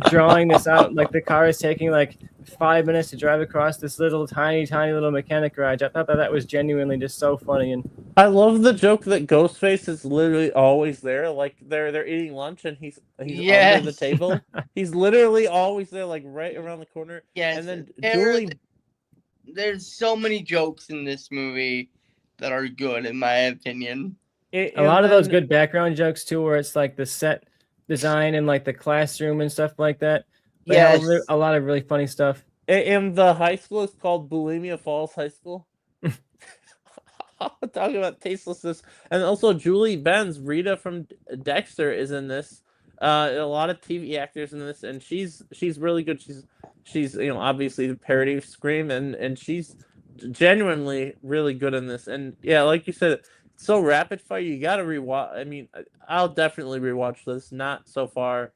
drawing this out. Like the car is taking like 5 minutes to drive across this little tiny little mechanic garage. I thought that was genuinely just so funny. And I love the joke that Ghostface is literally always there. Like they're eating lunch and he's under the table. He's literally always there, like right around the corner. Yes. And then Julie, there's so many jokes in this movie that are good, in my opinion. A lot of those good background jokes too, where it's like the set design and like the classroom and stuff like that. Yeah, a lot of really funny stuff. And the high school is called Bulimia Falls High School. Talking about tastelessness. And also Julie Benz, Rita from Dexter, is in this. A lot of TV actors in this, and she's really good. She's obviously the parody of Scream, and she's genuinely really good in this. And yeah, like you said, it's so rapid fire. You gotta rewatch. I mean, I'll definitely rewatch this. Not so far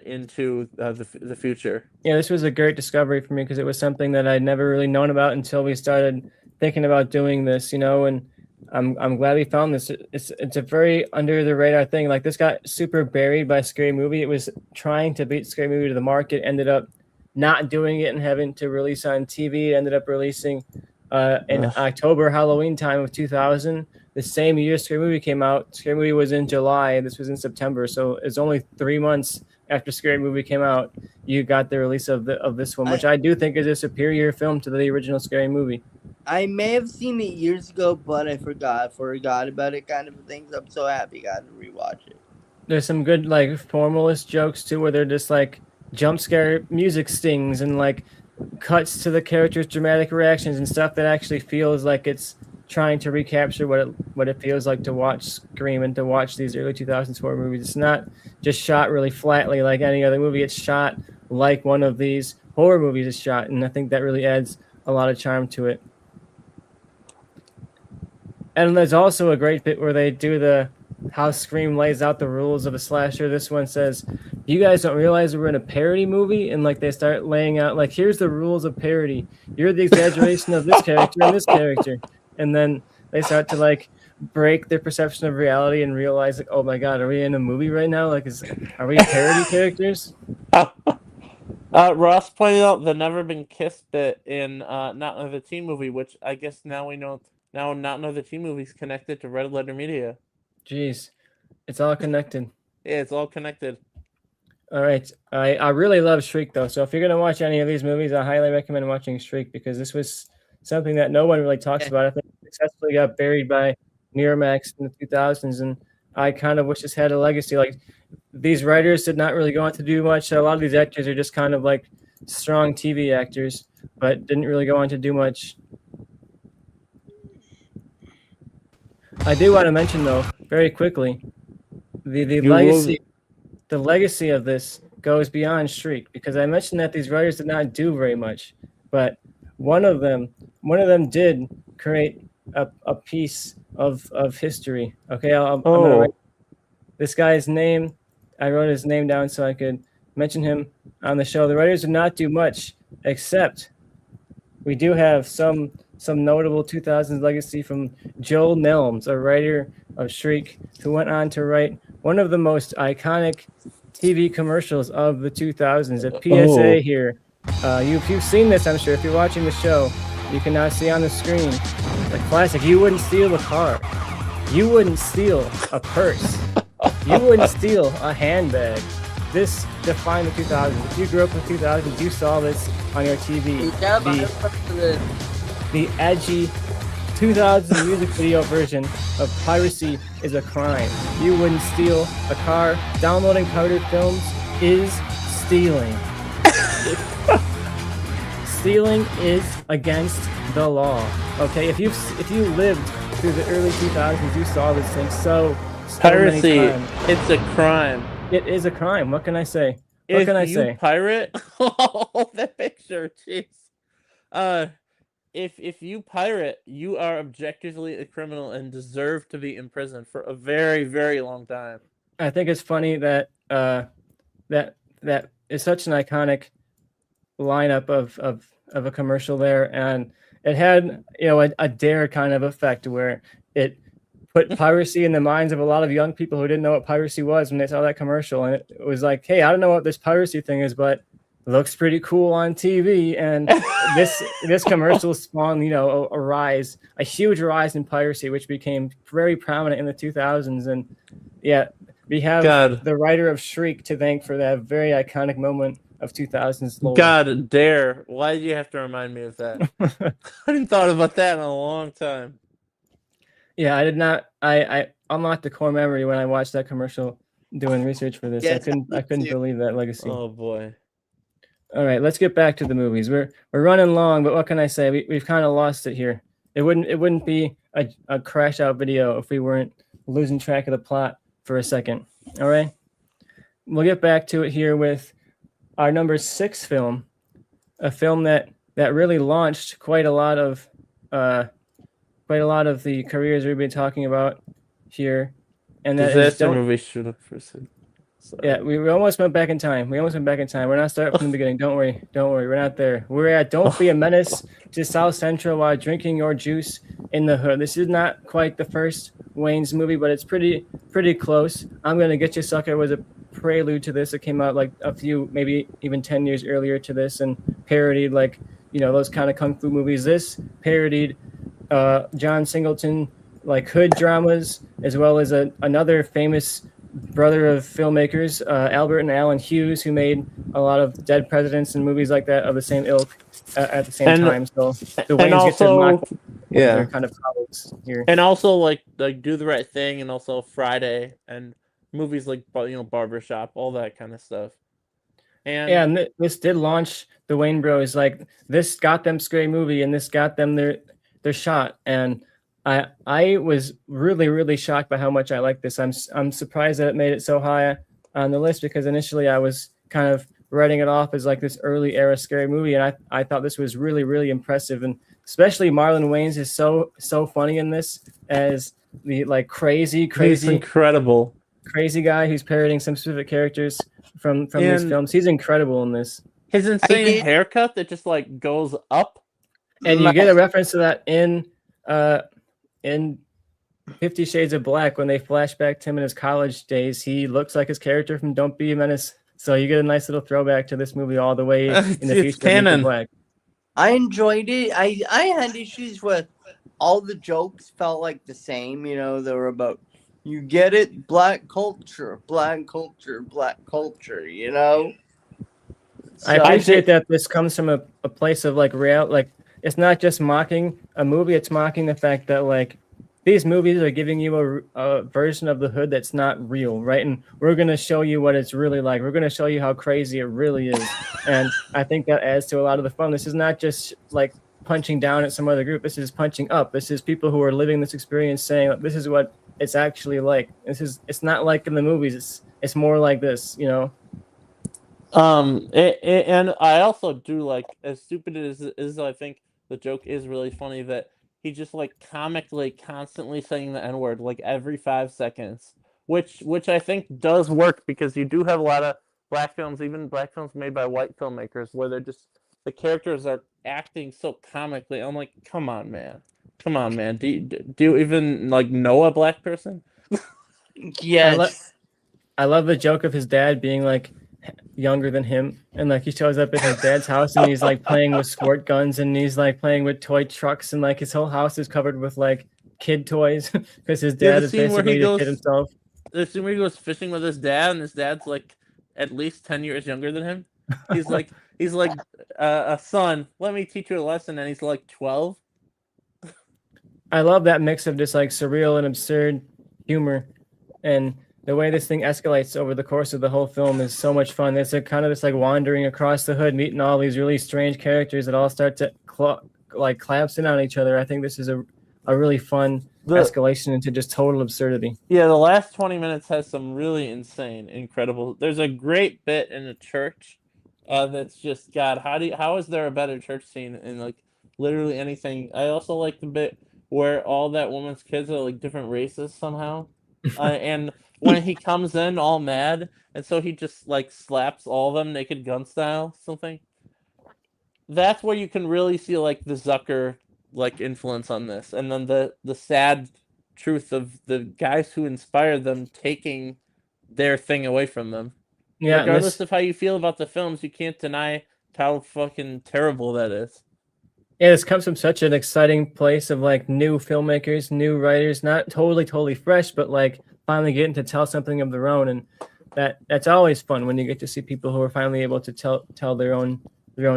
into the future. Yeah, this was a great discovery for me because it was something that I'd never really known about until we started thinking about doing this, and I'm glad we found this. It's a very under the radar thing. Like this got super buried by Scary Movie. It was trying to beat Scary Movie to the market, ended up not doing it and having to release on TV. It ended up releasing in October, Halloween time of 2000. The same year Scary Movie came out. Scary Movie was in July, and this was in September. So it's only 3 months after Scary Movie came out, you got the release of this one, which I do think is a superior film to the original Scary Movie. I may have seen it years ago, but I forgot about it, kind of things. I'm so happy I got to rewatch it. There's some good like formalist jokes too, where they're just like jump scare music stings and like cuts to the characters' dramatic reactions and stuff that actually feels like it's trying to recapture what it feels like to watch Scream and to watch these early 2000s horror movies. It's not just shot really flatly like any other movie. It's shot like one of these horror movies is shot, and I think that really adds a lot of charm to it. And there's also a great bit where they do how Scream lays out the rules of a slasher. This one says, "You guys don't realize we're in a parody movie," and like they start laying out like, here's the rules of parody. You're the exaggeration of this character and this character, and then they start to like break their perception of reality and realize like, oh my god, are we in a movie right now? Like, are we parody characters? Ross pointed out the Never Been Kissed bit in Not Another Teen Movie, which I guess now we know. Now, Not Another Teen Movie's connected to Red Letter Media. Jeez, it's all connected. Yeah, it's all connected. All right, I really love Shriek though. So if you're gonna watch any of these movies, I highly recommend watching Shriek because this was something that no one really talks about. I think it successfully got buried by Miramax in the 2000s, and I kind of wish this had a legacy. Like these writers did not really go on to do much. A lot of these actors are just kind of like strong TV actors, but didn't really go on to do much. I do want to mention, though, very quickly, the legacy of this goes beyond Shriek, because I mentioned that these writers did not do very much, but one of them did create a piece of history. Okay, I'm gonna write this guy's name. I wrote his name down so I could mention him on the show. The writers did not do much, except we do have some notable 2000s legacy from Joel Nelms, a writer of Shriek, who went on to write one of the most iconic TV commercials of the 2000s. A PSA here. You've seen this, I'm sure. If you're watching the show, you can now see on the screen a classic. You wouldn't steal a car. You wouldn't steal a purse. You wouldn't steal a handbag. This defined the 2000s. If you grew up in the 2000s, you saw this on your TV. The edgy 2000 music video version of Piracy is a Crime. You wouldn't steal a car. Downloading pirated films is stealing. Stealing is against the law. Okay, if you lived through the early 2000s, you saw this thing so Piracy, many times. it's a crime. It is a crime. What can I say? What If can I you say? pirate, oh, that picture, jeez. If you pirate, you are objectively a criminal and deserve to be in prison for a very, very long time. I think it's funny that that is such an iconic lineup of a commercial there, and it had a dare kind of effect where it put piracy in the minds of a lot of young people who didn't know what piracy was when they saw that commercial, and it was like, hey, I don't know what this piracy thing is, but it looks pretty cool on TV. And this commercial spawned a huge rise in piracy, which became very prominent in the 2000s. And yeah, we have the writer of Shriek to thank for that very iconic moment of 2000s lore. God dare, why did you have to remind me of that? I hadn't thought about that in a long time. Yeah, I did not. I unlocked the core memory when I watched that commercial doing research for this. Yes, I couldn't believe that legacy. Oh boy. All right, let's get back to the movies. We're running long, but what can I say? We've kind of lost it here. It wouldn't be a crash out video if we weren't losing track of the plot for a second. All right, we'll get back to it here with our number 6 film, a film that really launched quite a lot of the careers we've been talking about here, and that is movie shoot up for a second. Sorry. Yeah, we almost went back in time. We're not starting from the beginning. Don't worry. We're not there. We're at Don't Be a Menace to South Central while drinking your juice in the hood. This is not quite the first Wayans movie, but it's pretty close. I'm Gonna Get You Sucker was a prelude to this. It came out like a few, maybe even 10 years earlier to this, and parodied those kind of kung fu movies. This parodied John Singleton hood dramas, as well as another famous brother of filmmakers, Albert and Alan Hughes, who made a lot of Dead Presidents and movies like that of the same ilk at the same time. So the Wayans get to mock their kind of colleagues here. And also like Do the Right Thing, and also Friday, and movies like Barbershop, all that kind of stuff. And this did launch the Wayans Bros. This got them Scary Movie, and this got them their shot. And I was really, really shocked by how much I liked this. I'm surprised that it made it so high on the list, because initially I was kind of writing it off as this early era Scary Movie, and I thought this was really, really impressive. And especially Marlon Wayans is so funny in this as the crazy he's incredible crazy guy who's parodying some specific characters from these films. He's incredible in this. His insane haircut that just goes up, and you get a reference to that in 50 Shades of Black when they flash back to him in his college days. He looks like his character from Don't Be a Menace. So you get a nice little throwback to this movie all the way in the future. Canon. Black. I enjoyed it. I had issues with all the jokes felt like the same. They were about, you get it, black culture. So, I appreciate that this comes from a place of real, it's not just mocking a movie, it's mocking the fact that these movies are giving you a version of the hood that's not real, right? And we're going to show you what it's really like. We're going to show you how crazy it really is. And I think that adds to a lot of the fun. This is not just like punching down at some other group. This is punching up. This is people who are living this experience saying, this is what it's actually like. It's not like in the movies. It's more like this, you know? And I also do like, as stupid as I think the joke is really funny, that he just like comically constantly saying the N-word like every 5 seconds, which I think does work, because you do have a lot of black films, even black films made by white filmmakers, where they're just, the characters are acting so comically. I'm like, come on, man. Do you even like know a black person? Yes. I love the joke of his dad being like younger than him, and like he shows up at his dad's house and he's like playing with squirt guns and he's like playing with toy trucks, and like his whole house is covered with like kid toys because his dad is basically a kid himself. The scene where he goes fishing with his dad, and his dad's like at least 10 years younger than him. He's like a son, let me teach you a lesson, and he's like 12. I love that mix of just like surreal and absurd humor, and the way this thing escalates over the course of the whole film is so much fun. It's a kind of just like wandering across the hood, meeting all these really strange characters that all start to collapse in on each other. I think this is a really fun escalation into just total absurdity. Yeah, the last 20 minutes has some really insane, incredible. There's a great bit in a church that's just, God, how is there a better church scene in like literally anything? I also like the bit where all that woman's kids are like different races somehow. And when he comes in all mad, and so he just like slaps all of them Naked Gun style, something. That's where you can really see like the Zucker like influence on this, and then the sad truth of the guys who inspired them taking their thing away from them. Yeah, regardless of how you feel about the films, you can't deny how fucking terrible that is. Yeah, this comes from such an exciting place of like new filmmakers, new writers, not totally fresh, but like finally getting to tell something of their own, and that's always fun when you get to see people who are finally able to tell their own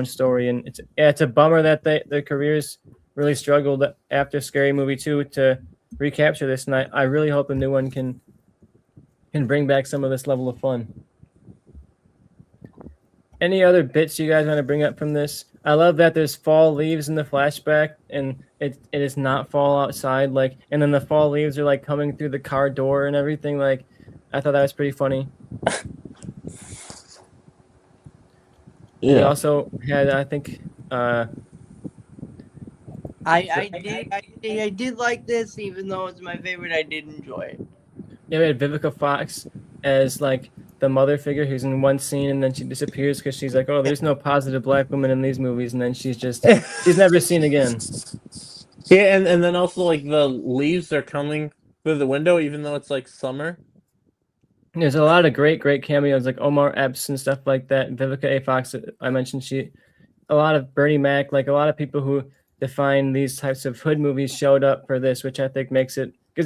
story. And it's a bummer that their careers really struggled after Scary Movie 2 to recapture this, and I really hope the new one can bring back some of this level of fun. Any other bits you guys want to bring up from this? I love that there's fall leaves in the flashback, and it is not fall outside, like, and then the fall leaves are like coming through the car door and everything. Like, I thought that was pretty funny. Yeah. We also had, I think, I did like this, even though it's my favorite. I did enjoy it. Yeah, we had Vivica Fox as like the mother figure who's in one scene and then she disappears because she's like, oh, there's no positive black woman in these movies, and then she's never seen again. Yeah, and then also like the leaves are coming through the window even though it's like summer. There's a lot of great cameos like Omar Epps and stuff like that. Vivica A. Fox, I mentioned, a lot of Bernie Mac, like a lot of people who define these types of hood movies showed up for this, which I think gives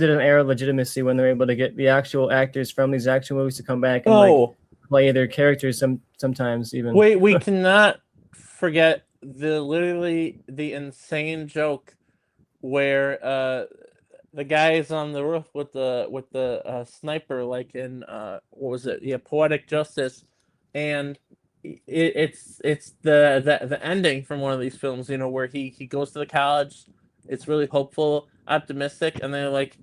it an air of legitimacy when they're able to get the actual actors from these actual movies to come back and like play their characters sometimes even. Wait, we cannot forget the insane joke where the guy is on the roof with the sniper, like in what was it? Yeah, Poetic Justice, and it's the ending from one of these films, you know, where he goes to the college. It's really hopeful, optimistic, and they're like,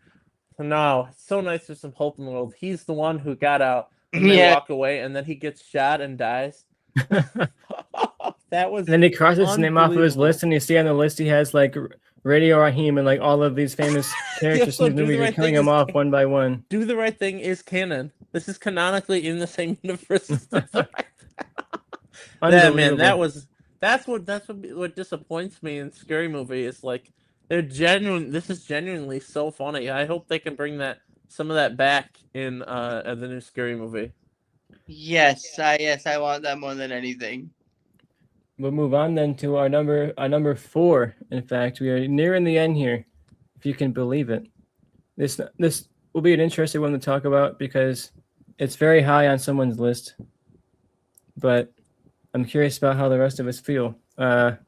no, it's so nice there's some hope in the world. He's the one who got out, and they walk away, and then he gets shot and dies. That was. And then he crosses his name off of his list, and you see on the list he has like Radio Raheem and like all of these famous characters from the movie. You're killing them off one by one. Do the Right Thing is canon. This is canonically in the same universe. Yeah, man, that's what disappoints me in Scary Movie is like they're genuine. This is genuinely so funny. I hope they can bring some of that back in the new Scary Movie. Yes, I want that more than anything. We'll move on then to our number 4. In fact, we are nearing the end here, if you can believe it. This will be an interesting one to talk about because it's very high on someone's list, but I'm curious about how the rest of us feel. Our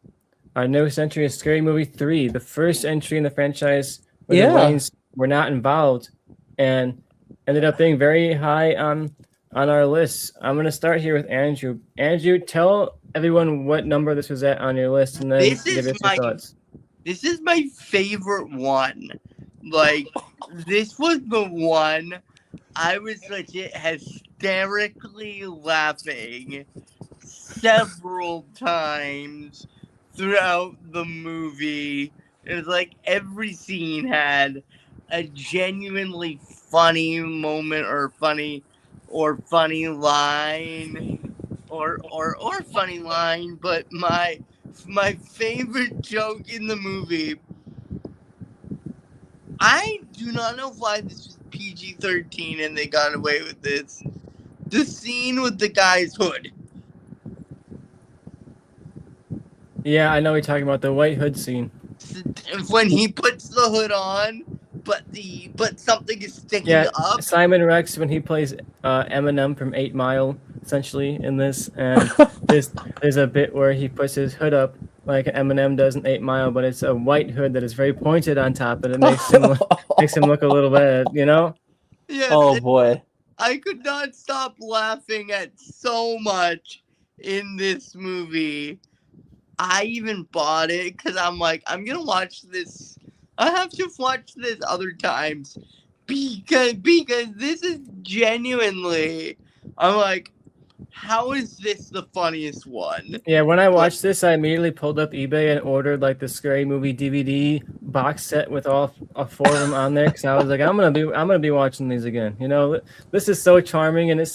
newest entry is Scary Movie 3, the first entry in the franchise where the Wayans were not involved, and ended up being very high on our list. I'm gonna start here with Andrew. Andrew, tell everyone what number this was at on your list, and then This give is us your thoughts. This is my favorite one. Like, this was the one I was legit hysterically laughing several times throughout the movie. It was like every scene had a genuinely funny moment or funny line or funny line, but my favorite joke in the movie, I do not know why this was PG-13 and they got away with this. The scene with the guy's hood. Yeah, I know you're talking about the white hood scene. When he puts the hood on, but something is sticking up. Simon Rex when he plays Eminem from 8 Mile, essentially in this, and there's a bit where he puts his hood up like Eminem does in 8 Mile, but it's a white hood that is very pointed on top, and it makes him look a little bad, you know? Yeah. Oh boy. I could not stop laughing at so much in this movie. I even bought it because I'm like, I'm gonna watch this. I have to watch this other times because this is genuinely. I'm like, how is this the funniest one? Yeah, when I watched this, I immediately pulled up eBay and ordered like the Scary Movie DVD box set with all 4 of them on there because I was like, I'm gonna be watching these again. You know, this is so charming and it's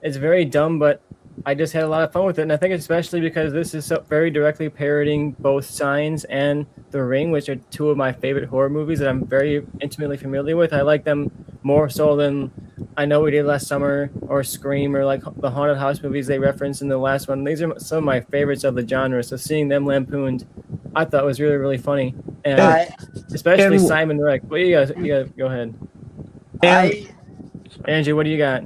very dumb, but I just had a lot of fun with it, and I think especially because this is so very directly parodying both Signs and The Ring, which are 2 of my favorite horror movies that I'm very intimately familiar with. I like them more so than I Know We Did Last Summer or Scream or like the haunted house movies they referenced in the last one. These are some of my favorites of the genre, so seeing them lampooned, I thought was really, really funny, and especially Simon Rex. But you gotta go ahead. Andrew, what do you got?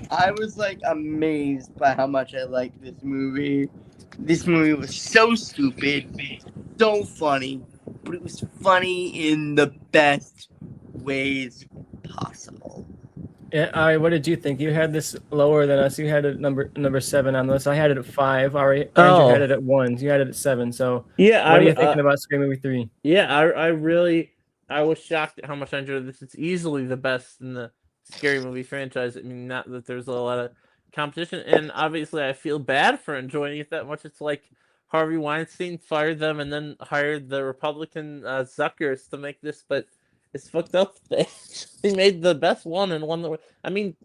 I was like amazed by how much I liked this movie. This movie was so stupid, so funny, but it was funny in the best ways possible. Yeah, Ari, what did you think? You had this lower than us. You had it number 7 on the list. I had it at 5. Ari, Andrew had it at 1. You had it at 7. So yeah, what are you thinking about Scream Movie 3? Yeah, I was shocked at how much I enjoyed this. It's easily the best in the Scary Movie franchise. I mean, not that there's a lot of competition, and obviously I feel bad for enjoying it that much. It's like Harvey Weinstein fired them and then hired the Republican Zuckers to make this, but it's fucked up. They made the best one and one that. I mean,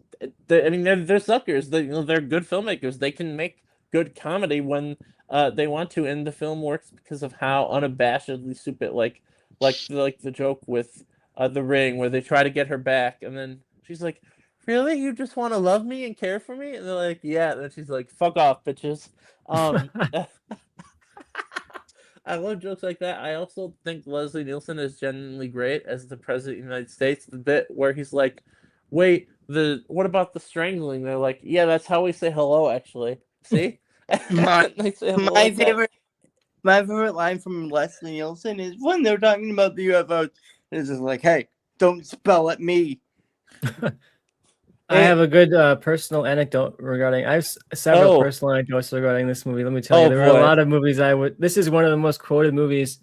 they're Zuckers. They're good filmmakers. They can make good comedy when they want to, and the film works because of how unabashedly stupid, like the joke with The Ring, where they try to get her back, and then she's like, "Really? You just want to love me and care for me?" And they're like, "Yeah." And then she's like, "Fuck off, bitches." I love jokes like that. I also think Leslie Nielsen is genuinely great as the president of the United States. The bit where he's like, "Wait, what about the strangling?" They're like, "Yeah, that's how we say hello, actually." See? My favorite line from Leslie Nielsen is when they're talking about the UFOs. It's just like, "Hey, don't spell at me." I have a good personal anecdote regarding. I have several personal anecdotes regarding this movie. Let me tell you, there were a lot of movies This is one of the most quoted movies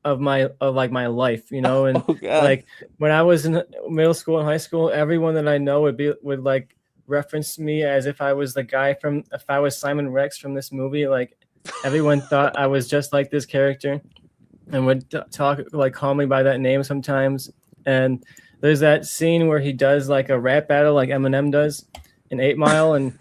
of my life. You know, and like when I was in middle school and high school, everyone that I know would like reference me as if I was the guy if I was Simon Rex from this movie. Like everyone thought I was just like this character, and would call me by that name sometimes. And there's that scene where he does like a rap battle like Eminem does in 8 Mile, and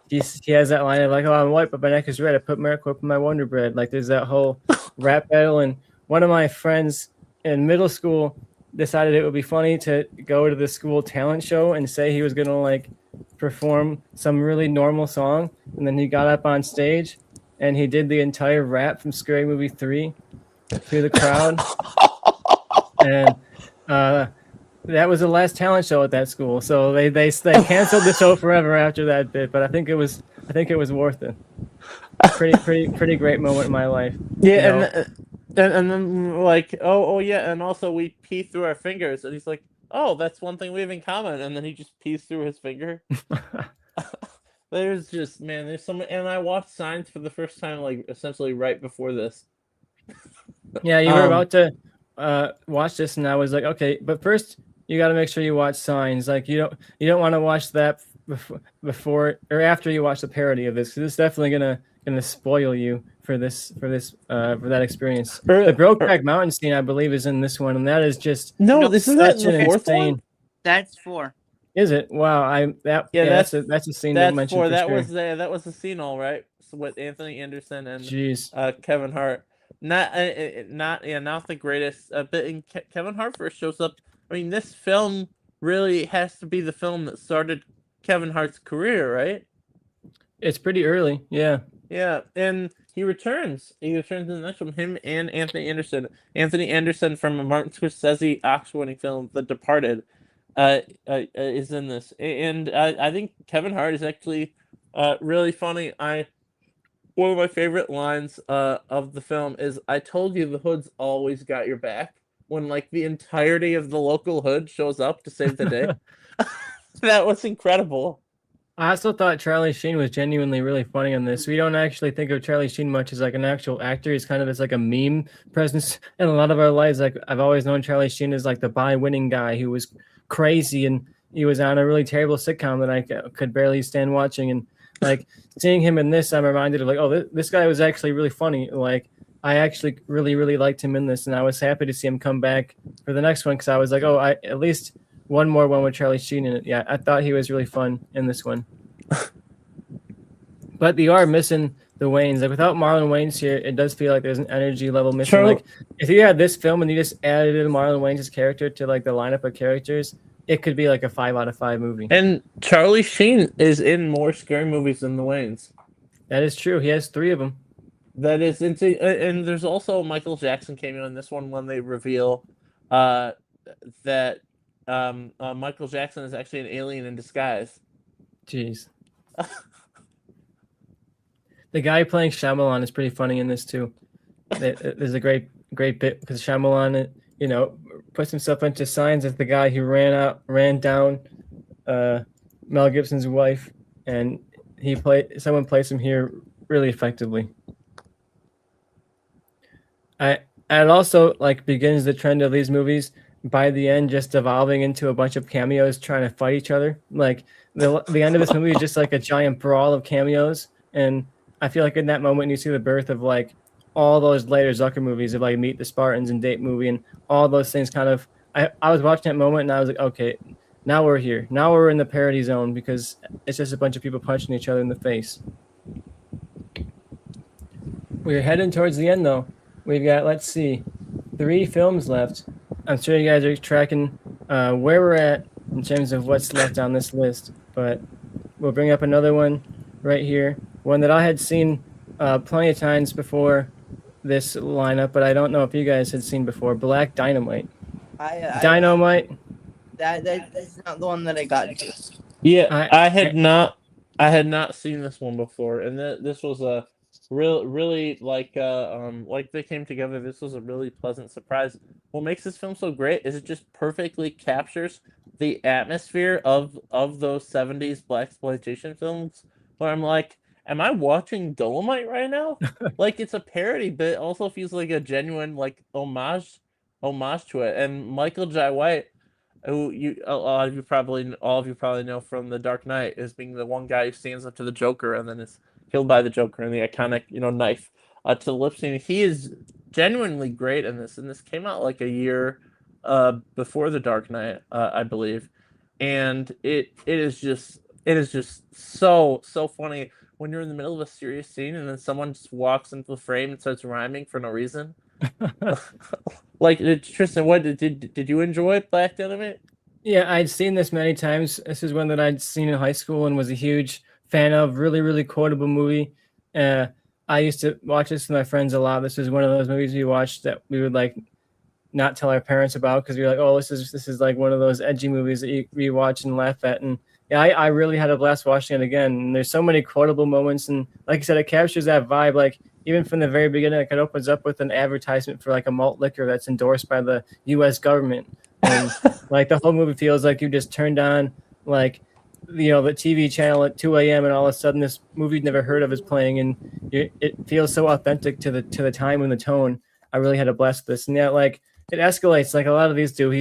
he has that line of like, "Oh, I'm white, but my neck is red. I put Maricopa in my Wonder Bread." Like there's that whole rap battle, and one of my friends in middle school decided it would be funny to go to the school talent show and say he was gonna like perform some really normal song, and then he got up on stage and he did the entire rap from Scary Movie 3 to the crowd, and that was the last talent show at that school. So they canceled the show forever after that bit. But I think it was worth it. Pretty great moment in my life. Yeah, and then like, oh yeah, and also we pee through our fingers, and he's like, oh, that's one thing we have in common, and then he just pees through his finger. There's just, man, there's some, and I watched Signs for the first time, like essentially right before this. Yeah, you were about to watch this, and I was like, okay, but first you got to make sure you watch Signs. Like you don't want to watch that before or after you watch the parody of this, because it's definitely gonna spoil you for that experience. The Brokeback Mountain scene, I believe, is in this one, and that is just isn't that the fourth one? That's 4. Is it? Wow, that's a scene that's to mention. For that sure. that was the scene, all right. So with Anthony Anderson and Jeez. Kevin Hart, not the greatest. But Kevin Hart first shows up. I mean, this film really has to be the film that started Kevin Hart's career, right? It's pretty early, yeah. Yeah, and he returns. He returns in the next one. Him and Anthony Anderson. Anthony Anderson from a Martin Scorsese Oscar-winning film, The Departed, is in this, and I think Kevin Hart is actually really funny. One of my favorite lines of the film is, "I told you the hood's always got your back," when like the entirety of the local hood shows up to save the day. That was incredible. I also thought Charlie Sheen was genuinely really funny on this. We don't actually think of Charlie Sheen much as like an actual actor. He's kind of as like a meme presence in a lot of our lives. Like I've always known Charlie Sheen as like the bi-winning guy who was crazy, and he was on a really terrible sitcom that I could barely stand watching. And like seeing him in this, I'm reminded of like, oh, this guy was actually really funny. Like I actually really, really liked him in this, and I was happy to see him come back for the next one because I was like, oh, at least one more one with Charlie Sheen in it. Yeah, I thought he was really fun in this one. But you are missing the Wayans. Like without Marlon Wayans here, it does feel like there's an energy level missing. Like if you had this film and you just added in Marlon Wayans' character to like the lineup of characters, it could be like a 5 out of 5 movie. And Charlie Sheen is in more scary movies than the Wayans. That is true. He has 3 of them. That is insane. And there's also Michael Jackson cameo in this one when they reveal that Michael Jackson is actually an alien in disguise. Jeez. The guy playing Shyamalan is pretty funny in this too. There's a great bit because Shyamalan, puts himself into Signs as the guy who ran down Mel Gibson's wife, and someone plays him here really effectively. It also like begins the trend of these movies by the end just evolving into a bunch of cameos trying to fight each other. Like the end of this movie is just like a giant brawl of cameos, and I feel like in that moment you see the birth of like all those later Zucker movies of like Meet the Spartans and Date Movie and all those things. Kind of, I was watching that moment and I was like, okay, now we're here. Now we're in the parody zone because it's just a bunch of people punching each other in the face. We're heading towards the end though. We've got, let's see, 3 films left. I'm sure you guys are tracking where we're at in terms of what's left on this list, but we'll bring up another one right here. One that I had seen plenty of times before this lineup, but I don't know if you guys had seen before. Black Dynamite. Dynamite. That's not the one that I got to. Yeah, I had not seen this one before, and this was a really like they came together. This was a really pleasant surprise. What makes this film so great is it just perfectly captures the atmosphere of those 70s blaxploitation films, where I'm like, am I watching Dolomite right now? Like it's a parody, but it also feels like a genuine like homage to it. And Michael Jai White, who all of you probably know from The Dark Knight, as being the one guy who stands up to the Joker and then is killed by the Joker and the iconic knife to the lip scene. He is genuinely great in this, and this came out like a year before The Dark Knight, I believe, and it is just so funny when you're in the middle of a serious scene and then someone just walks into the frame and starts rhyming for no reason. Like Tristan, what did you enjoy Black Dynamite? Yeah, I'd seen this many times. This is one that I'd seen in high school and was a huge fan of. Really, really quotable movie. I used to watch this with my friends a lot. This was one of those movies we watched that we would like not tell our parents about because we were like, oh, this is like one of those edgy movies that you rewatch and laugh at. And yeah, I really had a blast watching it again. And there's so many quotable moments, and like I said, it captures that vibe. Like even from the very beginning, like it opens up with an advertisement for like a malt liquor that's endorsed by the U.S. government, and like the whole movie feels like you just turned on like the TV channel at 2 a.m. and all of a sudden this movie you've never heard of is playing, and it feels so authentic to the time and the tone. I really had a blast with this, and yeah, like it escalates like a lot of these do.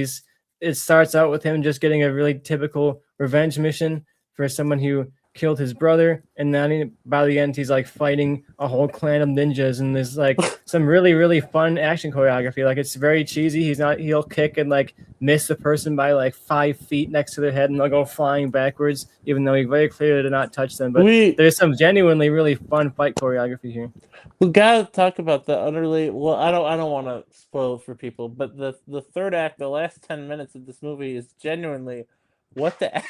It starts out with him just getting a really typical revenge mission for someone who killed his brother, and then by the end he's like fighting a whole clan of ninjas, and there's like some really, really fun action choreography. Like it's very cheesy. He'll kick and like miss the person by like 5 feet next to their head, and they'll go flying backwards, even though he very clearly did not touch them. But there's some genuinely really fun fight choreography here. We gotta talk about the utterly I don't want to spoil it for people, but the third act, the last 10 minutes of this movie is genuinely what the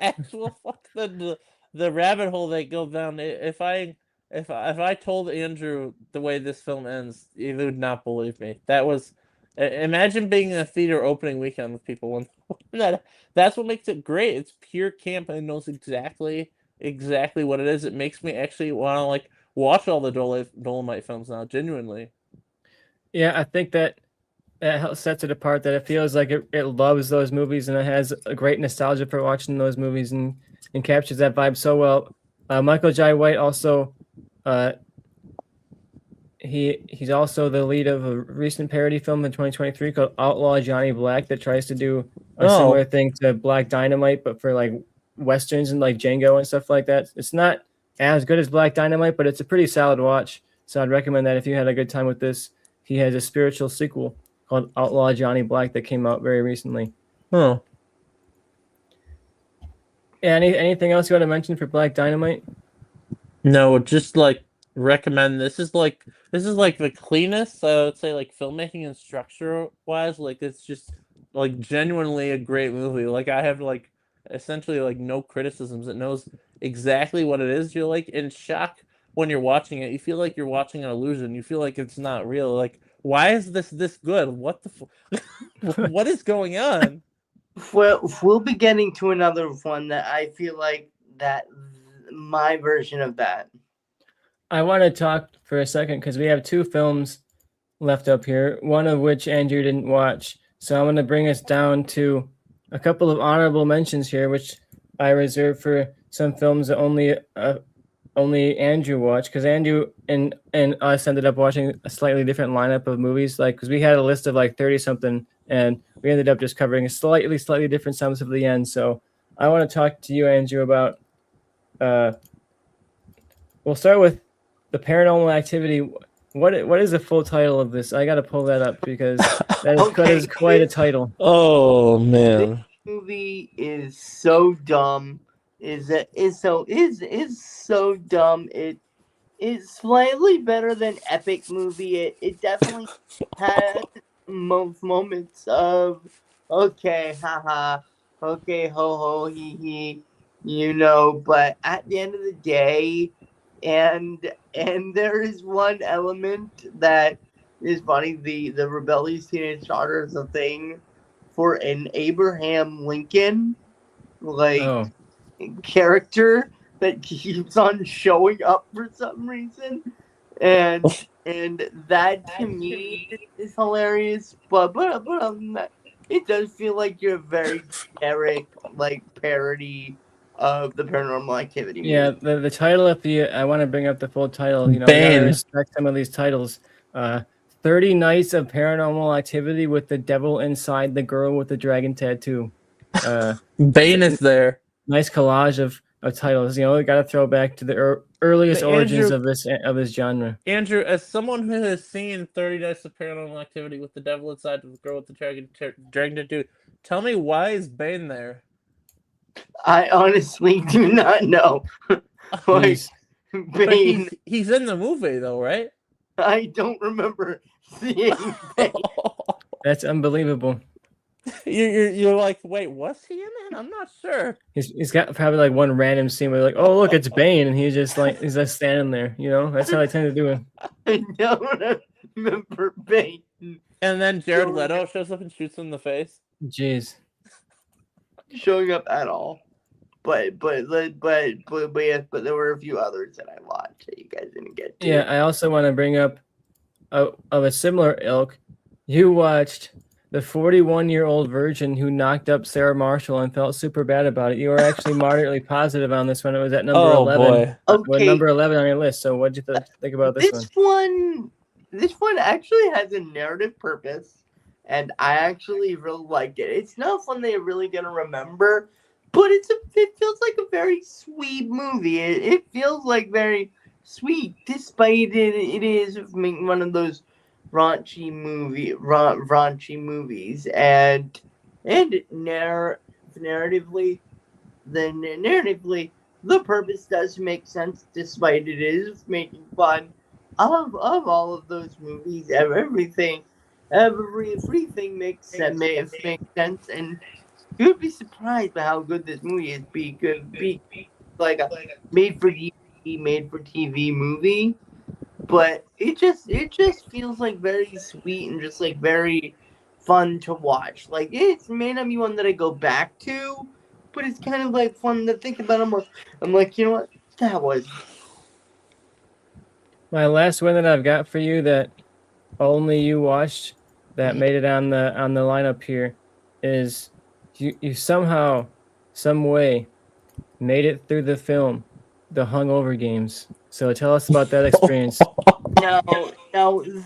actual fuck the rabbit hole they go down. If I told Andrew the way this film ends, he would not believe me. That was imagine being in a theater opening weekend with people when that's what makes it great. It's pure camp and it knows exactly what it is. It makes me actually want to like watch all the Dolomite films now, genuinely. Yeah, I think that sets it apart, that it feels like it loves those movies and it has a great nostalgia for watching those movies and captures that vibe so well. Michael Jai White also, he's also the lead of a recent parody film in 2023 called Outlaw Johnny Black that tries to do a similar thing to Black Dynamite, but for like Westerns and like Django and stuff like that. It's not as good as Black Dynamite, but it's a pretty solid watch. So I'd recommend that if you had a good time with this. He has a spiritual sequel called Outlaw Johnny Black that came out very recently. Oh. Anything else you want to mention for Black Dynamite? No, just like recommend. This is like the cleanest, I would say, like filmmaking and structure wise. Like it's just like genuinely a great movie. Like I have like essentially like no criticisms. It knows exactly what it is. You're like in shock when you're watching it. You feel like you're watching an illusion. You feel like it's not real. Like, why is this good? What the what is going on? Well, we'll be getting to another one that I feel like that my version of that. I want to talk for a second because we have 2 films left up here, one of which Andrew didn't watch. So I'm going to bring us down to a couple of honorable mentions here, which I reserve for some films that only Andrew watched, because Andrew and us ended up watching a slightly different lineup of movies, like because we had a list of like 30 something and we ended up just covering a slightly different sums of the end. So I want to talk to you, Andrew, about we'll start with the Paranormal Activity. What is the full title of this? I got to pull that up because that is quite a title. Oh man, this movie is so dumb. Is so dumb. It is slightly better than Epic Movie. It definitely had moments of okay, haha, okay, ho ho, he, but at the end of the day, and there is one element that is funny. The rebellious teenage daughter is a thing for an Abraham Lincoln character that keeps on showing up for some reason, and that to me is hilarious. But it does feel like you're a very generic like parody of the Paranormal Activity movie. Yeah, the title of I want to bring up the full title. You know, Bane. we gotta respect some of these titles. 30 Nights of Paranormal Activity with the Devil Inside the Girl with the Dragon Tattoo. Bane is there. Nice collage of titles. You know, we got to throw back to the earliest origins of this genre. Andrew, as someone who has seen 30 Nights of Paranormal Activity with the Devil Inside the Girl with the Dragon Tattoo, tell me, why is Bane there? I honestly do not know. Bane. He's in the movie though, right? I don't remember seeing Bane. That's unbelievable. You're like, wait, was he in it? I'm not sure. He's got probably like one random scene where like, oh look, it's Bane, and he's just standing there. You know, that's how they tend to do it. I don't remember Bane. And then Jared Leto shows up and shoots him in the face. Jeez. Showing up at all. yes, but there were a few others that I watched that you guys didn't get to. Yeah, I also want to bring up of a similar ilk. You watched the 41-year-old virgin who knocked up Sarah Marshall and felt super bad about it. You were actually moderately positive on this one. It was at number 11. Boy. Well, Okay, number 11 on your list. So what did you think about this one? This one actually has a narrative purpose, and I actually really liked it. It's not one that you're really gonna remember, but it feels like a very sweet movie. It feels like very sweet, despite it is one of those raunchy movies, and narratively, the purpose does make sense, despite it is making fun of all of those movies. Everything makes sense, and you would be surprised by how good this movie is. Could be like a made for TV movie, but it just feels like very sweet and just like very fun to watch. Like, it may not be one that I go back to, but it's kind of like fun to think about. I'm like, you know what, that was. My last one that I've got for you that only you watched that made it on the lineup here is you somehow, some way, made it through the film, The Hungover Games. So tell us about that experience. Now,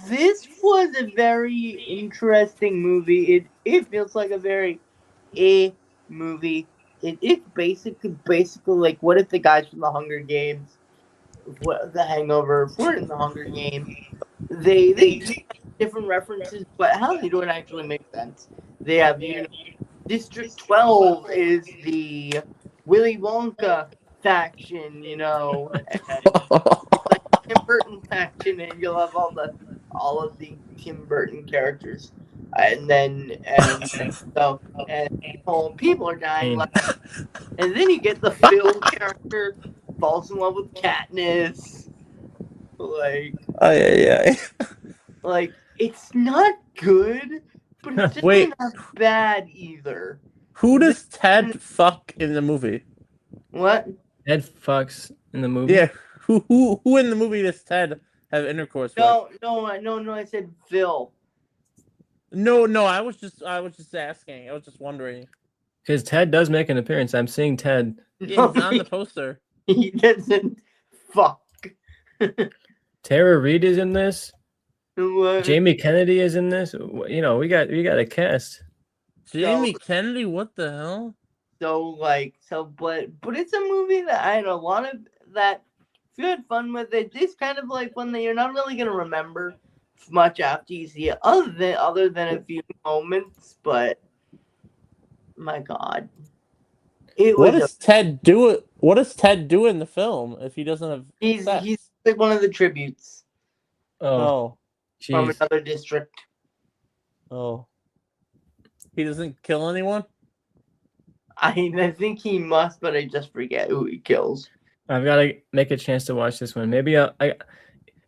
this was a very interesting movie. It feels like a very movie. It's basically like, what if the guys from the Hunger Games, the Hangover, were in the Hunger Games? They use different references, but how they do it actually makes sense. They have, District 12 is the Willy Wonka faction, and Tim Burton faction, and you'll have all of the Tim Burton characters, and people are dying, and then you get the Phil character falls in love with Katniss, like it's not good, but it's just not bad either. Who does Ted fuck in the movie? What? Ted fucks in the movie? Yeah. Who in the movie does Ted have intercourse with? No, I said Phil. No, I was just asking. I was just wondering. Because Ted does make an appearance. I'm seeing Ted. Yeah, he's on the poster. He doesn't fuck. Tara Reid is in this. What? Jamie Kennedy is in this. We got a cast. Jamie Kennedy, what the hell? But it's a movie that I had a lot of that. If you had fun with it, it's kind of like one that you're not really gonna remember much after you see it, other than a few moments. But my God, What does Ted do? What does Ted do in the film if he doesn't have? He's like one of the tributes. Oh, from another district. Oh, he doesn't kill anyone. I think he must, but I just forget who he kills. I've got to make a chance to watch this one. Maybe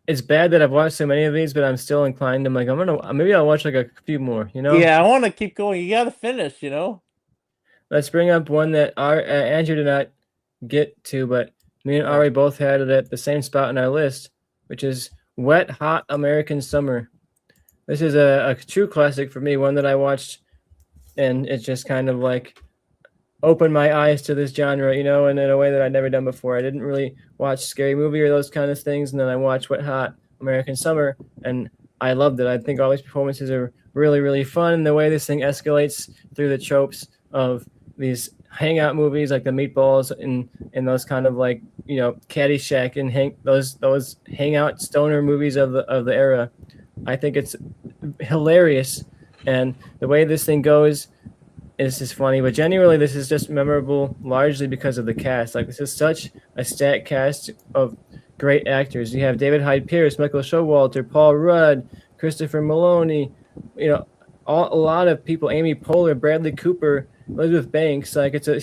it's bad that I've watched so many of these, but I'm still inclined. I'm like, maybe I'll watch like a few more. Yeah, I want to keep going. You got to finish. Let's bring up one that Andrew did not get to, but me and Ari both had it at the same spot on our list, which is Wet Hot American Summer. This is a true classic for me, one that I watched, and it's just kind of like opened my eyes to this genre, and in a way that I'd never done before. I didn't really watch Scary Movie or those kind of things, and then I watched Wet Hot American Summer, and I loved it. I think all these performances are really, really fun, and the way this thing escalates through the tropes of these hangout movies like the Meatballs and those kind of like, Caddyshack and those hangout stoner movies of the era. I think it's hilarious, and the way this thing goes is just funny, but genuinely this is just memorable largely because of the cast. Like, this is such a stacked cast of great actors. You have David Hyde Pierce, Michael Showalter, Paul Rudd, Christopher Maloney, a lot of people, Amy Poehler, Bradley Cooper, Elizabeth Banks. Like, it's a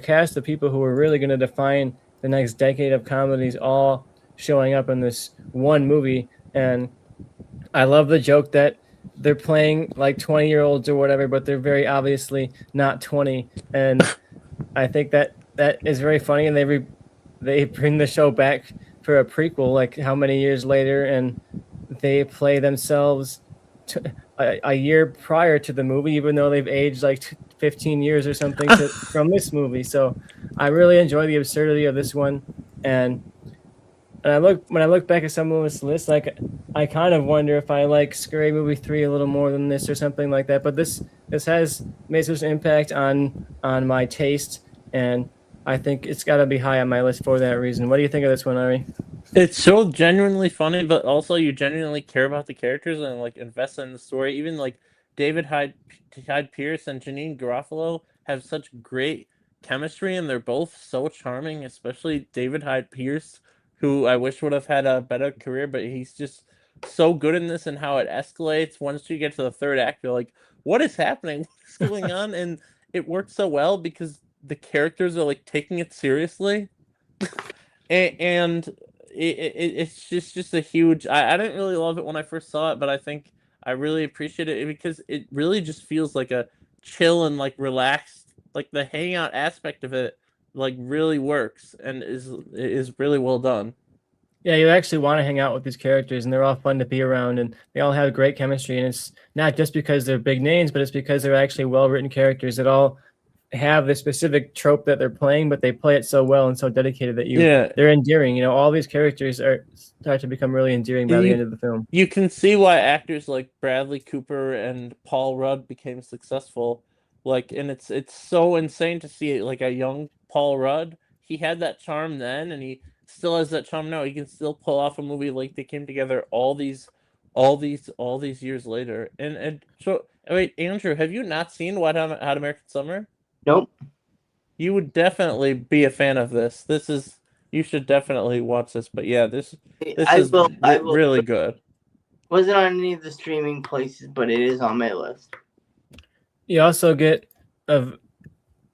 cast of people who are really going to define the next decade of comedies, all showing up in this one movie. And I love the joke that they're playing like 20-year-olds or whatever, but they're very obviously not 20. And I think that that is very funny, and they bring the show back for a prequel, like how many years later, and they play themselves a year prior to the movie, even though they've aged like 15 years or something from this movie. So I really enjoy the absurdity of this one, and when I look back at some of this list, like I kind of wonder if I like Scary Movie 3 a little more than this or something like that. But this has made such an impact on my taste, and I think it's got to be high on my list for that reason. What do you think of this one, Ari? It's so genuinely funny, but also you genuinely care about the characters and like invest in the story. Even like Hyde Pierce and Janine Garofalo have such great chemistry, and they're both so charming. Especially David Hyde Pierce, who I wish would have had a better career, but he's just so good in this and how it escalates. Once you get to the third act, you're like, "What is happening? What's going on?" And it works so well because the characters are like taking it seriously, and it's just a huge. I didn't really love it when I first saw it, but I think I really appreciate it because it really just feels like a chill and like relaxed, like the hangout aspect of it, like really works and is really well done. Yeah, you actually want to hang out with these characters, and they're all fun to be around, and they all have great chemistry. And it's not just because they're big names, but it's because they're actually well-written characters that all have the specific trope that they're playing, but they play it so well and so dedicated that they're endearing. You know, all these characters start to become really endearing by the end of the film. You can see why actors like Bradley Cooper and Paul Rudd became successful. Like, and it's so insane to see like a young Paul Rudd. He had that charm then, and he still has that charm now. He can still pull off a movie like they came together all these years later. And so wait, Andrew, have you not seen Wet Hot American Summer? Nope. You would definitely be a fan of this. You should definitely watch this. But yeah, this is really good. Wasn't on any of the streaming places, but it is on my list. You also get a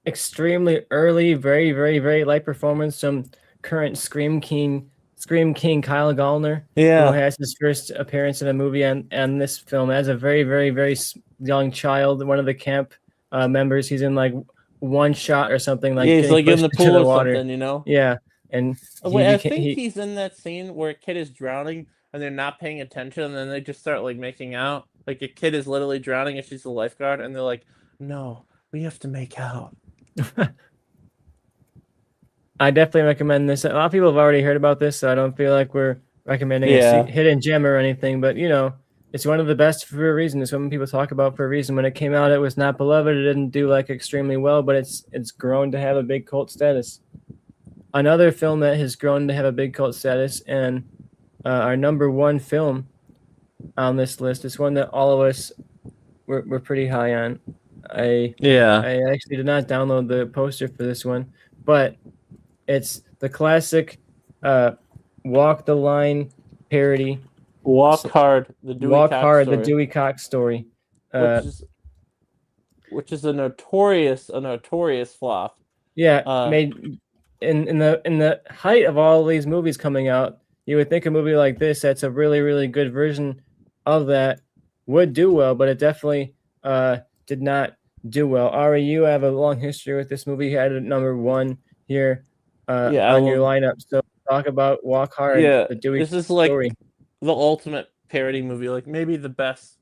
extremely early, very, very, very light performance from current Scream King Kyle Gallner, who has his first appearance in a movie and this film as a very, very, very young child, one of the camp members. He's in like one shot or something, like he's like in the pool or something, you know. Yeah, and I think he's in that scene where a kid is drowning and they're not paying attention, and then they just start like making out. Like a kid is literally drowning and she's the lifeguard, and they're like, "No, we have to make out." I definitely recommend this. A lot of people have already heard about this, so I don't feel like we're recommending a hidden gem or anything. But you know, it's one of the best for a reason. It's what people talk about for a reason. When it came out, it was not beloved. It didn't do like extremely well, but it's grown to have a big cult status. Another film that has grown to have a big cult status, and our number one film on this list is one that all of us were pretty high on. I actually did not download the poster for this one, but it's the classic Walk the Line parody. Walk Hard, the Dewey Cox story. Which is a notorious flop. Yeah, made in the height of all these movies coming out, you would think a movie like this that's a really, really good version of that would do well, but it definitely did not do well. Ari, you have a long history with this movie. You had it number one here on your lineup. So talk about Walk Hard, the Dewey This is story. Like the ultimate parody movie, like maybe the best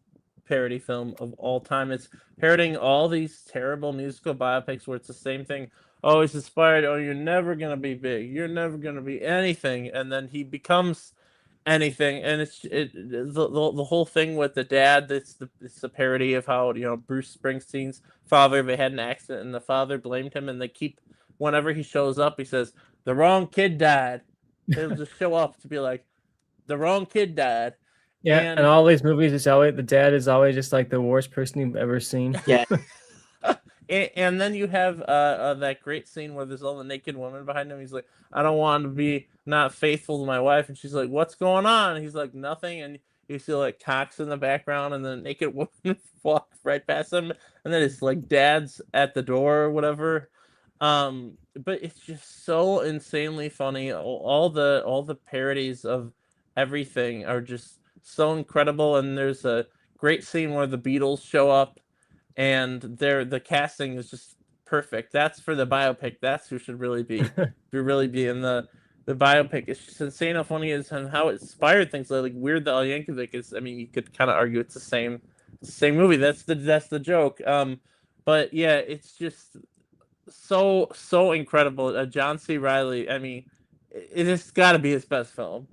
parody film of all time. It's parodying all these terrible musical biopics where it's the same thing. Oh, he's inspired. Oh, you're never gonna be big. You're never gonna be anything, and then he becomes anything. And the whole thing with the dad. It's a parody of how Bruce Springsteen's father. They had an accident, and the father blamed him. And they keep whenever he shows up, he says the wrong kid died. They'll just show up to be like the wrong kid died. Yeah, and all these movies, it's always the dad is always just like the worst person you've ever seen. Yeah. And then you have that great scene where there's all the naked women behind him. He's like, I don't want to be not faithful to my wife. And she's like, what's going on? And he's like, nothing. And you see like cocks in the background, and the naked woman walk right past him. And then it's like dad's at the door or whatever. But it's just so insanely funny. All the parodies of everything are just so incredible. And there's a great scene where the Beatles show up, and the casting is just perfect. That's for the biopic. That's who should really be in the biopic. It's just insane how funny it is and how it inspired things like Weird the Al Yankovic is. I mean, you could kind of argue it's the same movie. That's the joke. But yeah, it's just so incredible. John C. Reilly. I mean, it has got to be his best film.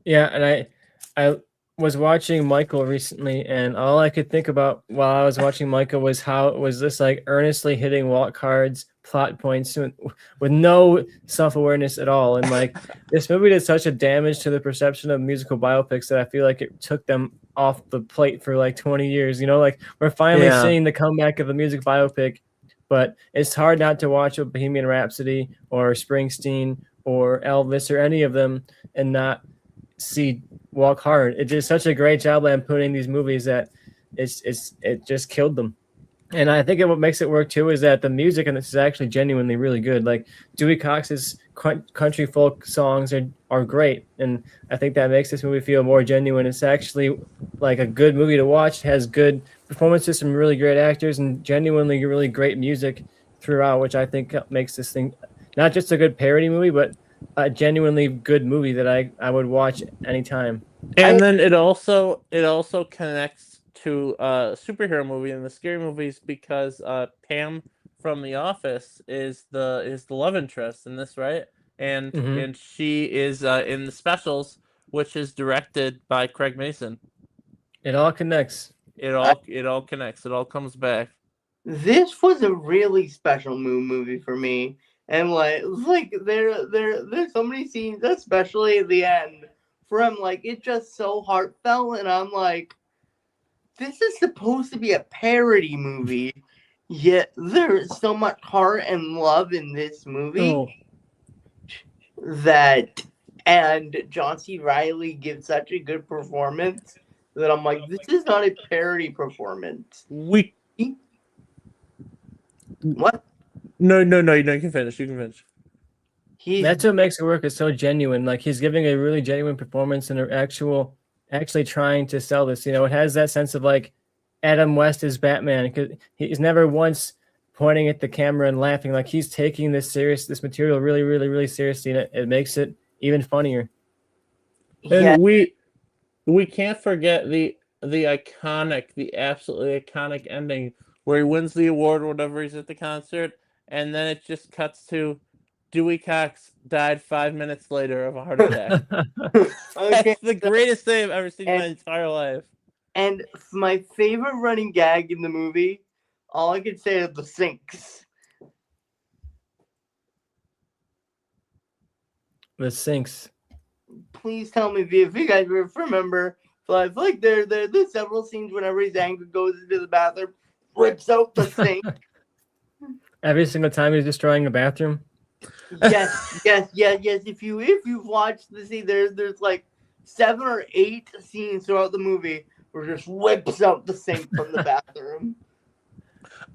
Yeah, and I was watching Michael recently, and all I could think about while I was watching Michael was how it was this like earnestly hitting walk cards, plot points with no self-awareness at all. And like this movie did such a damage to the perception of musical biopics that I feel like it took them off the plate for like 20 years. You know, like we're finally seeing the comeback of the music biopic, but it's hard not to watch a Bohemian Rhapsody or Springsteen or Elvis or any of them and not see Walk Hard. It did such a great job lampooning these movies that it just killed them. And I think what makes it work too is that the music in this is actually genuinely really good. Like Dewey Cox's country folk songs are great, and I think that makes this movie feel more genuine. It's actually like a good movie to watch. It has good performances, some really great actors, and genuinely really great music throughout, which I think makes this thing not just a good parody movie, but a genuinely good movie that I would watch anytime. And then it also connects to a superhero movie and the scary movies because Pam from The Office is the love interest in this, right? And and she is in The Specials, which is directed by Craig Mason. It all connects. It all connects. It all comes back. This was a really special movie for me. And like there's so many scenes, especially at the end, from like it's just so heartfelt, and I'm like, this is supposed to be a parody movie, yet there is so much heart and love in this movie and John C. Reilly gives such a good performance that I'm like, this is not a parody performance. What? No, you can finish. That's what makes it work. It's so genuine. Like he's giving a really genuine performance and actually trying to sell this. You know, it has that sense of like Adam West is Batman because he's never once pointing at the camera and laughing. Like he's taking this material really, really, really seriously, and it makes it even funnier. And we can't forget the absolutely iconic ending where he wins the award or whatever. He's at the concert. And then it just cuts to Dewey Cox died 5 minutes later of a heart attack. That's the greatest thing I've ever seen in my entire life. And my favorite running gag in the movie, all I can say is the sinks. The sinks. Please tell me if you guys remember. So I feel like there's several scenes whenever he's angry, goes into the bathroom, rips out the sink. Every single time he's destroying a bathroom. Yes. If you've watched the scene, there's like 7 or 8 scenes throughout the movie where just whips out the sink from the bathroom.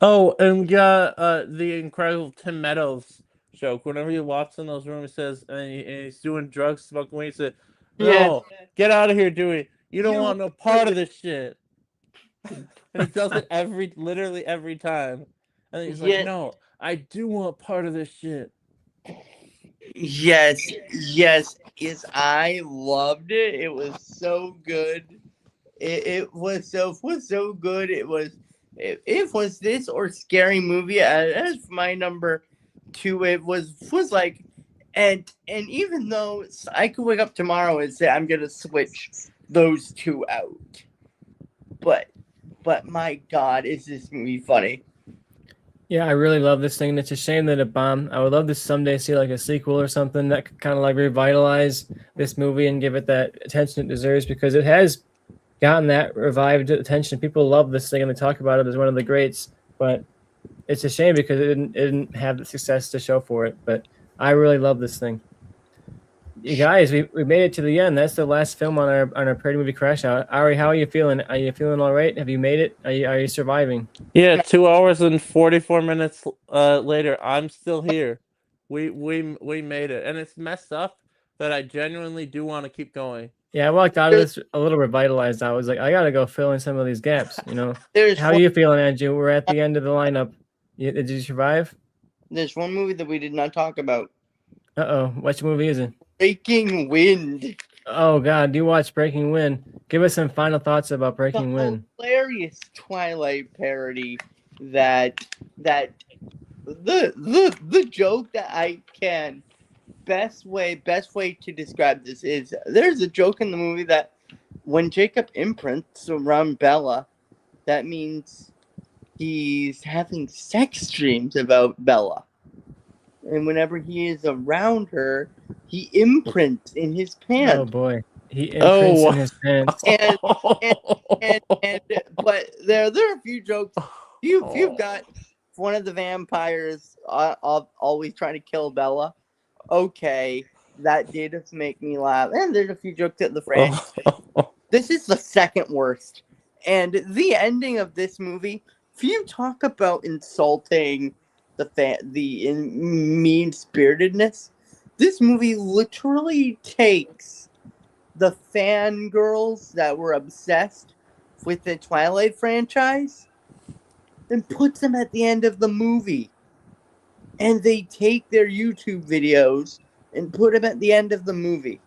Oh, and we got the incredible Tim Meadows joke. Whenever he walks in those rooms, he says, and he's doing drugs, smoking weed, he said, "No, get out of here, Dewey. You don't want no part of this shit." And he does it literally every time. And he's like, "No, I do want part of this shit." Yes, I loved it. It was so good. It was so good. It was this or Scary Movie as my number 2. It was like, and even though I could wake up tomorrow and say I'm gonna switch those 2 out, but my God, is this movie funny? Yeah, I really love this thing. It's a shame that it bombed. I would love to someday see like a sequel or something that could kind of like revitalize this movie and give it that attention it deserves, because it has gotten that revived attention. People love this thing and they talk about it as one of the greats, but it's a shame because it didn't have the success to show for it. But I really love this thing. You guys, we made it to the end. That's the last film on our parody movie Crashout. Ari, how are you feeling? Are you feeling all right? Have you made it? Are you surviving? Yeah, 2 hours and 44 minutes later, I'm still here. We made it, and it's messed up that I genuinely do want to keep going. Yeah, I walked out of this a little revitalized. I was like, I gotta go fill in some of these gaps. You know, how are you feeling, Andrew? We're at the end of the lineup. Did you survive? There's one movie that we did not talk about. Uh-oh. Which movie is it? Breaking Wind. Oh, God. You watched Breaking Wind. Give us some final thoughts about Breaking Wind. Hilarious Twilight parody that the joke that I can best way to describe this is there's a joke in the movie that when Jacob imprints around Bella, that means he's having sex dreams about Bella. And whenever he is around her, he imprints in his pants. Oh boy, he imprints in his pants. But there are a few jokes. You've got one of the vampires always trying to kill Bella. Okay, that did make me laugh. And there's a few jokes at the franchise. This is the second worst. And the ending of this movie, if you talk about insulting the mean-spiritedness, this movie literally takes the fangirls that were obsessed with the Twilight franchise and puts them at the end of the movie. And they take their YouTube videos and put them at the end of the movie.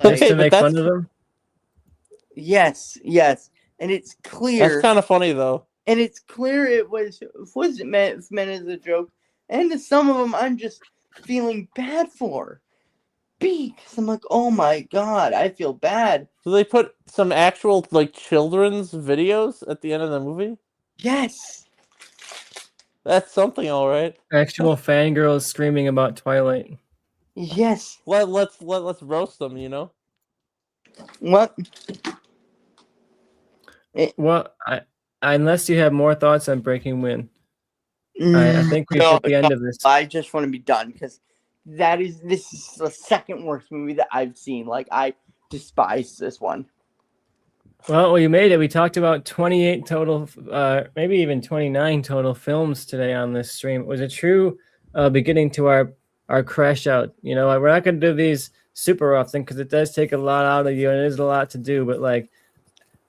Just to make fun of them? Yes. And it's clear. That's kind of funny, though. And it's clear it wasn't meant as a joke. And some of them I'm just feeling bad for. Because I'm like, oh my God, I feel bad. So they put some actual, like, children's videos at the end of the movie? Yes. That's something, all right. Actual fangirls screaming about Twilight. Yes. Let's roast them, you know? What? Well, unless you have more thoughts on Breaking Wind, I think we've hit the end of this. I just want to be done because this is the second worst movie that I've seen. Like, I despise this one. Well, we made it. We talked about 28 total, maybe even 29 total films today on this stream. It was a true beginning to our crash out. You know, we're not going to do these super often because it does take a lot out of you and it is a lot to do. But like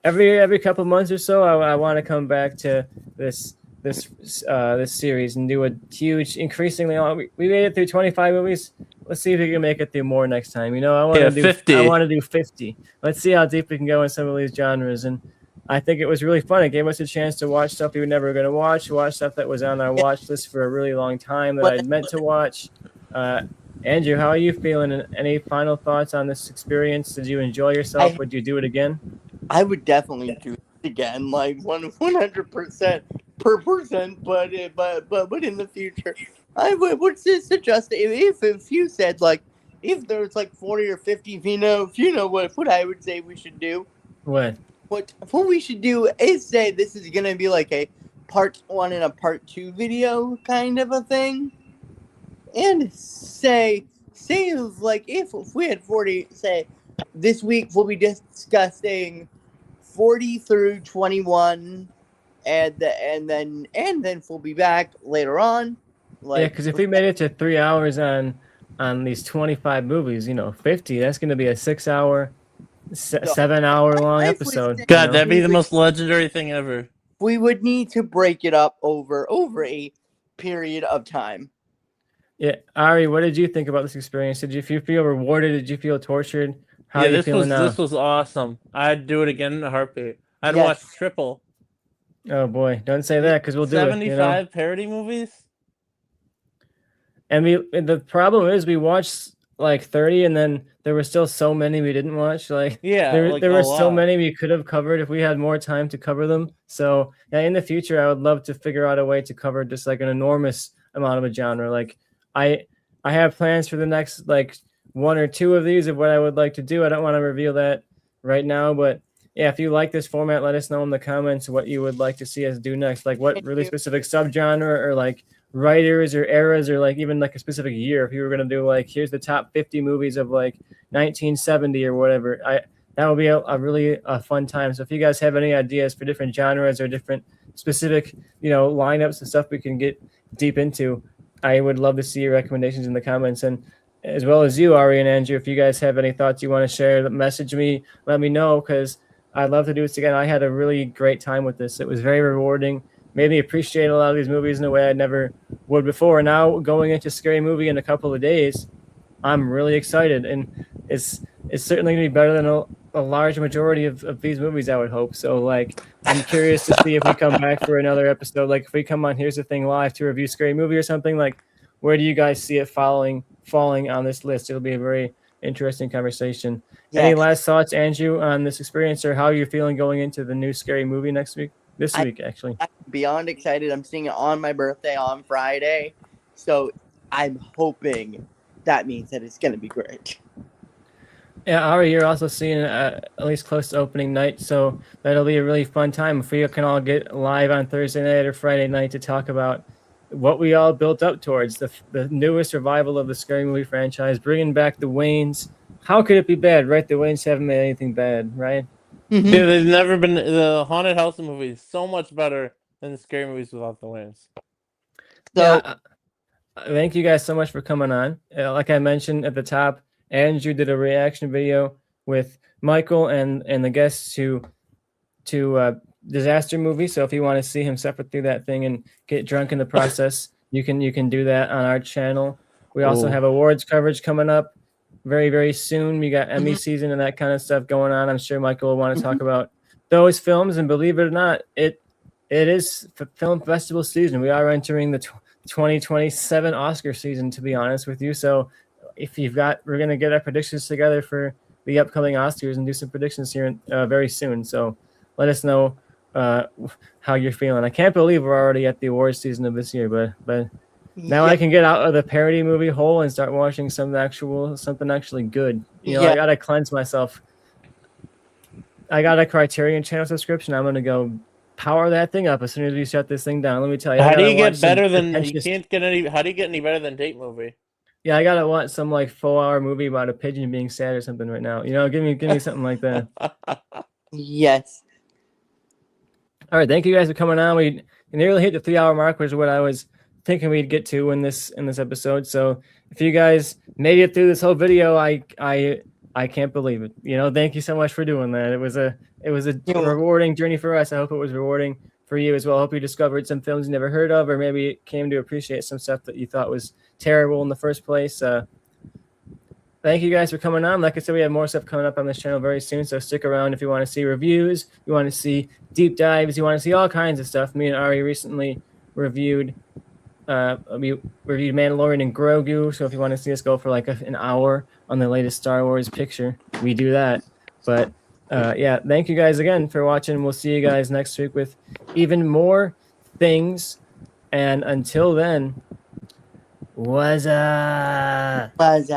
every couple of months or so, I want to come back to this series and do a huge, increasingly long. We made it through 25 movies. Let's see if we can make it through more next time. You know, I want to do 50. I want to do 50. Let's see how deep we can go in some of these genres. And I think it was really fun. It gave us a chance to watch stuff we were never going to watch stuff that was on our watch list for a really long time that I'd meant to watch. Andrew, how are you feeling? Any final thoughts on this experience? Did you enjoy yourself? Would you do it again? I would definitely do it again, like 100% per person, but in the future, I would suggest if you said like if there's like 40 or 50, if you know what I would say we should do. What we should do is say this is gonna be like a part 1 and a part 2 video kind of a thing, and say like if we had 40, say this week we'll be discussing 40 through 21, and then we'll be back later on. Like, yeah, because if we made it to 3 hours on these 25 movies, 50, that's going to be a 6 hour, 7 hour long episode. God, that'd be the most legendary thing ever. We would need to break it up over a period of time. Yeah, Ari, what did you think about this experience? Did you feel rewarded? Did you feel tortured? How are you feeling now? This was awesome. I'd do it again in a heartbeat. I'd watch triple. Oh boy, don't say that because we'll do 75 parody movies. And the problem is we watched like 30, and then there were still so many we didn't watch. Like there were so many we could have covered if we had more time to cover them. So yeah, in the future, I would love to figure out a way to cover just like an enormous amount of a genre. Like I have plans for the next like 1 or 2 of these of what I would like to do. I don't want to reveal that right now, but yeah, if you like this format, let us know in the comments what you would like to see us do next. Like what really specific subgenre or like writers or eras or like even like a specific year. If you were going to do like, here's the top 50 movies of like 1970 or whatever, that would be a really fun time. So if you guys have any ideas for different genres or different specific, lineups and stuff we can get deep into, I would love to see your recommendations in the comments. And as well as you, Ari and Andrew, if you guys have any thoughts you want to share, message me, let me know, because I'd love to do this again. I had a really great time with this. It was very rewarding. made me appreciate a lot of these movies in a way I never would before. Now going into Scary Movie in a couple of days, I'm really excited, and it's certainly gonna be better than a large majority of these movies, I would hope. So like, I'm curious to see if we come back for another episode. Like if we come on Here's the Thing live to review Scary Movie or something, like where do you guys see it falling on this list? It'll be a very interesting conversation. Yes. Any last thoughts, Andrew, on this experience, or how you're feeling going into the new Scary Movie this week, actually? I'm beyond excited. I'm seeing it on my birthday on Friday. So I'm hoping that means that it's going to be great. Yeah, Ari, you're also seeing it at least close to opening night, so that'll be a really fun time if we can all get live on Thursday night or Friday night to talk about what we all built up towards, the newest revival of the Scary Movie franchise, bringing back the Wayans. How could it be bad, right? The Wayans haven't made anything bad, right? Mm-hmm. Yeah, they've never been the haunted house movie is so much better than the scary movies without the Wayans. So Yeah, thank you guys so much for coming on. Like I mentioned at the top, Andrew did a reaction video with Michael and the guests to Disaster Movie. So if you want to see him suffer through that thing and get drunk in the process, you can do that on our channel. We also Ooh. have awards coverage coming up very, very soon. We got Emmy season and that kind of stuff going on. I'm sure Michael will want to talk about those films. And believe it or not, it is film festival season. We are entering the 2027 Oscar season, to be honest with you. So if we're going to get our predictions together for the upcoming Oscars and do some predictions here very soon. So let us know how you're feeling. I can't believe we're already at the awards season of this year, but now I can get out of the parody movie hole and start watching something actually good. I gotta cleanse myself. I got a Criterion Channel subscription. I'm gonna go power that thing up as soon as we shut this thing down. Let me tell you. How do you get better than how do you get any better than Date Movie? Yeah, I gotta watch some like 4-hour movie about a pigeon being sad or something right now. Give me something like that. yes. All right, thank you guys for coming on. We nearly hit the 3-hour mark, which is what I was thinking we'd get to in this episode. So if you guys made it through this whole video, I can't believe it. Thank you so much for doing that. It was a rewarding journey for us. I hope it was rewarding for you as well. I hope you discovered some films you never heard of, or maybe came to appreciate some stuff that you thought was terrible in the first place. Thank you guys for coming on. Like I said, we have more stuff coming up on this channel very soon, so stick around if you want to see reviews, you want to see deep dives, you want to see all kinds of stuff. Me and Ari recently reviewed Mandalorian and Grogu, so if you want to see us go for like an hour on the latest Star Wars picture, we do that. But thank you guys again for watching. We'll see you guys next week with even more things, and until then, what's up?